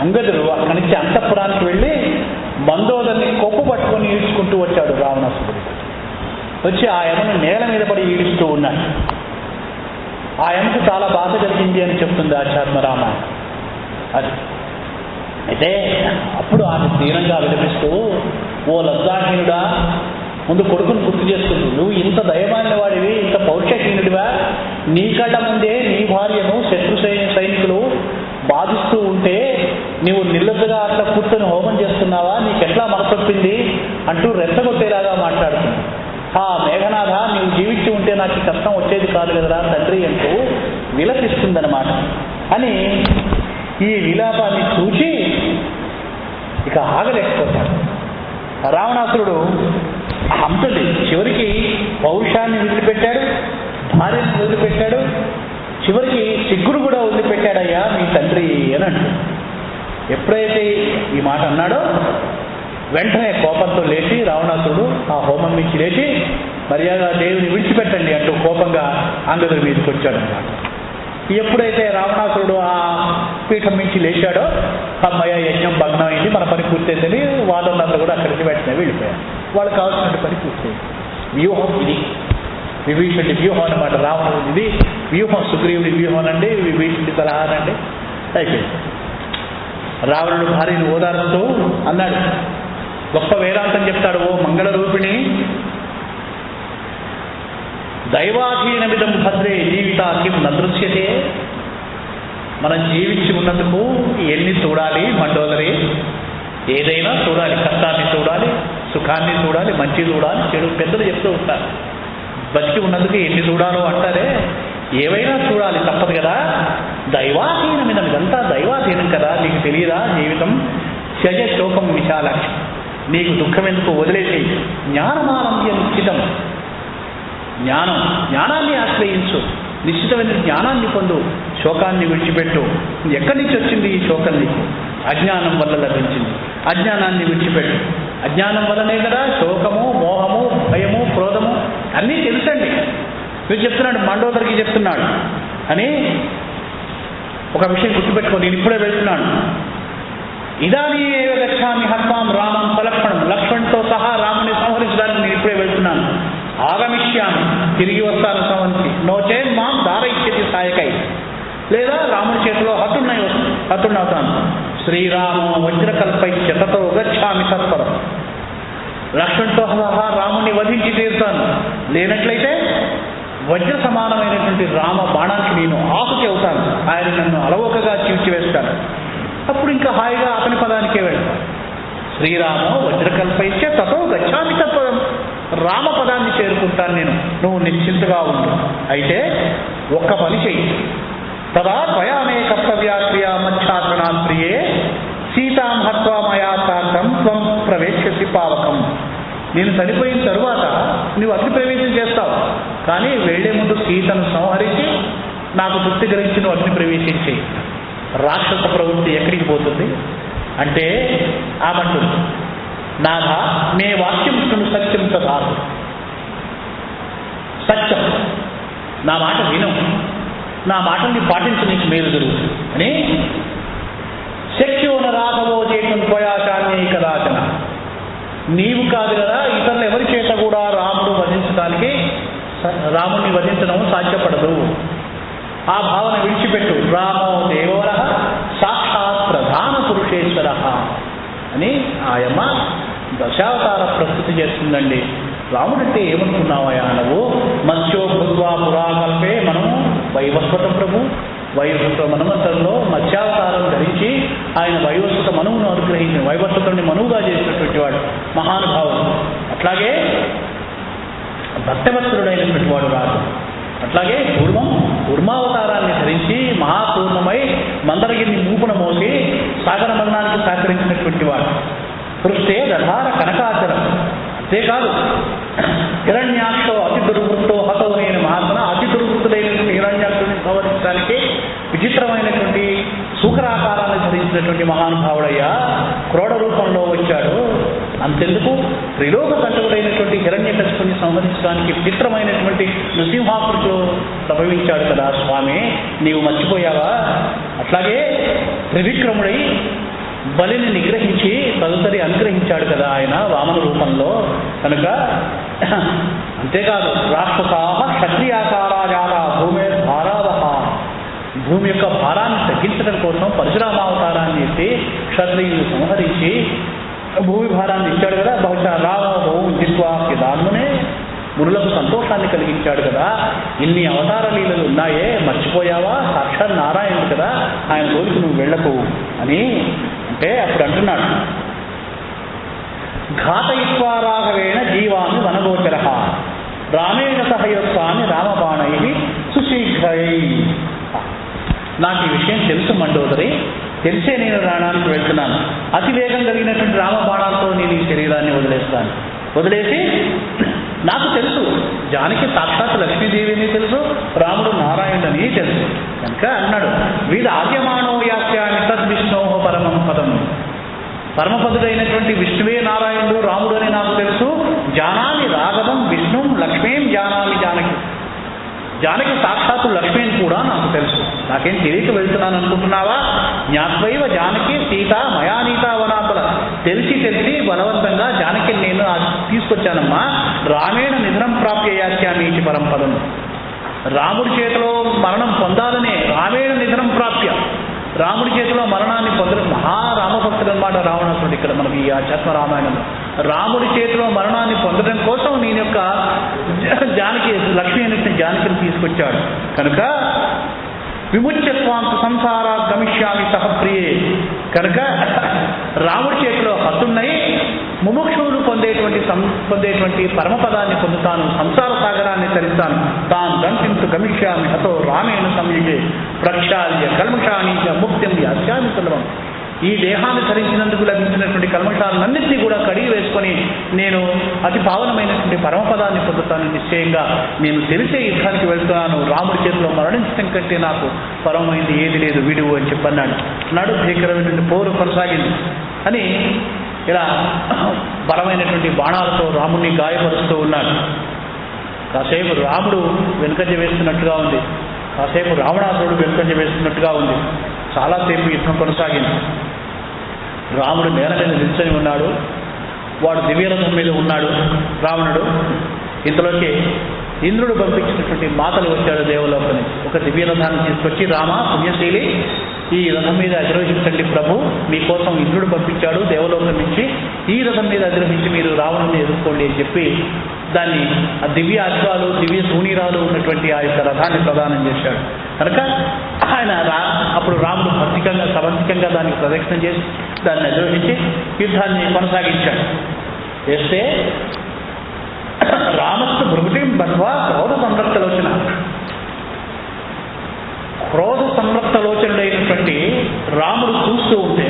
అంగదుడు అక్కడి నుంచి అంతఃపురానికి వెళ్ళి మందోదరిని కొప్పు పట్టుకొని ఈడ్చుకుంటూ వచ్చాడు రావణాసురుడు. వచ్చి ఆ యమను నేల మీద పడి ఈడుస్తూ ఉన్నాడు. ఆ యమకు చాలా బాధ కలిగింది అని చెప్తుంది ఆధ్యాత్మ రామాయణం. అది అయితే అప్పుడు ఆమె దీనంగా విలపిస్తూ, ఓ లబ్ధాహీనుడా, ముందు కొడుకును గుర్తు చేస్తుంది, నువ్వు ఇంత దయమాలిన వాడివి, ఇంత పౌరుషహీనుడివా, నీ కళ్ళ ముందే నీ భార్యను శత్రు సైనికులు బాధిస్తూ ఉంటే నీవు నిర్లజ్జగా అట్లా కూర్చొని హోమం చేస్తున్నావా, నీకెట్లా మనసొప్పింది అంటూ రెచ్చగొట్టేలాగా మాట్లాడుతుంది. మేఘనాథ, నీవు జీవించి ఉంటే నాకు కష్టం వచ్చేది కాదు కదరా తండ్రి అంటూ విలపిస్తుందన్నమాట. అని ఈ విలాపాన్ని చూచి ఇక ఆగలేకపోతాడు రావణాసురుడు. హంసది చివరికి పౌరుషాన్ని వదిలిపెట్టాడు, భార్యను వదిలిపెట్టాడు, చివరికి సిగ్గును కూడా వదిలిపెట్టాడయ్యా మీ తండ్రి అని అంటూ. ఎప్పుడైతే ఈ మాట అన్నాడో వెంటనే కోపంతో లేచి రావణాసురుడు ఆ హోమం నుంచి లేచి మర్యాద దేవుని విడిచిపెట్టండి అంటూ కోపంగా అంగదుడి మీదకి వచ్చాడన్నమాట. ఎప్పుడైతే రావణాసురుడు ఆ పీఠం నుంచి లేచాడో అమ్మయ్య యజ్ఞం భగ్నం అయింది, మన పని పూర్తయిందని వాళ్ళందరూ కూడా అక్కడికి వెంటనే వెళ్ళిపోయారు. వాళ్ళకి కావాల్సిన పని పూర్తయింది. వ్యూహం ఇది, విభీషణుడి వ్యూహం అన్నమాట. రావణుడు ఇది వ్యూహం, సుగ్రీవుడి వ్యూహం అండి, విభీషణుడి సలహానండి. అయిపోయింది. రావణుడు భార్యను ఓదారుస్తూ అన్నాడు, గొప్ప వేదాంతం చెప్తాడు, ఓ మంగళ రూపిణి, దైవాధీనమిదం భద్రే జీవితాకిం నదృశ్యతే. మనం జీవించి ఉన్నందుకు ఎన్ని చూడాలి మండోదరి, ఏదైనా చూడాలి, కష్టాన్ని చూడాలి, సుఖాన్ని చూడాలి, మంచి చూడాలి, చెడు. పెద్దలు చెప్తూ ఉంటారు, బతికి ఉన్నందుకు ఎన్ని చూడాలో అంటారే, ఏవైనా చూడాలి తప్పదు కదా. దైవాధీనమిదం, ఇదంతా దైవాధీనం కదా, నీకు తెలియదా జీవితం. త్యజ శోకం విశాలాక్షి, నీకు దుఃఖం ఎందుకు వదిలేసి జ్ఞానమానంద్య నిశ్చితం, జ్ఞానాన్ని ఆశ్రయించు, నిశ్చితమైన జ్ఞానాన్ని పొందు, శోకాన్ని విడిచిపెట్టు. ఎక్కడి నుంచి వచ్చింది ఈ శోకం? నీకు అజ్ఞానం వల్ల లభించింది, అజ్ఞానాన్ని విడిచిపెట్టు. అజ్ఞానం వల్లనే కదా శోకము, మోహము, భయము, క్రోధము అన్నీ తెలుసండి. మీరు చెప్తున్నాడు, మండోదరికి చెప్తున్నాడు. అని ఒక విషయం గుర్తుపెట్టుకో, నేను ఇప్పుడే వెళ్తున్నాను. ఇదానీ గచ్చామి హత్వాం రామం సలక్ష్మణం, లక్ష్మణ్తో సహా రాముని సంహరించడానికి నేను ఇప్పుడే వెళ్తున్నాను. ఆగమిష్యామి, తిరిగి వస్తాను సంవత్సరి. నోచే మాం దారయిచ్చేది సాయకై, లేదా రాముని చేతిలో హతుణ్ణవుతాను. శ్రీరామో వజ్రకల్పైత్య తతో గచ్చామి తత్పరం, లక్ష్మణ్తో సహా రాముని వధించి తీరుతాను. లేనట్లయితే వజ్ర సమానమైనటువంటి రామ బాణానికి నేను ఆహుతి అవుతాను, ఆయన నన్ను అలవోకగా చీల్చివేస్తాను. అప్పుడు ఇంకా హాయిగా అతని పదానికే వెళ్తాను. శ్రీరామో వజ్రకల్పైత్య తతో గచ్చామి తత్పరం, రామ పదాన్ని చేరుకుంటాను నేను, నువ్వు నిశ్చింతగా ఉండు. అయితే ఒక్క పని చెయ్యి, తదా త్వయామే కర్తవ్యా క్రియా మచ్ఛాసనాన్ ప్రియే సీతాం హత్వా మయా సార్థం త్వం ప్రవేశ్యసి పావకం. నేను చనిపోయిన తరువాత నువ్వు అగ్ని ప్రవేశం చేస్తావు, కానీ వెళ్లే ముందు సీతను సంహరించి నాకు తృప్తి కలిగించి నువ్వు అగ్ని ప్రవేశించి. రాక్షస ప్రవృత్తి ఎక్కడికి పోతుంది అంటే ఆమంటుంది, నాథ మే వాక్యం శృణు సత్యం తదారు, సత్యం నా మాట విను, నా మాటల్ని పాటించి నీకు మేలు జరుగుతుంది అని. శక్యోన రాఘవో చేతం త్వయాశాన్యై కదాచన, నీవు కాదు కదా ఇతరులు ఎవరి చేత కూడా రాముణ్ణి వధించడం సాధ్యపడదు. ఆ భావన విడిచిపెట్టు. రామో దేవోర సాక్షాత్ ప్రధాన పురుషేశ్వర అని ఆయమ్మ దశావతార ప్రస్తుతి చేస్తుందండి. రాముడంటే ఏమనుకున్నావయా నువ్వు? మత్స్యో భూత్వా పురాకల్పే, మనము వైవస్వత ప్రభు వైవస్వత మన్వంతరంలో మత్స్యావతారం ధరించి ఆయన వైవస్వత మనువును అనుగ్రహించిన, వైవస్వతుడిని మనువుగా చేసినటువంటి వాడు మహానుభావుడు. అట్లాగే భక్తవత్సలుడైనటువంటి వాడు రాదు. అట్లాగే పూర్వం కూర్మావతారాన్ని ధరించి మహాపూర్ణమై మందరగిరిని మూపున మోసి సాగర మరణానికి సహకరించినటువంటి వాడు. పృష్టే దధార కనకాచలం. అంతేకాదు హిరణ్యాక్షో అతి దుర్వృత్తో హతో నేను మహాత్మ అతి దుర్వృత్తుడైనటువంటి హిరణ్యాక్షుడిని సంహరించడానికి విచిత్రమైనటువంటి సూకరాకారాన్ని ధరించినటువంటి మహానుభావుడయ్యా క్రోడ రూపంలో వచ్చాడు. అంతెందుకు త్రిలోక కంటకుడైనటువంటి హిరణ్యకశిపుని సంహరించడానికి విచిత్రమైనటువంటి నృసింహాకృతిలో ప్రభవించాడు కదా స్వామి, నీవు మర్చిపోయావా? అట్లాగే త్రివిక్రముడై బలిని నిగ్రహించి తదుపరి అనుగ్రహించాడు కదా ఆయన వామన రూపంలో. కనుక అంతేకాదు రాక్షసాహ క్షత్రియాకారాజాత భూమి భారావహ, భూమి యొక్క భారాన్ని తగ్గించడం కోసం పరశురామావతారాన్ని ఎత్తి క్షత్రియులు సంహరించి భూమి భారాన్ని ఇచ్చాడు కదా. బహుశా రామ భూమి జిత్వాకి దాన్నునే మునులకు సంతోషాన్ని కలిగించాడు కదా. ఇన్ని అవతార లీలలు ఉన్నాయే, మర్చిపోయావా? సాక్షాత్ నారాయణుడు కదా, ఆయన రోజుకు నువ్వు వెళ్ళకు అని అంటే అప్పుడు అంటున్నాడు, ఘాతయిత్వారాఘవేణ జీవామి వనగోచర రామేణ సహయోత్సాన్ని రామబాణై సుశీఘ్రై. నాకు ఈ విషయం తెలుసు మండోదరి, తెలిసే నేను రావడానికి వెళ్తున్నాను. అతివేగం కలిగినటువంటి రామబాణాలతో నేను ఈ శరీరాన్ని వదిలేసి నాకు తెలుసు జానకి సాక్షాత్ లక్ష్మీదేవిని తెలుసు, రాముడు నారాయణుడని తెలుసు. కనుక అన్నాడు వీడు ఆద్యమానో యాస్యామి తద్విష్ణో పరమం పదం. పరమపదుడైనటువంటి విష్ణువే నారాయణుడు రాముడు అని నాకు తెలుసు. జానామి రాఘవం విష్ణుం లక్ష్మీం జానామి జానకి. జానకి సాక్షాత్తు లక్ష్మీని కూడా నాకు తెలుసు. నాకేం తెలియక వెళ్తున్నాను అనుకుంటున్నావా? జ్ఞాత్వైవ జానకి సీత మయానీత వనాపల. తెలిసి బలవంతంగా జానకిని నేను తీసుకొచ్చానమ్మా. రామేణ నిధనం ప్రాప్య యాస్యామి ఇతి పరంపదం. రాముడి చేతిలో మరణం పొందాలనే రామేణ నిధనం ప్రాప్య, రాముడి చేతిలో మరణాన్ని పొందడం. మహారామభక్తుడు అనమాట రావణాసురుడు. ఇక్కడ మనకి ఈ ఆధ్యాత్మ రామాయణంలో రాముడి చేతిలో మరణాన్ని పొందడం కోసం నేను యొక్క జానకి లక్ష్మీ అనే జానకిని తీసుకొచ్చాడు. కనుక విముచ్యత్వాంత సంసార గమిష్యామి సహప్రియే. కనుక రాముడి చేతిలో హద్దున్నాయి, ముముక్షువులు పొందేటువంటి పరమపదాన్ని పొందుతాను, సంసార సాగరాన్ని తరిస్తాను. తాను దంతింతు గమిష్యామి హతో రామేణ సంయుగే ప్రక్షాళ్య కల్మషాని ముక్త్యం యాస్యామి సులభం. ఈ దేహాన్ని ధరించినందుకు లభించినటువంటి కల్మషాలన్నింటినీ కూడా కడిగి వేసుకొని నేను అతి పావనమైనటువంటి పరమపదాన్ని పొందుతాను. నిశ్చయంగా నేను తెలిసే యుద్ధానికి వెళ్తున్నాను. రాముడి చేతిలో మరణించడం కంటే నాకు పరమైంది ఏది లేదు, విడువు అని చెప్పన్నాడు. నడు భీకరమైనటువంటి పోరు కొనసాగింది అని ఇలా బలమైనటువంటి బాణాలతో రాముడిని గాయపరుస్తూ ఉన్నాడు. కాసేపు రాముడు వెనుకంజ వేస్తున్నట్టుగా ఉంది, కాసేపు రావణాసురుడు వెనుకంజ వేస్తున్నట్టుగా ఉంది. చాలాసేపు యుద్ధం కొనసాగింది. రాముడు నేల మీద నిల్చొని ఉన్నాడు, వాడు దివ్యరథం మీద ఉన్నాడు రావణుడు. ఇంతలోకి ఇంద్రుడు పంపించినటువంటి మాతలు వచ్చాడు దేవలోకం నుంచి. ఒక దివ్యరథాన్ని తీసుకొచ్చి, రామ పుణ్యశీలి ఈ రథం మీద అధిరోహించండి ప్రభు, మీకోసం ఇంద్రుడు పంపించాడు దేవలోకం నుంచి, ఈ రథం మీద అధిరోహించి మీరు రావణుని ఎదుర్కోండి అని చెప్పి దాన్ని ఆ దివ్య అశ్వాలు దివ్య సూనీరాలు ఉన్నటువంటి ఆ యొక్క రథాన్ని ప్రదానం చేశాడు. కనుక ఆయన అప్పుడు రాముడు సమర్థికంగా దానికి ప్రదక్షిణ చేసి దాన్ని అధిరోహించి యుద్ధాన్ని కొనసాగించాడు. చేస్తే రామస్తు భృగుటిం బద్వా క్రోధ సంరక్తలోచన. క్రోధ సంరక్తలోచనుడైనటువంటి రాముడు చూస్తూ ఉంటే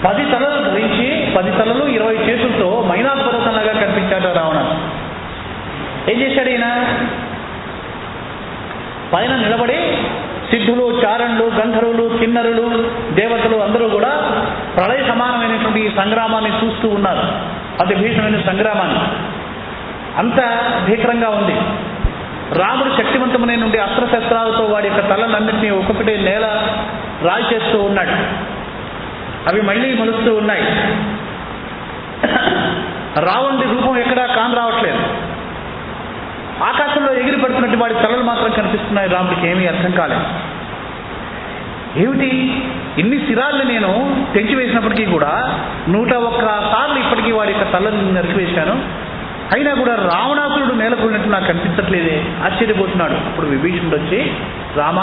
10 తలలు ధరించి 10 తలలు 20 చేతులతో మైనాథ్ పర్వతంలాగా కనిపించాడు రావణుడు. ఏం చేశాడు ఈయన? పైన నిలబడి సిద్ధులు, చారణులు, గంధర్వులు, కిన్నరులు, దేవతలు అందరూ కూడా ప్రళయ సమానమైనటువంటి ఈ సంగ్రామాన్ని చూస్తూ ఉన్నారు. అతి భీషణమైన సంగ్రామాన్ని. అంత భీకరంగా ఉంది. రాముడు శక్తివంతమైన అస్త్రశస్త్రాలతో వాడి యొక్క తలలన్నింటినీ ఒక్కొక్కటి నేల రాయి చేస్తూ ఉన్నాడు. అవి మళ్ళీ మొలుస్తూ ఉన్నాయి. రావణుడి రూపం ఎక్కడా కాని రావట్లేదు. ఆకాశంలో ఎగిరి పడుతున్నట్టు వాడి తలలు మాత్రం కనిపిస్తున్నాయి. రాముడికి ఏమీ అర్థం కాలేదు. ఏమిటి ఇన్ని శిరాల్ని నేను తెంచివేసినప్పటికీ కూడా 101 సార్లు ఇప్పటికీ వాడి యొక్క తలని నరికివేశాను, అయినా కూడా రావణాసురుడు నేలకొన్నట్టు నాకు కనిపించట్లేదే, ఆశ్చర్యపోతున్నాడు. అప్పుడు విభీషణుడు వచ్చి, రామ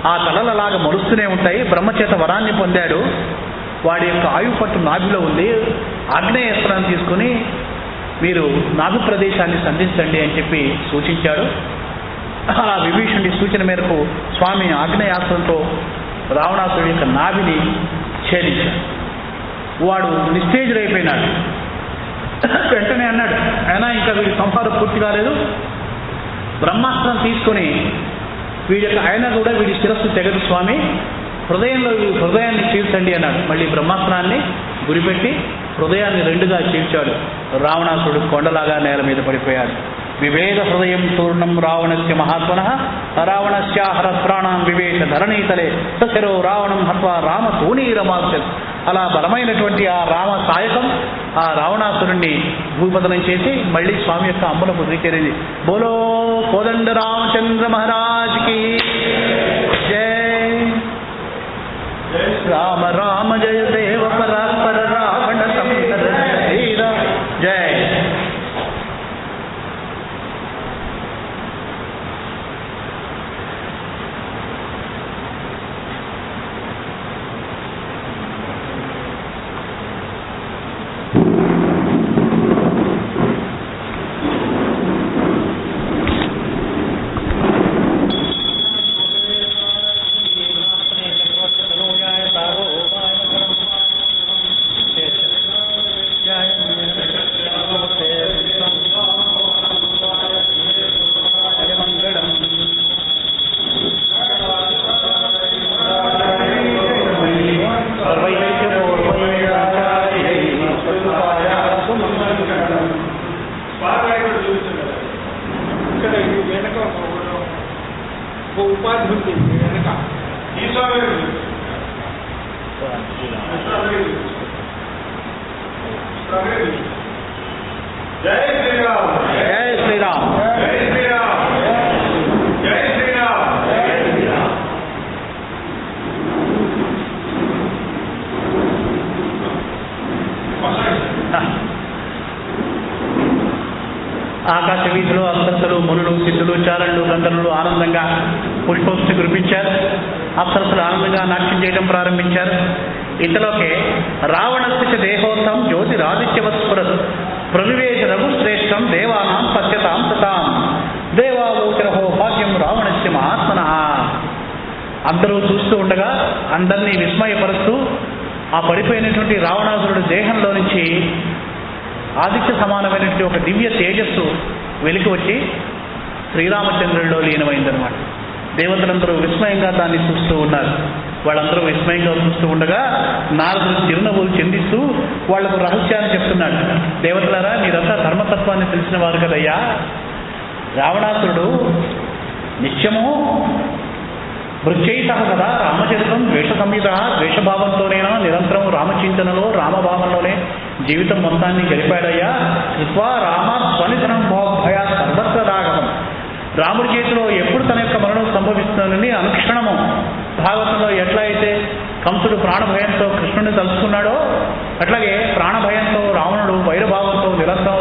ఆ తలలు అలాగా మరుస్తూనే ఉంటాయి, బ్రహ్మచేత వరాన్ని పొందాడు, వాడి యొక్క ఆయువు పట్టు నాభిలో ఉంది, ఆగ్నేయాస్త్రాన్ని తీసుకుని మీరు నాభి ప్రదేశాన్ని సంధించండి అని చెప్పి సూచించాడు. అలా విభీషణుడి సూచన మేరకు స్వామి ఆగ్నేయాస్త్రంతో రావణాసురుడి యొక్క నాభిని ఛేదించాడు. వాడు నిస్తేజుడైపోయినాడు. వెంటనే అన్నాడు, అయినా ఇంకా వీడి సంహారం పూర్తి కాలేదు, బ్రహ్మాస్త్రం తీసుకొని వీడి యొక్క ఆయన కూడా వీడి శిరస్సు తెగదు స్వామి, హృదయాన్ని చీల్చండి అన్నాడు. మళ్ళీ బ్రహ్మాస్త్రాన్ని గురిపెట్టి హృదయాన్ని రెండుగా చీల్చాడు. రావణాసురుడు కొండలాగా నేల మీద పడిపోయాడు. వివేద హృదయం పూర్ణం రావణస్య మహాత్మనః రావణస్యాహర ప్రాణాం వివేశ ధరణీతలే సశరో రావణం హత్వా రామ తూణీరమార్చత్. అలా బలమైనటువంటి ఆ రామ సాయకం ఆ రావణాసురుణ్ణి భూపతనం చేసి మళ్ళీ స్వామి యొక్క అంబలకు దిగేరింది. బోలో కోదండ రామచంద్ర మహారాజ్ కి జై. రామ రామ జయ దేవ పరాత్పర రావణ సంహర ధీర జై. ఆకాశ వీధిలో అప్సరసలు, మునులు, సిద్ధులు, చారణులు, గంధర్వులు ఆనందంగా పుష్పవృష్టి కురిపించారు. అప్సరసలు ఆనందంగా నాట్యం చేయడం ప్రారంభించారు. ఇంతలోకే రావణస్య దేహోత్తం జ్యోతిరాదిత్యవత్స్ఫురత్ ప్రవివేశ రఘుశ్రేష్టం దేవానాం పశ్యతాం సతాం దేవావోచరహో భాగ్యం రావణస్య మహాత్మనః. అందరూ చూస్తూ ఉండగా అందరినీ విస్మయపరుస్తూ ఆ పడిపోయినటువంటి రావణాసురుడి దేహంలో నుంచి ఆదిత్య సమానమైనటువంటి ఒక దివ్య తేజస్సు వెలికి వచ్చి శ్రీరామచంద్రుడిలో లీనమైందనమాట. దేవతలందరూ విస్మయంగా దాన్ని చూస్తూ ఉన్నారు. వాళ్ళందరూ విస్మయంగా చూస్తూ ఉండగా నారదుడు చిరునవ్వులు చెందిస్తూ వాళ్లకు రహస్యాన్ని చెప్తున్నాడు. దేవతలారా, మీరంతా ధర్మతత్వాన్ని తెలిసిన వారు కదయ్యా. రావణాసురుడు నిత్యము వృక్షైసహ కదా రామచరితం ద్వేష సంయుత ద్వేషభావంతోనైనా నిరంతరం రామచింతనలో రామభావంలోనే జీవితం మొత్తాన్ని గడిపాడయ్యా. కృత్వా రామాత్ స్వనిధనం భయా సర్వత్ర రాఘవం. రాముడి చేతిలో ఎప్పుడు తన యొక్క మరణం సంభవిస్తుందని అనుక్షణము భాగవతంలో ఎట్లా అయితే కంసుడు ప్రాణభయంతో కృష్ణుడిని తలుచుకున్నాడో అట్లాగే ప్రాణభయంతో రావణుడు వైరభావంతో నిరంతరం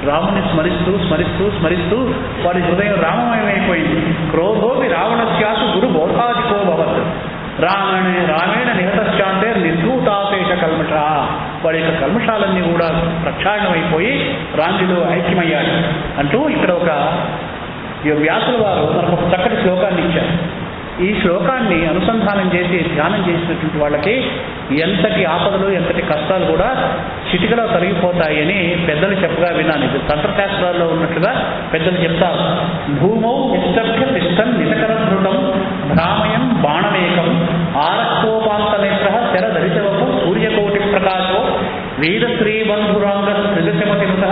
రాముని స్మరిస్తూ స్మరిస్తూ స్మరిస్తూ వాడి హృదయం రామమయమైపోయింది. క్రోధోపి రావణస్యాసు గురు బోధాధికో భవత్ రామేణ నిహతశ్చాంతే నిర్ధూతాపేష కల్మష. వాడి యొక్క కల్మషాలన్నీ కూడా ప్రక్షాళనమైపోయి రాముడిలో ఐక్యమయ్యాడు అంటూ ఇక్కడ ఒక వ్యాసుల వారు మనకు ఒక చక్కటి శ్లోకాన్ని ఇచ్చారు. ఈ శ్లోకాన్ని అనుసంధానం చేసి ధ్యానం చేసినటువంటి వాళ్ళకి ఎంతటి ఆపదలు ఎంతటి కష్టాలు కూడా చిటికలో తొలగిపోతాయని పెద్దలు చెప్పగా విన్నాను. ఇది తంత్రశాస్త్రాల్లో ఉన్నట్లుగా పెద్దలు చెప్తారు. భూమౌ నిష్టభ్య తిష్టం నిటకర ధృతం భ్రామయం బాణమేకం ఆరక్షోపాంతనేత్ర శర దరిశవపు సూర్యకోటి ప్రకాశో వీరశ్రీ బంధురాంగ త్రిదశమతిమత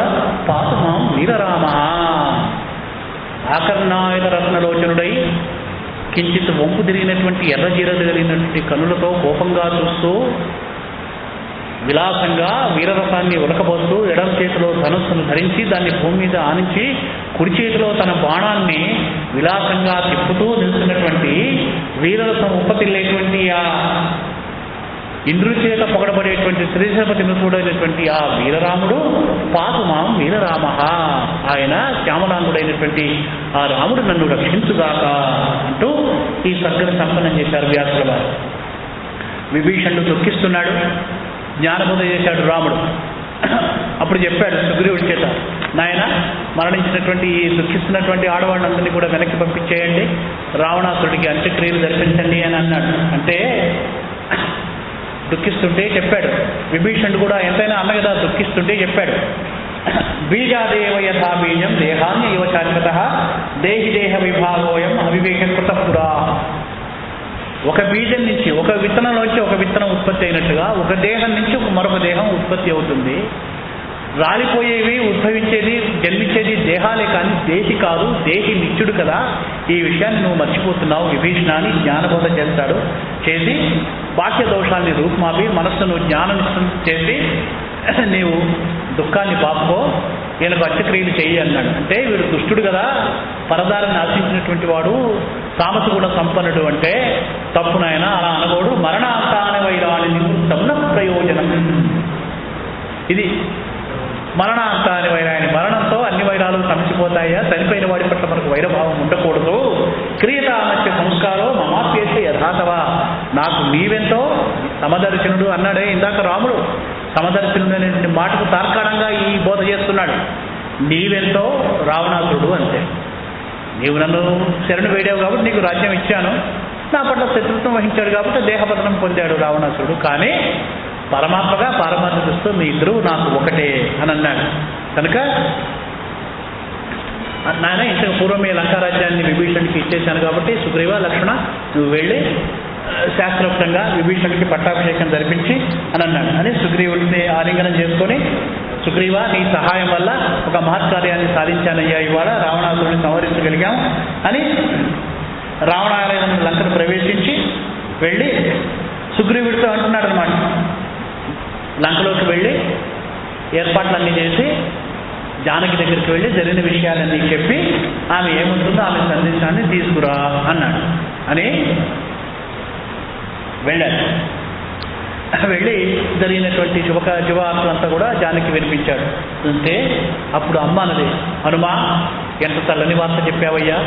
పాతు మాం వీరరామ. ఆకర్ణాయుధ రత్నలోచనుడై కించిత్ వంపు తిరిగినటువంటి ఎర్రజీరలు కలిగినటువంటి కనులతో కోపంగా చూస్తూ విలాసంగా వీరరసాన్ని ఉడకబోస్తూ ఎడమ చేతిలో ధనుస్సును ధరించి దాన్ని భూమి మీద ఆనించి కుడి చేతిలో తన బాణాన్ని విలాసంగా తిప్పుతూ నిలుస్తున్నటువంటి వీరరసం ఉపతిల్లేటువంటి ఆ ఇంద్రుడి చేత పొగడబడేటువంటి శ్రీశపతిని చూడైనటువంటి ఆ వీరరాముడు పాతుమాం వీరరామ. ఆయన శ్యామలాంగుడైనటువంటి ఆ రాముడు నన్ను రక్షించుగాక అంటూ ఈ సర్గను సంపన్నం చేశారు వ్యాసుల వారు. విభీషణుడు దుఃఖిస్తున్నాడు. జ్ఞానబోధ చేశాడు రాముడు. అప్పుడు చెప్పాడు సుగ్రీవుడి చేత, నాయన మరణించినటువంటి ఈ దుఃఖిస్తున్నటువంటి ఆడవాళ్ళందరినీ కూడా వెనక్కి పంపించేయండి, రావణాసురుడికి అంత్యక్రియలు జరిపించండి అని అన్నాడు. అంటే దుఃఖిస్తుంటే చెప్పాడు. విభీషణుడు కూడా ఎంతైనా అన్న కదా, దుఃఖిస్తుంటే చెప్పాడు. బీజాదేవ యథా బీజం దేహాన్ని ఇవ శాశ్వత దేహి దేహ విభాగోయం అవివేకృత పురా. ఒక బీజం నుంచి, ఒక విత్తనంలోంచి ఒక విత్తనం ఉత్పత్తి అయినట్టుగా ఒక దేహం నుంచి మరొక దేహం ఉత్పత్తి అవుతుంది. రాలిపోయేవి, ఉద్భవించేది, జన్మించేది దేహాలే కానీ దేహి కాదు, దేహి నిత్యుడు కదా. ఈ విషయాన్ని నువ్వు మర్చిపోతున్నావు విభీషణ అని జ్ఞానబోధ చేస్తాడు. చేసి బాహ్య దోషాన్ని రూపుమాపి మనస్సును జ్ఞానం చేసి నీవు దుఃఖాన్ని బాపుకో, ఈయనకు అంత్యక్రియలు చెయ్యి అన్నాడు. అంటే వీడు దుష్టుడు కదా, పరదారిని ఆశించినటువంటి వాడు, తామసు కూడా సంపన్నుడు అంటే తప్పు నాయన, అలా అనగోడు. మరణాంతాన వైరాని నివృత్తమున ప్రయోజనం. ఇది మరణాంతాని వైరాన్ని, మరణంతో అన్ని వైరాలు సమసిపోతాయా, చనిపోయిన వాడి పట్ల మనకు వైరభావం ఉండకూడదు. క్రియతామస్య సంస్కారం మమాప్యేష యథాతవా. నాకు నీవెంతో సమదర్శనుడు అన్నాడే ఇందాక రాముడు. సమదర్శనుడు అనే మాటకు తార్కాణంగా ఈ బోధ చేస్తున్నాడు. నీవెంతో రావణాసురుడు అంతే. నీవు నన్ను శరణు వేడావు కాబట్టి నీకు రాజ్యం ఇచ్చాను, నా పట్ల శత్రుత్వం వహించాడు కాబట్టి దేహపతనం పొందాడు రావణాసురుడు. కానీ పరమాత్మగా పారమాత్మ దృష్టితో మీ ఇద్దరు నాకు ఒకటే అని అన్నాడు. కనుక నాయన ఇంతకు పూర్వమే లంకారాజ్యాన్ని విభీషణుడికి ఇచ్చేశాను కాబట్టి సుగ్రీవ, లక్ష్మణ నువ్వు వెళ్ళి శాస్త్రోక్తంగా విభీషణుడికి పట్టాభిషేకం జరిపించి అని అన్నాడు. అని సుగ్రీవుడిని ఆలింగనం చేసుకొని, సుగ్రీవ నీ సహాయం వల్ల ఒక మహత్కార్యాన్ని సాధించానయ్యా, ఇవాళ రావణాసురుడిని సంహరించగలిగాం అని రావణాలయం లంకను ప్రవేశించి వెళ్ళి సుగ్రీవుడితో అంటున్నాడు అనమాట. లంకలోకి వెళ్ళి ఏర్పాట్లన్నీ చేసి జానకి దగ్గరికి వెళ్ళి జరిగిన విషయాలన్నీ చెప్పి ఆమె ఏముంటుందో ఆమె సందేశాన్ని తీసుకురా అన్నాడు అని వెళ్ళాడు. వెళ్ళి జరిగినటువంటి శుభవార్తలంతా కూడా జానకి వినిపించాడు. అంటే అప్పుడు అమ్మ అన్నది, హనుమా ఎంత చల్లని వార్త చెప్పావయ్యా,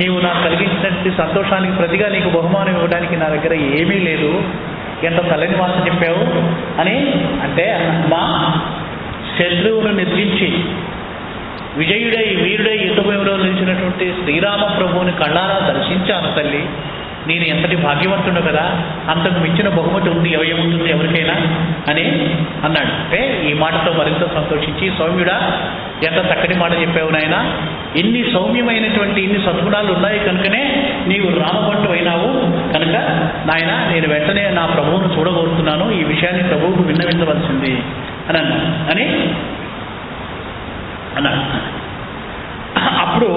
నీవు నాకు కలిగించినటువంటి సంతోషానికి ప్రతిగా నీకు బహుమానం ఇవ్వడానికి నా దగ్గర ఏమీ లేదు, ఎంత చల్లని వార్త చెప్పావు అని. అంటే అమ్మా, శత్రువును నిర్జించి విజయుడై వీరుడై యుద్ధభూమిలో నిలిచినటువంటి శ్రీరామ ప్రభువుని కళ్ళారా దర్శించాను తల్లి, నేను ఎంతటి భాగ్యవంతుడు కదా, అంతకు మించిన బహుమతి ఉంది ఏముంటుంది ఎవరికైనా అని అన్నాడు. అంటే ఈ మాటతో మరింత సంతోషించి, సౌమ్యుడా ఎంత చక్కటి మాట చెప్పావు నాయన, ఇన్ని సౌమ్యమైనటువంటి ఇన్ని సద్గుణాలు ఉన్నాయి కనుకనే నీవు రామభట్టు అయినావు కనుక నాయన నేను వెంటనే నా ప్రభువును చూడగోరుతున్నాను, ఈ విషయాన్ని ప్రభువుకు విన్నవించవలసింది అని అన్నాడు. అప్పుడు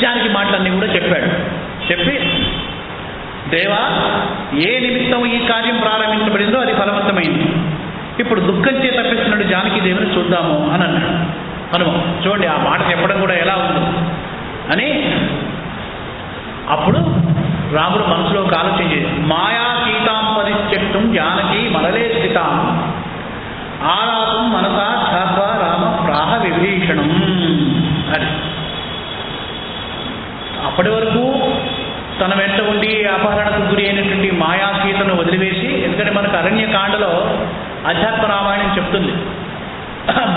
జానకి మాటలన్నీ కూడా చెప్పాడు. చెప్పి, దేవా ఏ నిమిత్తం ఈ కార్యం ప్రారంభించబడిందో అది ఫలవంతమైంది, ఇప్పుడు దుఃఖం చే తప్పిస్తున్నాడు జానకి దేవుని చూద్దాము అని అన్నాడు హనుమ. చూడండి ఆ మాట చెప్పడం కూడా ఎలా ఉంది అని. అప్పుడు రాముడు మనసులో ఒక ఆలోచన చేసి, మాయా సీతాం పరిత్యక్తం జానకి మలలే స్థితాం ఆరాతం మనసా ఛాత్వా రామ ప్రాహ విభీషణం అది. అప్పటి వరకు తన వెంట ఉండి అపహరణకు గురి అయినటువంటి మాయా సీతను వదిలివేసి, ఎందుకంటే మనకు అరణ్యకాండలో అధ్యాత్మ రామాయణం చెప్తుంది,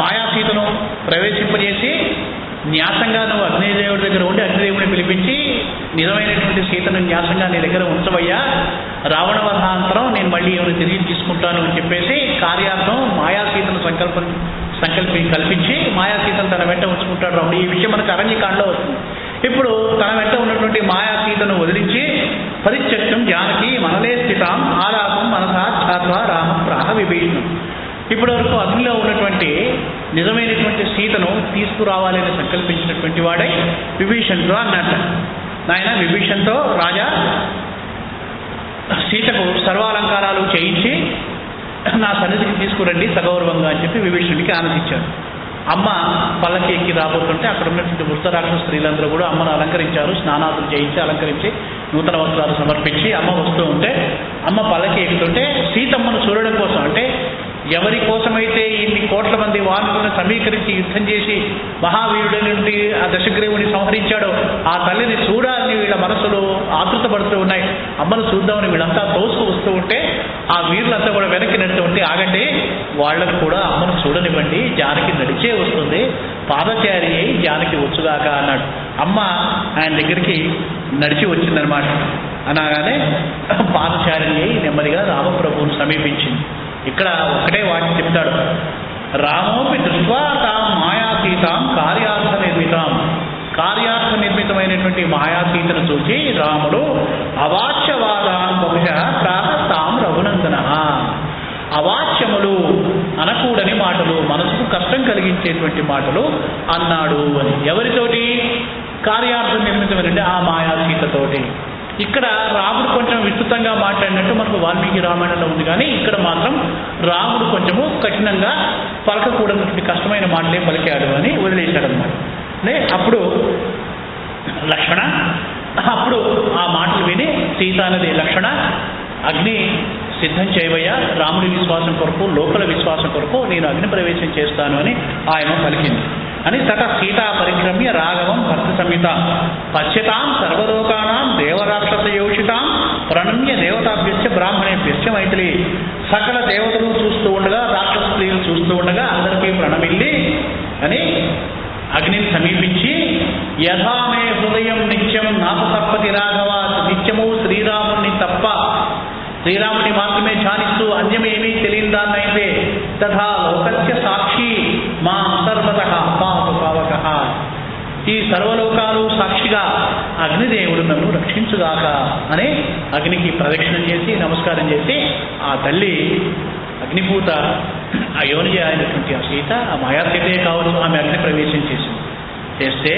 మాయా సీతను ప్రవేశింపజేసి న్యాసంగా నువ్వు అగ్నిదేవుడి దగ్గర ఉండి అగ్నిదేవుడిని పిలిపించి నిజమైనటువంటి సీతను న్యాసంగా నీ దగ్గర ఉంచవయ్యా, రావణ వధాంతరం నేను మళ్ళీ ఏమైనా తిరిగి తీసుకుంటాను అని చెప్పేసి కార్యార్థం మాయా సీతను కల్పించి మాయా సీతను తన వెంట ఉంచుకుంటాడు రాముడు. ఈ విషయం మనకు అరణ్యకాండలో వస్తుంది. ఇప్పుడు తన వెంట ఉన్నటువంటి మాయా సీతను వదిలించి పరిత్యక్తం జానకి మనలే స్థితాం ఆరాపం మనసా ఛాత్వా రామ ప్రాహ విభీషణం. ఇప్పటి వరకు అగ్నిలో ఉన్నటువంటి నిజమైనటువంటి సీతను తీసుకురావాలని సంకల్పించినటువంటి వాడే విభీషణుడు అన్నట్ట. నాయన విభీషణ్తో రాజా సీతకు సర్వాలంకారాలు చేయించి నా సన్నిధికి తీసుకురండి సగౌరవంగా అని చెప్పి విభీషణుడికి ఆనందించాడు. అమ్మ పల్లకి ఎక్కి రాబోతుంటే అక్కడ ఉన్నటువంటి వృద్ధరాక్ష స్త్రీలందరూ కూడా అమ్మను అలంకరించారు, స్నానాదులు చేయించి అలంకరించి నూతన వస్త్రాలు సమర్పించి అమ్మ వస్తూ ఉంటే, అమ్మ పల్లకి ఎక్కుతుంటే సీతమ్మను చూడడం కోసం, అంటే ఎవరి కోసమైతే ఇన్ని కోట్ల మంది వానరులను సమీకరించి యుద్ధం చేసి మహావీరుడి నుండి ఆ దశగ్రీవుని సంహరించాడో ఆ తల్లిని చూడాలని వీళ్ళ మనసులు ఆతృతపడుతూ ఉన్నాయి. అమ్మను చూద్దామని వీళ్ళంతా తోసుకు వస్తూ ఉంటే ఆ వీరులంతా కూడా వెనక్కి నడుతూ ఉంటే, ఆగండి, వాళ్ళకు కూడా అమ్మను చూడనివ్వండి, జానకి నడిచే వస్తుంది, పాదచారి అయి జానకి వచ్చుగాక అన్నాడు. అమ్మ ఆయన దగ్గరికి నడిచి వచ్చిందనమాట. అనగానే పాదచారి అయి నెమ్మదిగా రామప్రభువును సమీపించింది. ఇక్కడ ఒకటే వాటిని చెప్తాడు, రామోపి దృష్ట్వా తాం మాయాతీతాం కార్యార్థ నిర్మితాం. కార్యార్థ నిర్మితమైనటువంటి మాయాతీతను చూసి రాముడు అవాచ్యవాదాన్ బహుశా ప్రాహస్తాం రఘునందన. అవాచ్యములు, అనకూడని మాటలు, మనసుకు కష్టం కలిగించేటువంటి మాటలు అన్నాడు అని. ఎవరితోటి? కార్యార్థ నిర్మితమైనటువంటి ఆ మాయాతీతతోటి. ఇక్కడ రాముడు కొంచెం విస్తృతంగా మాట్లాడినట్టు మనకు వాల్మీకి రామాయణంలో ఉంది, కానీ ఇక్కడ మాత్రం రాముడు కొంచెము కఠినంగా పలకకూడనటువంటి కష్టమైన మాటలే పలికాడు అని వదిలేశాడు అనమాట. అప్పుడు లక్ష్మణ, అప్పుడు ఆ మాటలు విని సీత అనేది, లక్ష్మణ అగ్ని సిద్ధం చేయవయ్యా, రాముడి విశ్వాసం కొరకు, లోకల విశ్వాసం కొరకు నేను అగ్ని ప్రవేశం చేస్తాను అని ఆయన పలికింది అని. తట సీతా పరిక్రమ్య రాఘవం భక్త సంహిత పశ్యతాం సర్వలోకానాం దేవరాక్షస యోషితాం ప్రణమ్య దేవతాభ్యశ్చ బ్రాహ్మణేభ్యశ్చ మైథిలి. సకల దేవతలు చూస్తూ ఉండగా, రాక్షస స్త్రీలు చూస్తూ ఉండగా అందరికీ ప్రణమిల్లి అని అగ్నిని సమీపించి, యథామే హృదయం నిత్యం నాపతప్పతి రాఘవ, నిత్యము శ్రీరాముని తప్ప, శ్రీరాముని మాత్రమే ధ్యానిస్తూ అన్యమేమీ తెలియదాన్నైతే, తథా లోకస్య సాక్షి మా సర్వతః పాప పావక. ఈ సర్వలోకాలు సాక్షిగా అగ్నిదేవుడు నన్ను రక్షించుగాక అని అగ్నికి ప్రదక్షిణం చేసి నమస్కారం చేసి, ఆ తల్లి అగ్నిపూత అయోనిజ అయినటువంటి ఆ సీత, ఆ మాయాసీతే కావచ్చు, ఆమె అగ్ని ప్రవేశం చేస్తే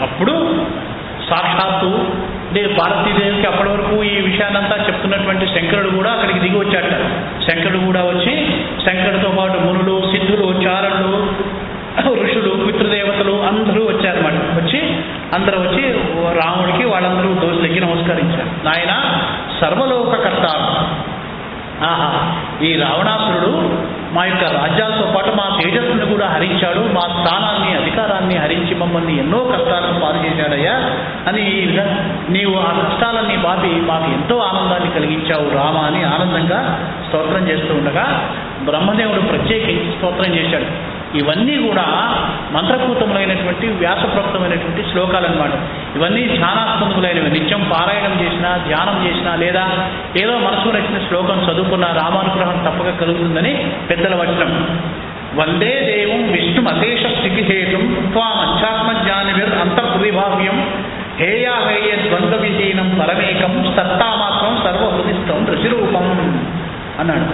అప్పుడు సాక్షాత్తు పార్వతీదేవికి అప్పటి వరకు ఈ విషయాన్నంతా చెప్తున్నటువంటి శంకరుడు కూడా అక్కడికి దిగి వచ్చాట. శంకరుడు కూడా వచ్చి, శంకరుడితో పాటు మునులు, సిద్ధులు, చారణులు, ఋషులు, పితృదేవతలు అందరూ వచ్చారన్నమాట. అందరూ వచ్చి రాముడికి వాళ్ళందరూ దోషులకి నమస్కరించారు. నాయన సర్వలోకకర్త, ఆహా, ఈ రావణాసురుడు మా యొక్క రాజ్యాలతో పాటు మా తేజస్సును కూడా హరించాడు, మా స్థానాన్ని, అధికారాన్ని హరించి మమ్మల్ని ఎన్నో కష్టాలను పాలు చేశాడయ్యా అని నీవు ఆ కష్టాలన్నీ బాపి మాకు ఎంతో ఆనందాన్ని కలిగించావు రామ అని ఆనందంగా స్తోత్రం చేస్తూ ఉండగా బ్రహ్మదేవుడు ప్రత్యేకించి స్తోత్రం చేశాడు. ఇవన్నీ కూడా మంత్రపూతములైనటువంటి వ్యాసప్రోక్తమైనటువంటి శ్లోకాలు అన్నమాట. ఇవన్నీ ధ్యానాస్పదములైనవి. నిత్యం పారాయణం చేసినా, ధ్యానం చేసినా, లేదా ఏదో మనసు నచ్చిన శ్లోకం చదువుకున్న రామానుగ్రహం తప్పక కలుగుతుందని పెద్దల వచనం. వందే దేవం విష్ణుమశేష స్థితిహేతుం త్వామధ్యాత్మజ్ఞానివిర్ అంతర్ప్రతిభావ్యం హేయాహేయ ద్వంద్వ విహీనం పరమేకం సత్తామాత్రం సర్వహృదిష్టం ఋషిరూపం అన్నాడు.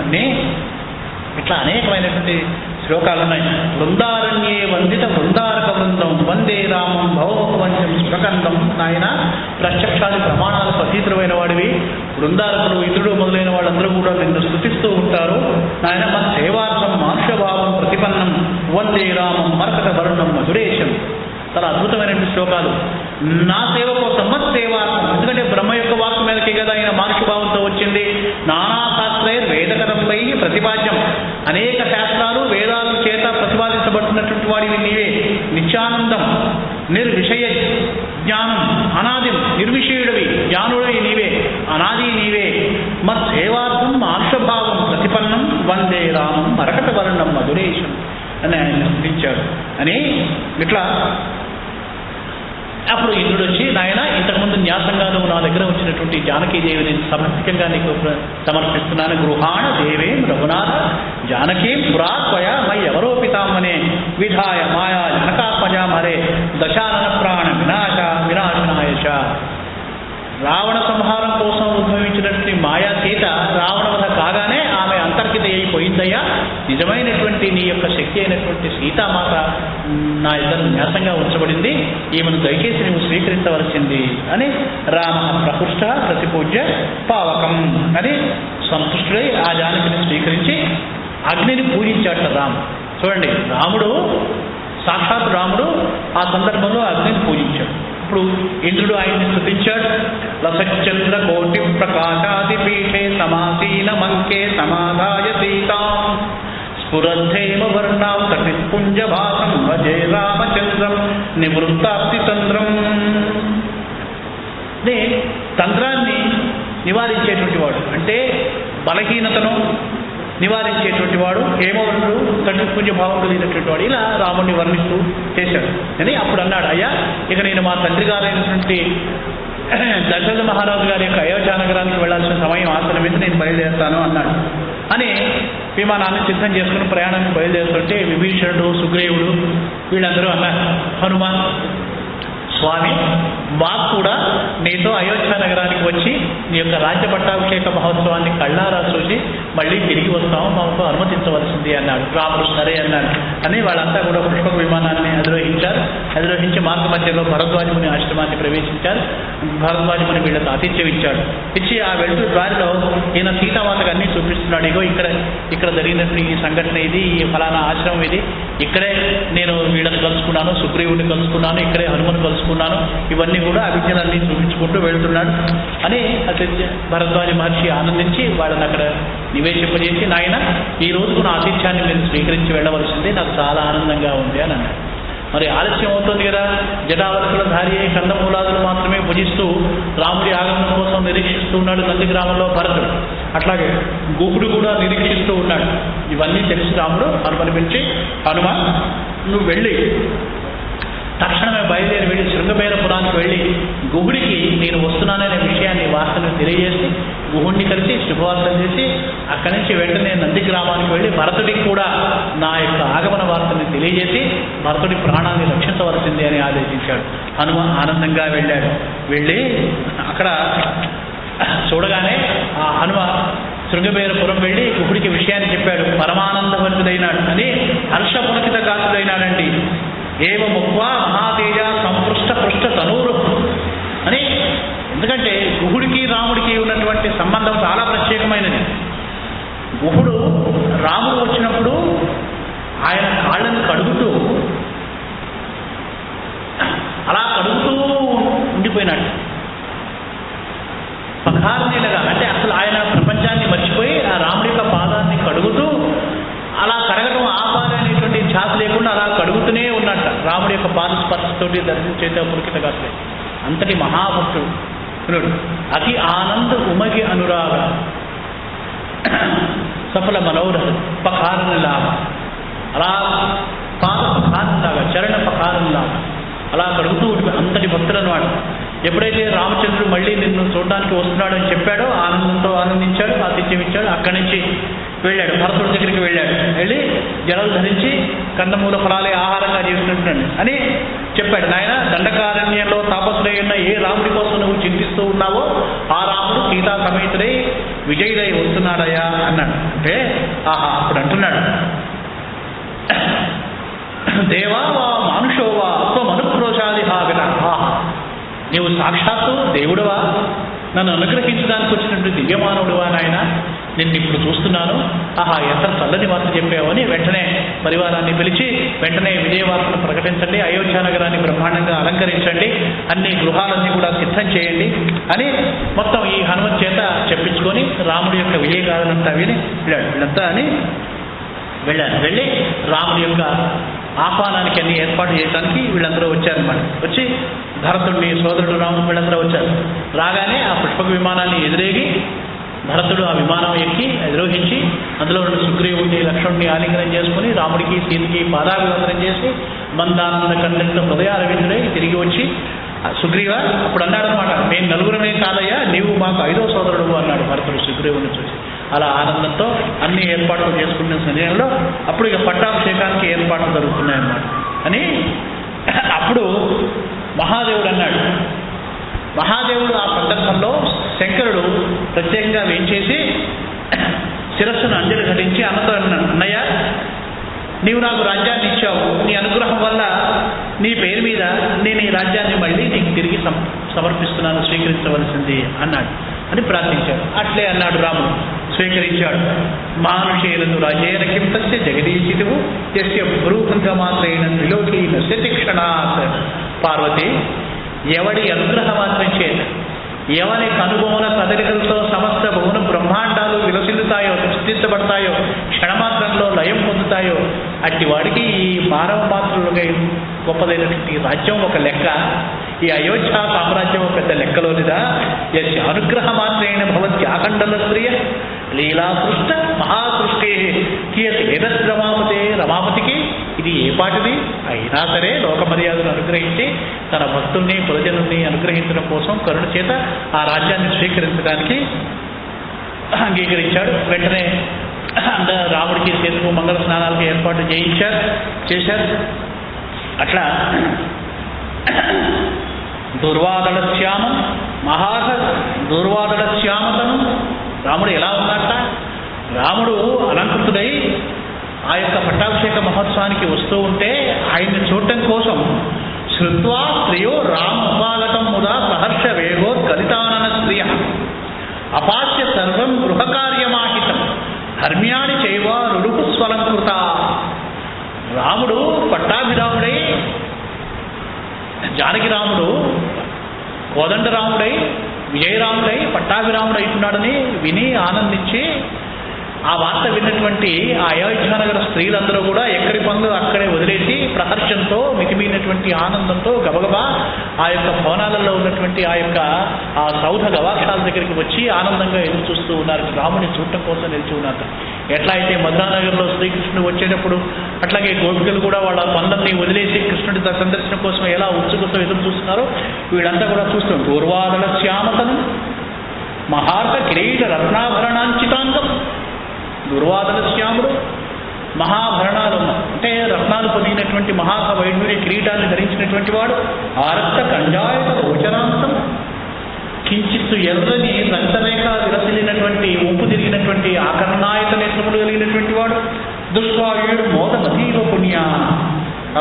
ఇట్లా అనేకమైనటువంటి శ్లోకాలు ఉన్నాయి. బృందారణ్యే వందిత బృందారక బృందం వందే రామం భవముఖవంశం సుఖకందం. నాయన ప్రత్యక్షాది ప్రమాణాలకు అతీతులైన వాడివి, బృందారకులు, ఇతరులు మొదలైన వాళ్ళందరూ కూడా నిన్ను స్తుతిస్తూ ఉంటారు. నాయన మన సేవార్థం మానుషభావం ప్రతిపన్నం వందే రామం మరకట వరుణం మధురేశం. చాలా అద్భుతమైనటువంటి శ్లోకాలు. నా సేవ కోసం మత్సేవార్థం, ఎందుకంటే బ్రహ్మ యొక్క వాక్కు మీదకే కదా ఆయన మానుషభావంతో వచ్చింది. నానా శాస్త్రైర్ వేదకరంపై ప్రతిపాద్యం, అనేక శాస్త్రాలు వేదాల చేత ప్రతిపాదించబడుతున్నటువంటి వాడివి నీవే. నిత్యానందం, నిర్విషయ జ్ఞానం, అనాది నిర్విషయుడివి, జ్ఞానుడివి నీవే, అనాది నీవే. మత్సేవార్థం మానుషభావం ప్రతిపన్నం వందే రామం మరకట వర్ణం మధురేశం అని ఆయన స్థితించాడు అని. ఇట్లా అప్పుడు ఇంద్రుడు వచ్చి, నాయన ఇంతకుముందు న్యాసంగా నువ్వు నా దగ్గర వచ్చినటువంటి జానకీదేవిని సమర్పికంగా నీకు సమర్పిస్తున్నాను. గృహాణ దేవేం రఘునాథ జానకీం పురాత్వయ మై ఎవరోపితామనే విధాయ మాయా జనకాత్మజాం హరే దశానన ప్రాణ వినాశనాయశ. రావణ సంహారం కోసం ఉద్భవించినటువంటి మాయా సీత రావణవధ కాగానే ఆమె అంతర్హిత అయిపోయిందయ్యా. నిజమైనటువంటి నీ యొక్క శక్తి అయినటువంటి సీతామాత నా ఇద్దరు న్యాసంగా ఉంచబడింది, ఈమెను దయచేసి నువ్వు స్వీకరించవలసింది అని రామ ప్రహృష్ట ప్రతిపూజ్య పావకం అని సంతుష్టుడై ఆ జానకిని స్వీకరించి అగ్నిని పూజించాట రాము. చూడండి, రాముడు సాక్షాత్ రాముడు ఆ సందర్భంలో అగ్నిని పూజించాడు. ఇప్పుడు ఇంద్రుడు ఆయన్ని స్తుతించాడు. లసచంద్ర కోటి ప్రకాశాది పీఠే సమాసీన మంకే సమాధాయ సీతాం స్ఫురద్ధేమ వర్ణాం కటిపుంజ భాసం భజే రామచంద్రం నివృత్తాప్తి చంద్రం. తంత్రాన్ని నివారించేటువంటి వాడు, అంటే బలహీనతను నివారించేటువంటి వాడు, హేమవరుడు తండ్రి పుణ్యభావం కలిగినటువంటి వాడు, ఇలా రాముడిని వర్ణిస్తూ చేశాడు. అని అప్పుడు అన్నాడు, అయ్యా ఇక నేను మా తండ్రి గారైనటువంటి దశరథ మహారాజు గారి యొక్క అయోధ్య నగరానికి వెళ్లాల్సిన సమయం ఆసనమైంది, నేను బయలుదేరుతాను అన్నాడు. అని విమానాన్ని సిద్ధం చేసుకుని ప్రయాణానికి బయలుదేరుతుంటే విభీషణుడు, సుగ్రీవుడు వీళ్ళందరూ అన్నారు, హనుమాన్ స్వామి మాకు కూడా నీతో అయోధ్య నగరానికి వచ్చి నీ యొక్క రాజ్య పట్టాభిషేక మహోత్సవాన్ని కళ్ళారా చూసి మళ్ళీ తిరిగి వస్తాము, మాకు అనుమతించవలసింది అన్నాడు. రాముడు సరే అన్నాడు. అని వాళ్ళంతా కూడా పుష్పక విమానాన్ని అధిరోహించారు. అధిరోహించి మార్గ మధ్యలో భరద్వాజముని ఆశ్రమాన్ని ప్రవేశించారు. భరద్వాజముని వీళ్ళతో ఆతిథ్యం ఇచ్చాడు. ఇచ్చి ఆ వెళ్తూ దారిలో ఈయన సీతామాతకు అన్నీ చూపిస్తున్నాడు. ఇగో ఇక్కడ జరిగినటువంటి ఈ సంఘటన ఇది, ఈ ఫలానా ఆశ్రమం ఇది, ఇక్కడే నేను వీళ్ళని కలుసుకున్నాను, సుగ్రీవుడిని కలుసుకున్నాను, ఇక్కడే హనుమను కలుసుకున్నాను, ఇవన్నీ కూడా అభిజ్ఞలన్నీ చూపించుకుంటూ వెళ్తున్నాడు. అని భరద్వాజ మహర్షి ఆనందించి వాళ్ళని అక్కడ నివేశింపజేసి, నాయన ఈ రోజుకు నా ఆతిథ్యాన్ని మీరు స్వీకరించి వెళ్ళవలసిందే, నాకు చాలా ఆనందంగా ఉంది అని అన్నాడు. మరి ఆలస్యం అవుతుంది కదా, జటావరుల ధారి అయి కందమూలాదులు మాత్రమే భుజిస్తూ రాముడి ఆగమనం కోసం నిరీక్షిస్తూ ఉన్నాడు నందిగ్రామంలో భరతుడు. అట్లాగే గుహుడు కూడా నిరీక్షిస్తూ ఉన్నాడు. ఇవన్నీ తెలిసి రాముడు హనుమని పిలిచి, హనుమ నువ్వు వెళ్ళి తక్షణమే బయలుదేరి వెళ్ళి శృంగబేరపురానికి వెళ్ళి గుహుడికి నేను వస్తున్నాననే విషయాన్ని వార్తను తెలియజేసి గుహుడిని కలిసి శుభవార్తలు చేసి అక్కడి నుంచి వెంటనే నందిగ్రామానికి వెళ్ళి భరతుడికి కూడా నా యొక్క ఆగమన వార్తని తెలియజేసి భరతుడి ప్రాణాన్ని రక్షించవలసింది అని ఆదేశించాడు. హనుమ ఆనందంగా వెళ్ళాడు. వెళ్ళి అక్కడ చూడగానే ఆ హనుమ శృంగబేరపురం వెళ్ళి గుహుడికి విషయాన్ని చెప్పాడు. పరమానందభరితుడైనాడు అని హర్షపులకిత గాతుడైనాడండి. ఏవ ముక్వా మహాతేజ సంపృష్ట పృష్ఠ తనూరు అని. ఎందుకంటే గుహుడికి రాముడికి ఉన్నటువంటి సంబంధం చాలా ప్రత్యేకమైనది. గుహుడు రాముడు వచ్చినప్పుడు ఆయన కాళ్ళను కడుగుతూ అలా కడుగుతూ ఉండిపోయినాడు. పఖారణీలుగా అంటే అసలు ఆయన ప్రపంచాన్ని మర్చిపోయి ఆ రాముడి యొక్క పాదాన్ని కడుగుతూ అలా కడగడం ఆపాలనేటువంటి ఛాత లేకుండా అలా కడుగుతూనే ఉన్నట్ట. రాముడి యొక్క పాద స్పర్శతోటి దర్శించేత పురికిత కాసలే అంతటి మహాభక్తుడు. అతి ఆనంద ఉమగి అనురాగ సఫల మనోరథ పఖారణలాగా అలా పాద పఖారణలాగా చరణ పఖారణలాగా అలా కడుగుతూ ఉండిపోయి అంతటి భక్తుడు అన్నమాట. ఎప్పుడైతే రామచంద్రుడు మళ్ళీ నిన్ను చూడడానికి వస్తున్నాడు అని చెప్పాడో ఆనందంతో ఆనందించాడు, ఆతిథ్యం ఇచ్చాడు. అక్కడి నుంచి వెళ్ళాడు, భరతుడి దగ్గరికి వెళ్ళాడు. వెళ్ళి జడలు ధరించి కందమూల ఫలాలే ఆహారంగా చేసినట్టున్నాడు అని చెప్పాడు. నాయన దండకారణ్యంలో తాపసుడై ఉన్న ఏ రాముడి కోసం నువ్వు చింతిస్తూ ఉన్నావో ఆ రాముడు సీతా సమేతుడై విజయుడై వస్తున్నాడయ్యా అన్నాడు. అంటే ఆహా అప్పుడు అంటున్నాడు, దేవా వా మానుషోవా స్వమనుక్రోశాది హావిన. ఆహా నీవు సాక్షాత్తు దేవుడువా, నన్ను అనుగ్రహించడానికి వచ్చినటువంటి దివ్యమానవుడువా నాయన, నిన్ను ఇప్పుడు చూస్తున్నాను. ఆహా ఎంత చల్లని వార్త చెప్పావని వెంటనే పరివారాన్ని పిలిచి వెంటనే విజయవార్తను ప్రకటించండి, అయోధ్య నగరాన్ని బ్రహ్మాండంగా అలంకరించండి, అన్ని గృహాలన్నీ కూడా సిద్ధం చేయండి అని మొత్తం ఈ హనుమత్ చేత చెప్పించుకొని రాముడి యొక్క విజయగాథనంతా విని వెళ్ళాడు. వీళ్ళంతా అని వెళ్ళారు. వెళ్ళి రాముడి యొక్క ఆహ్వానానికి అన్ని ఏర్పాటు చేయడానికి వీళ్ళందరూ వచ్చారన్నమాట. వచ్చి భరతుడిని సోదరుడు రాముడు వీళ్ళందరూ వచ్చారు. రాగానే ఆ పుష్పక విమానాన్ని ఎదురేగి భరతుడు ఆ విమానం ఎక్కి అధిరోహించి అందులో రెండు సుగ్రీవుడిని లక్ష్మణుడిని ఆలింగనం చేసుకుని రాముడికి సీతకి పాదాభివందనం చేసి మందానంద కండంత హృదయారవిందుడై తిరిగి వచ్చి సుగ్రీవ అప్పుడు అన్నాడు అనమాట, మేము నలుగురమే కాదయ్యా, నీవు మాకు 5వ సోదరుడు అన్నాడు భరతుడు సుగ్రీవుని చూసి. అలా ఆనందంతో అన్ని ఏర్పాట్లు చేసుకున్న సమయంలో అప్పుడు ఇక పట్టాభిషేకానికి ఏర్పాట్లు జరుగుతున్నాయన్నమాట. అని అప్పుడు మహాదేవుడు అన్నాడు. మహాదేవుడు ఆ సందర్భంలో శంకరుడు ప్రత్యేకంగా వేయించేసి శిరస్సును అంజలి ఘటించి అన్నతో అన్నాడు, అన్నయ్య నీవు నాకు రాజ్యాన్ని ఇచ్చావు, నీ అనుగ్రహం వల్ల నీ పేరు మీద నేను ఈ రాజ్యాన్ని మళ్ళీ నీకు తిరిగి సమర్పిస్తున్నాను, స్వీకరించవలసింది అన్నాడు అని ప్రార్థించాడు. అట్లే అన్నాడు రాముడు, స్వీకరించాడు. మానుషేలను రాజేన కింపస్య జగదీశితువు యస్య భ్రూహంగమాత్రైన త్రిలోకీన శతిక్షణాత్. పార్వతి ఎవడి అనుగ్రహ మాత్రం చేత ఎవరి కనుబొమల కదలికలతో సమస్త భువన బ్రహ్మాండాలు విలసిల్లుతాయో, సృష్టించబడతాయో, క్షణమాత్రంలో లయం పొందుతాయో అట్టి వాడికి ఈ మానవ మాత్రులుగా గొప్పదైనటువంటి రాజ్యం ఒక లెక్క. ఈ అయోధ్య సామ్రాజ్యం పెద్ద లెక్కలోనిదా? యశ్ అనుగ్రహ మాత్రేణ భవత్యాఖండల స్త్రియ లీలా సృష్ట మహాసృష్టి కియత్ ఏదస్ రమాపతికి ఇది ఏ పాటిది? అయినా సరే లోక మర్యాదను అనుగ్రహించి తన భక్తుల్ని ప్రజల్ని అనుగ్రహించడం కోసం కరుణ చేత ఆ రాజ్యాన్ని స్వీకరించడానికి అంగీకరించాడు. వెంటనే రాముడికి సేతుకు మంగళ స్నానాలకు ఏర్పాటు చేశారు. అట్లా దుర్వాదళశ్యామం మహార్హ దుర్వాదళశ్యామతను రాముడు ఎలా ఉన్నట్ట? రాముడు అలంకృతుడై ఆ యొక్క పట్టాభిషేక మహోత్సవానికి వస్తూ ఉంటే ఆయన్ని చూడటం కోసం శ్రుత్వా స్త్రియో రామోపాగతం ముదా సహర్ష వేగోద్గలితానన స్త్రియ అపాస్య సర్వం గృహకార్యమాహితం ధర్మ్యాన్ని చేయవా రుడుపు స్వలంకృత. రాముడు పట్టాభిరాముడై జానకిరాముడు కోదండరాముడై విజయరాముడై పట్టాభిరాముడు అవుతున్నాడని విని ఆనందించి ఆ వార్త విన్నటువంటి ఆ అయోధ్యానగర స్త్రీలందరూ కూడా ఎక్కడి పనులు అక్కడే వదిలేసి ప్రహర్షంతో మితిమీనటువంటి ఆనందంతో గబగబా ఆ యొక్క భవనాలలో ఉన్నటువంటి ఆ సౌధ గవాక్షాల దగ్గరికి వచ్చి ఆనందంగా ఎదురు చూస్తూ ఉన్నారు. రాముని చూడటం కోసం నిలిచి ఉన్నారు. ఎట్లా అయితే మధురానగర్లో శ్రీకృష్ణుడు వచ్చేటప్పుడు అట్లాగే గోపికలు కూడా వాళ్ళ పనులన్నీ వదిలేసి కృష్ణుడి సందర్శన కోసం ఎలా ఉత్సుకతో ఎదురు చూస్తున్నారో వీళ్ళంతా కూడా చూస్తున్నారు. పూర్వాదళ శ్యామతను మహార్హ కిరీట రత్నాభరణాంచితాంగం. దుర్వాదన శ్యాముడు మహాభరణాలు అంటే రత్నాలు పొందినటువంటి మహాక వైఢూర్య కిరీటాన్ని ధరించినటువంటి వాడు. ఆరక్త కంజాయత గోచరాంతం కించిత్తు ఎర్రని రంతరేఖ విరసిల్లినటువంటి ఒంపు తిరిగినటువంటి ఆకర్ణాయత నేత్రములు కలిగినటువంటి వాడు. దుష్వాయుడు మోదమతీవ పుణ్య.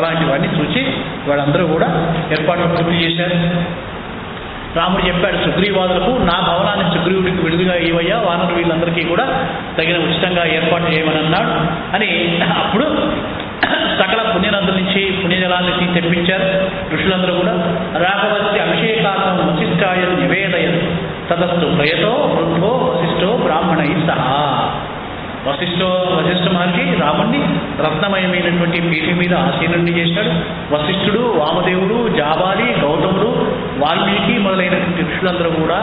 అలాంటివన్నీ చూసి వాళ్ళందరూ కూడా ఏర్పాట్లు పూర్తి చేశారు. రాముడు చెప్పాడు సుగ్రీవాదులకు, నా భవనాన్ని సుగ్రీవుడికి విడుదల ఇవయ్యా, వానరు వీళ్ళందరికీ కూడా తగిన ఉచితంగా ఏర్పాటు చేయమని అన్నాడు అని. అప్పుడు సకల పుణ్యనందుల నుంచి పుణ్యజలాన్ని తెప్పించారు ఋషులందరూ కూడా. రాఘవస్య అభిషేకార్థం వశిష్ఠాయ నివేదయ తదస్తు ప్రయతో వృద్ధో వశిష్ఠో బ్రాహ్మణై సహా. వశిష్ఠ మహర్షి రాముణ్ణి రత్నమయమైనటువంటి పీఠి మీద ఆసీనుణ్ణి చేశాడు. వశిష్ఠుడు, వామదేవుడు, జాబాలి, గౌతముడు, వాల్మీకి మొదలైనటువంటి ఋషులందరూ కూడా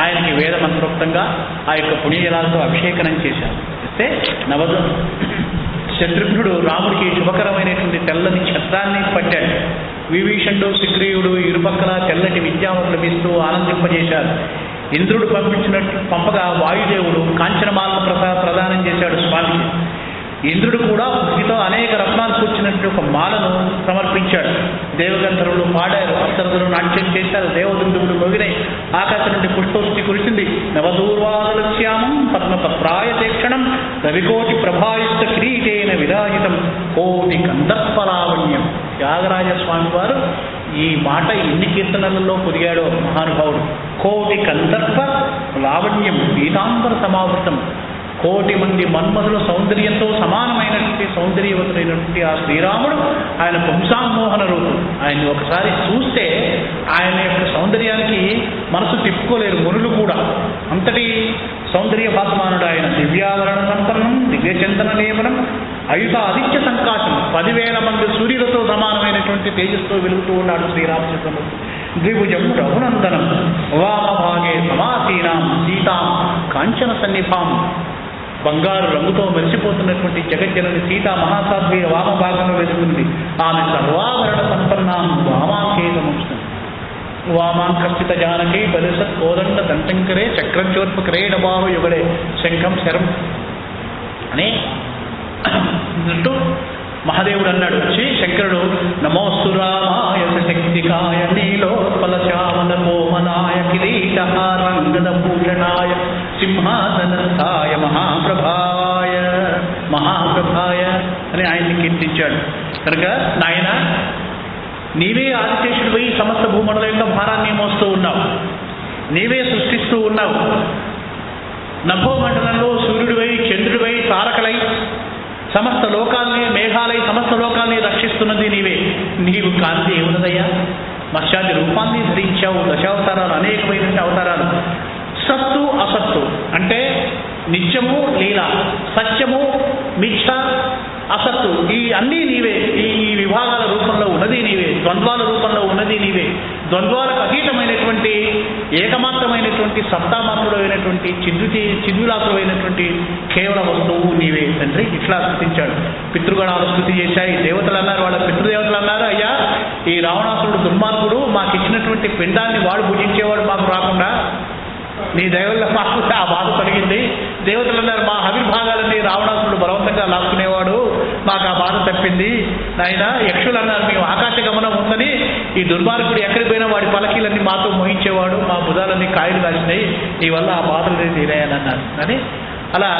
ఆయనకి వేద మంత్రోక్తంగా ఆ యొక్క పుణ్యజలాలతో అభిషేకనం చేశారు. అయితే శత్రుఘ్నుడు రాముడికి శుభకరమైనటువంటి తెల్లని ఛత్రాన్ని పట్టాడు. విభీషణుడు, సుగ్రీవుడు ఇరుపక్కల తెల్లటి విద్యావతులు లభిస్తూ ఆనందింపజేశారు. ఇంద్రుడు పంపగా వాయుదేవుడు కాంచనమాలను ప్రదానం చేశాడు స్వామికి. ఇంద్రుడు కూడా భక్తితో అనేక రత్నాలు కూర్చున్నట్టు ఒక మాలను సమర్పించాడు. దేవగంధర్వులు పాడారు, అప్సరసులు నాట్యం చేశారు, దేవదుందువులు మోగినాయి, ఆకాశం నుండి పుష్పవృష్టి కురిసింది. నవదూర్వాదలశ్యామం పద్మపత్రాయతేక్షణం రవికోటి ప్రభాయుక్త కిరీటేన విరాజితం కోటి కందర్పలావణ్యం. త్యాగరాజస్వామి వారు ఈ మాట ఎన్ని కీర్తనలలో పొదిగాడో మహానుభావుడు. కోటి కందర్ప లావణ్యం పీతాంబర సమావృతం. కోటి మంది మన్మధుల సౌందర్యంతో సమానమైనటువంటి సౌందర్యవతులైనటువంటి ఆ శ్రీరాముడు ఆయన పుంసామోహన రూపం. ఆయన్ని ఒకసారి చూస్తే ఆయన యొక్క సౌందర్యానికి మనసు తిప్పుకోలేరు మునులు కూడా. అంతటి సౌందర్య భాసమానుడు ఆయన. దివ్యావరణ సంపన్నం, దివ్యచందన లేవనం, అయుత ఆదిత్య సంకాశం, 10,000 మంది సూర్యులతో సమానమైనటువంటి తేజస్తో వెలుగుతూ ఉన్నాడు శ్రీరామచంద్రుడు. ద్విభుజం రఘునందనం వామభాగే సమాసీనాం సీతాం కాంచన సన్నిభాం. బంగారు రంగుతో మెరిసిపోతున్నటువంటి జగజ్జనని సీత మహాసాధ్వి వామభాగంలో వెలుగుతుంది. ఆమె సర్వాభరణ సంపన్నాం వామాంకేతముష్ణం. వామాంకస్థిత జానకి బలిసత్ కోదండ దంటంకరే చక్రంచోర్పకరే డబాహు యుగడే శంఖం శరం అని అంటూ మహాదేవుడు అన్నాడు. వచ్చి శంకరుడు నమోస్తు రామాయ శక్తికాయ నీలోత్పల శ్యామల కోమలాయ కిరీటహారంగద భూషణాయ సింహాసనస్థాయ మహాప్రభాయ అని ఆయన్ని కీర్తించాడు. కనుక నాయన నీవే ఆదిశేషుడిపై సమస్త భూమండల యొక్క భారాన్ని మోస్తూ ఉన్నావు, నీవే సృష్టిస్తూ ఉన్నావు. నభోమండలంలో సూర్యుడివై, చంద్రుడివై, తారకలై సమస్త లోకాల్ని, మేఘాలై సమస్త లోకాల్ని రక్షిస్తున్నది నీవే. నీవు కాంతి ఏమున్నదయ్యా? మత్స్యాది రూపాన్ని ధరించావు, దశావతారాలు, అనేకమైన అవతారాలు. సత్తు అసత్తు అంటే నిత్యము లీల, సత్యము మిథ్య, అసత్తు ఈ అన్నీ నీవే. ఈ విభాగాల రూపంలో ఉన్నది నీవే, ద్వంద్వాల రూపంలో ఉన్నది నీవే. ద్వంద్వాలకు అతీతమైనటువంటి ఏకమాత్రమైనటువంటి సత్తామాత్రుడైనటువంటి చిద్విలాసుడైనటువంటి కేవల వస్తువు నీవే తండ్రి. ఇట్లా స్తుతించాడు. పితృగణాలు స్తుతి చేశాయి. దేవతలు అన్నారు, వాళ్ళ పితృదేవతలు అన్నారు, అయ్యా ఈ రావణాసురుడు దుర్మార్గుడు, మాకు ఇచ్చినటువంటి పిండాన్ని వాడు భుజించేవాడు మాకు రాకుండా నీ దయవల్ల మాకు ఆ బాధ కలిగింది. దేవతలు అన్నారు, మా ఆవిర్భాగాలన్నీ రావణాసురుడు బలవంతంగా లాక్కునేవాడు, మాకు ఆ బాధ తప్పింది. నాయన యక్షులు అన్నారు, మేము ఆకాశ గమనం ఉందని ఈ దుర్మార్గుడు ఎక్కడికి పోయినా వాడి పలకీలన్నీ మాతో మోహించేవాడు, మా భుజాలన్నీ కాయలు కాసినాయి, నీ వల్ల ఆ బాధలు తీరాయని అన్నారు. అని అలా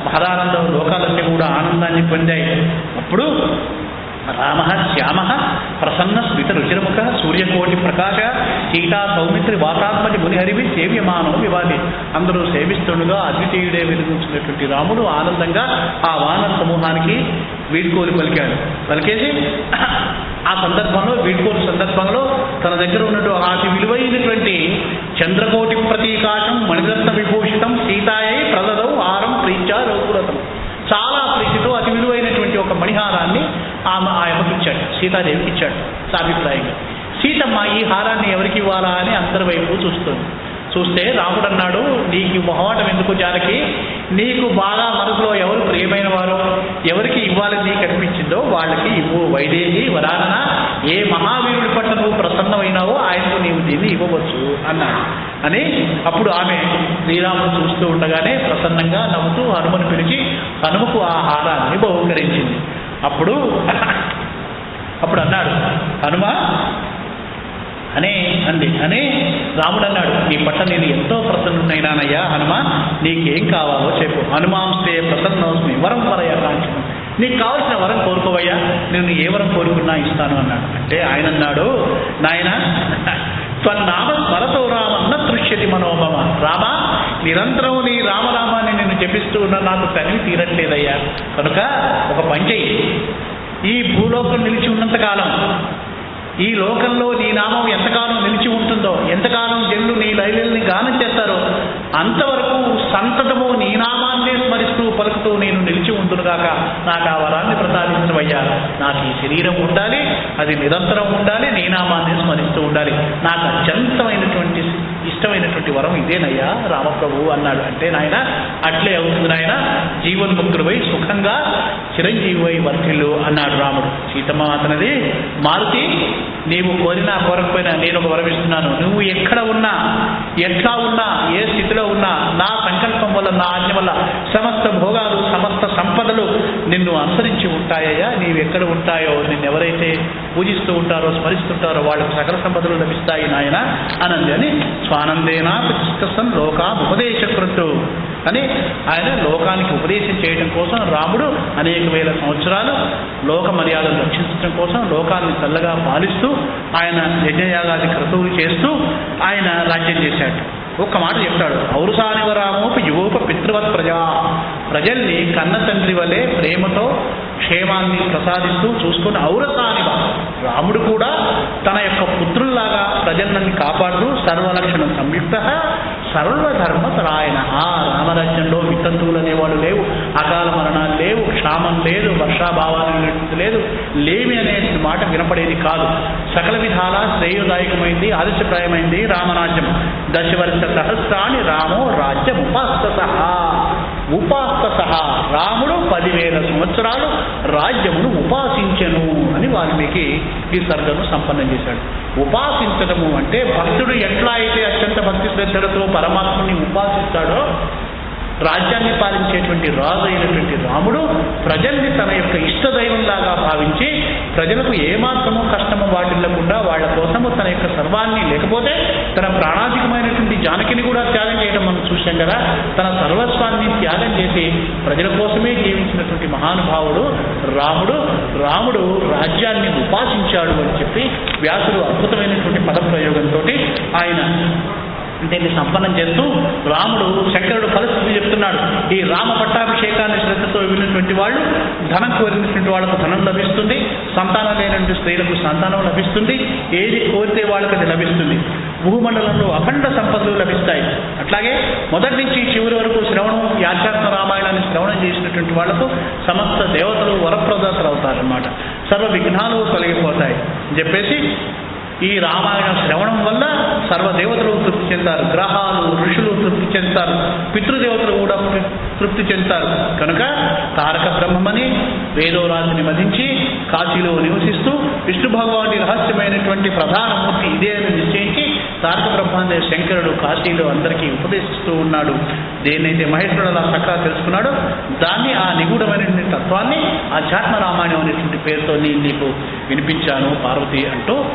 మహదానందం లోకాలన్నీ కూడా ఆనందాన్ని పొందాయి. అప్పుడు రామ శ్యామ ప్రసన్న స్మిత రుచిరముఖ సూర్యకోటి ప్రకాశ సీతా సౌమిత్రి వాతాత్మటి మునిహరివి సేవ్యమానో వివాది. అందరూ సేవిస్తుండగా అద్వితీయుడే వెలుగుతున్నటువంటి రాముడు ఆనందంగా ఆ వానర సమూహానికి వీడ్కోలు పలికేసి ఆ సందర్భంలో వీడ్కోలు సందర్భంలో తన దగ్గర ఉన్నటువంటి అతి విలువైనటువంటి చంద్రకోటి ప్రతీకాశం మణిరత్న విభూషితం సీతాయై ప్రదదౌ హారం ప్రీత్యా రఘురథం. చాలా ప్రీతితో అతి విలువైనటువంటి ఒక మణిహారాన్ని ఆయనకి ఇచ్చాడు, సీతాదేవికి ఇచ్చాడు. సాభిప్రాయంగా సీతమ్మ ఈ హారాన్ని ఎవరికి ఇవ్వాలా అని అందరి వైపు చూస్తే రాముడు అన్నాడు, నీకు మొహమాటం ఎందుకు జానకి, నీకు బాగా మనసులో ఎవరు ప్రియమైన వారో ఎవరికి ఇవ్వాలని నీకు అనిపించిందో వాళ్ళకి ఇవ్వు. వైదేహి వరానన ఏ మహావీరుడి పట్ల నువ్వు ప్రసన్నమైనావో ఆయనకు నీవు దీన్ని ఇవ్వవచ్చు అన్నాడు. అని అప్పుడు ఆమె శ్రీరాముడు చూస్తూ ఉండగానే ప్రసన్నంగా నవ్వుతూ హనుమను పిలిచి హనుమకు ఆ హారాన్ని బహూకరించింది. అప్పుడు అన్నాడు హనుమ అని రాముడు అన్నాడు, నీ పట్ల నేను ఎంతో ప్రసన్నుడైనానయ్యా హనుమ, నీకేం కావాలో చెప్పు. హనుమాంస్తే ప్రసన్నోస్మి వరం వరయ కాంక్షణ, నీకు కావాల్సిన వరం కోరుకోవయ్యా, నేను ఏ వరం కోరుకున్నా ఇస్తాను అన్నాడు. అంటే ఆయన అన్నాడు, నాయన త్వన్నామ స్మరతో రామన్న తృష్యతి మనోభవ. రామ నిరంతరం నీ రామనామాన్ని నేను జపిస్తూ ఉన్నా నాకు తనివి తీరట్లేదయ్యా, కనుక ఒక పని చెయ్యి, ఈ భూలోకం నిలిచి ఉన్నంతకాలం, ఈ లోకంలో నీ నామం ఎంతకాలం నిలిచి ఉంటుందో, ఎంతకాలం జనులు నీ లైలని గానం చేస్తారో అంతవరకు సంతతము నీ నామాన్నే స్మరిస్తూ పలుకుతూ నేను నిలిచి ఉంటునుగాక. నాకు ఆ వరాన్ని ప్రసాదించవయ్యా. నాకు ఈ శరీరం ఉండాలి, అది నిరంతరం ఉండాలి, నీ నామాన్ని స్మరిస్తూ ఉండాలి. నాకు అత్యంతమైనటువంటి ఇష్టమైనటువంటి వరం ఇదేనయ్యా రామప్రభు అన్నాడు. అంటే నాయన అట్లే అవుతుంది నాయన, జీవన్ముక్తుడివై సుఖంగా చిరంజీవివై వర్తిల్లు అన్నాడు రాముడు. సీతమ్మ అతనిది, మారుతి నీవు కోరినా కోరకపోయినా నేను ఒక వరం ఇస్తున్నాను. నువ్వు ఎక్కడ ఉన్నా, ఎట్లా ఉన్నా, ఏ స్థితిలో ఉన్నా, నా సంకల్పం వల్ల, నా ఆజ్ఞ వల్ల సమస్త భోగాలు, సమస్త సంపదలు నిన్ను అనుసరించి ఉంటాయ్యా. నీవు ఎక్కడ ఉంటాయో, నిన్ను ఎవరైతే పూజిస్తూ ఉంటారో, స్మరిస్తుంటారో వాళ్ళకు సకల సంపదలు లభిస్తాయి నాయన అనంది. అని స్వానందేనా ప్రతిష్టం లోకా ఉపదేశకృతు అని ఆయన లోకానికి ఉపదేశం చేయడం కోసం రాముడు అనేక వేల సంవత్సరాలు లోక మర్యాదలు రక్షించడం కోసం లోకాన్ని చల్లగా పాలిస్తూ ఆయన యజ్ఞయాగాది క్రతువులు చేస్తూ ఆయన రాజ్యం చేశాడు. ఒక్క మాట చెప్తాడు, ఔరుసానివరామోప యువోప పితృవత్ ప్రజల్ని కన్న తండ్రి వలె ప్రేమతో క్షేమాన్ని ప్రసాదిస్తూ చూసుకుని ఔరసానివ రాముడు కూడా తన యొక్క పుత్రుల్లాగా ప్రజలని కాపాడుతూ సర్వలక్షణ సంయుక్త సర్వధర్మపరాయణ. ఆ రామరాజ్యంలో వితంతువులు అనేవాళ్ళు లేవు, అకాల మరణాలు లేవు, క్షామం లేదు, వర్షాభావాలు లేదు, లేమి అనే మాట వినపడేది కాదు. సకల విధాల శ్రేయోదాయకమైంది, ఆదర్శప్రాయమైంది రామరాజ్యం. దశవర్ష సహస్రాన్ని రామో రాజ్యం ఉపాస్త రాముడు 10,000 సంవత్సరాలు రాజ్యమును ఉపాసించెను అని వాల్మీకి ఈ సర్గను సంపన్నం చేశాడు. ఉపాసించడము అంటే భక్తుడు ఎట్లా అయితే అత్యంత భక్తి శ్రద్ధలతో పరమాత్ముని ఉపాసిస్తాడో, రాజ్యాన్ని పాలించేటువంటి రాజు అయినటువంటి రాముడు ప్రజల్ని తన యొక్క ఇష్టదైవంలాగా భావించి ప్రజలకు ఏమాత్రమో కష్టము వాటిల్లకుండా వాళ్ళ కోసము తన యొక్క సర్వాన్ని, లేకపోతే తన ప్రాణాధికమైనటువంటి జానకిని కూడా త్యాగం చేయడం మనం చూసాం కదా. తన సర్వస్వాన్ని త్యాగం చేసి ప్రజల కోసమే జీవించినటువంటి మహానుభావుడు రాముడు రాజ్యాన్ని ఉపాసించాడు అని చెప్పి వ్యాసుడు అద్భుతమైనటువంటి పదప్రయోగంతో ఆయన దీన్ని సంపన్నం చేస్తూ రాముడు శంకరుడు పరిస్థితి చెప్తున్నాడు. ఈ రామ పట్టాభిషేకాన్ని శ్రద్ధతో విన్నటువంటి వాళ్ళు, ధనం కోరినటువంటి వాళ్ళకు ధనం లభిస్తుంది, సంతానం లేనటువంటి స్త్రీలకు సంతానం లభిస్తుంది, ఏది కోరితే వాళ్ళకి అది లభిస్తుంది, భూమండలంలో అఖండ సంపదలు లభిస్తాయి. అట్లాగే మొదటి నుంచి చివరి వరకు శ్రవణం, ఆధ్యాత్మ రామాయణాన్ని శ్రవణం చేసినటువంటి వాళ్లకు సమస్త దేవతలు వరప్రదాతలు అవుతారన్నమాట. సర్వ విఘ్నాలు తొలగిపోతాయి అని చెప్పేసి ఈ రామాయణం శ్రవణం వల్ల సర్వదేవతలు తృప్తి చెందారు, గ్రహాలు ఋషులు తృప్తి చెందుతారు, పితృదేవతలు కూడా తృప్తి చెందుతారు. కనుక తారక బ్రహ్మమని వేదోరాజుని మధించి కాశీలో నివసిస్తూ విష్ణు భగవానుడి రహస్యమైనటువంటి ప్రధానమూర్తి ఇదే అని నిశ్చయించి తారక బ్రహ్మాన్ని శంకరుడు కాశీలో అందరికీ ఉపదేశిస్తూ ఉన్నాడు. దేన్నైతే మహేశ్వరుడు అలా చక్కగా తెలుసుకున్నాడో దాన్ని, ఆ నిగూఢమైనటువంటి తత్వాన్ని ఆధ్యాత్మ రామాయణం అనేటువంటి పేరుతో నేను నీకు వినిపించాను పార్వతి అంటూ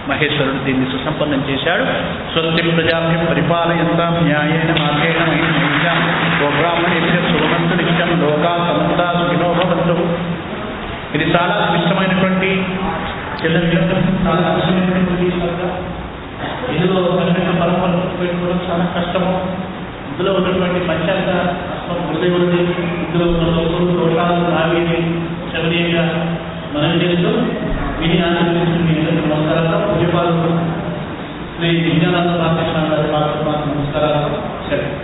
మహేశ్వరుడు దీన్ని సుసంపన్నం చేశాడు. స్వస్తి ప్రజాభ్యం పరిపాలయంతాం న్యాయేన మార్గేణ మహిళాం గోబ్రాహ్మణేభ్యః శుభమంతు నిత్యం లోకా సమస్తా సుఖినో భవంతు. ఇది చాలా క్లిష్టమైనటువంటి ఇందులో సంగీత పరమను పెట్టుకోవడం చాలా కష్టము. ఇందులో ఉన్నటువంటి పంచాంగ గురుదేవుడిని, ఇందులో ఉన్న దోషాలు నావేది చదివేగా మనం చేస్తూ విని ఆనందిస్తుంది. నమస్కారాలు. పూజ్యపాలు శ్రీ విజ్ఞానానంద రామకృష్ణ గారి నమస్కారాలు. సరే.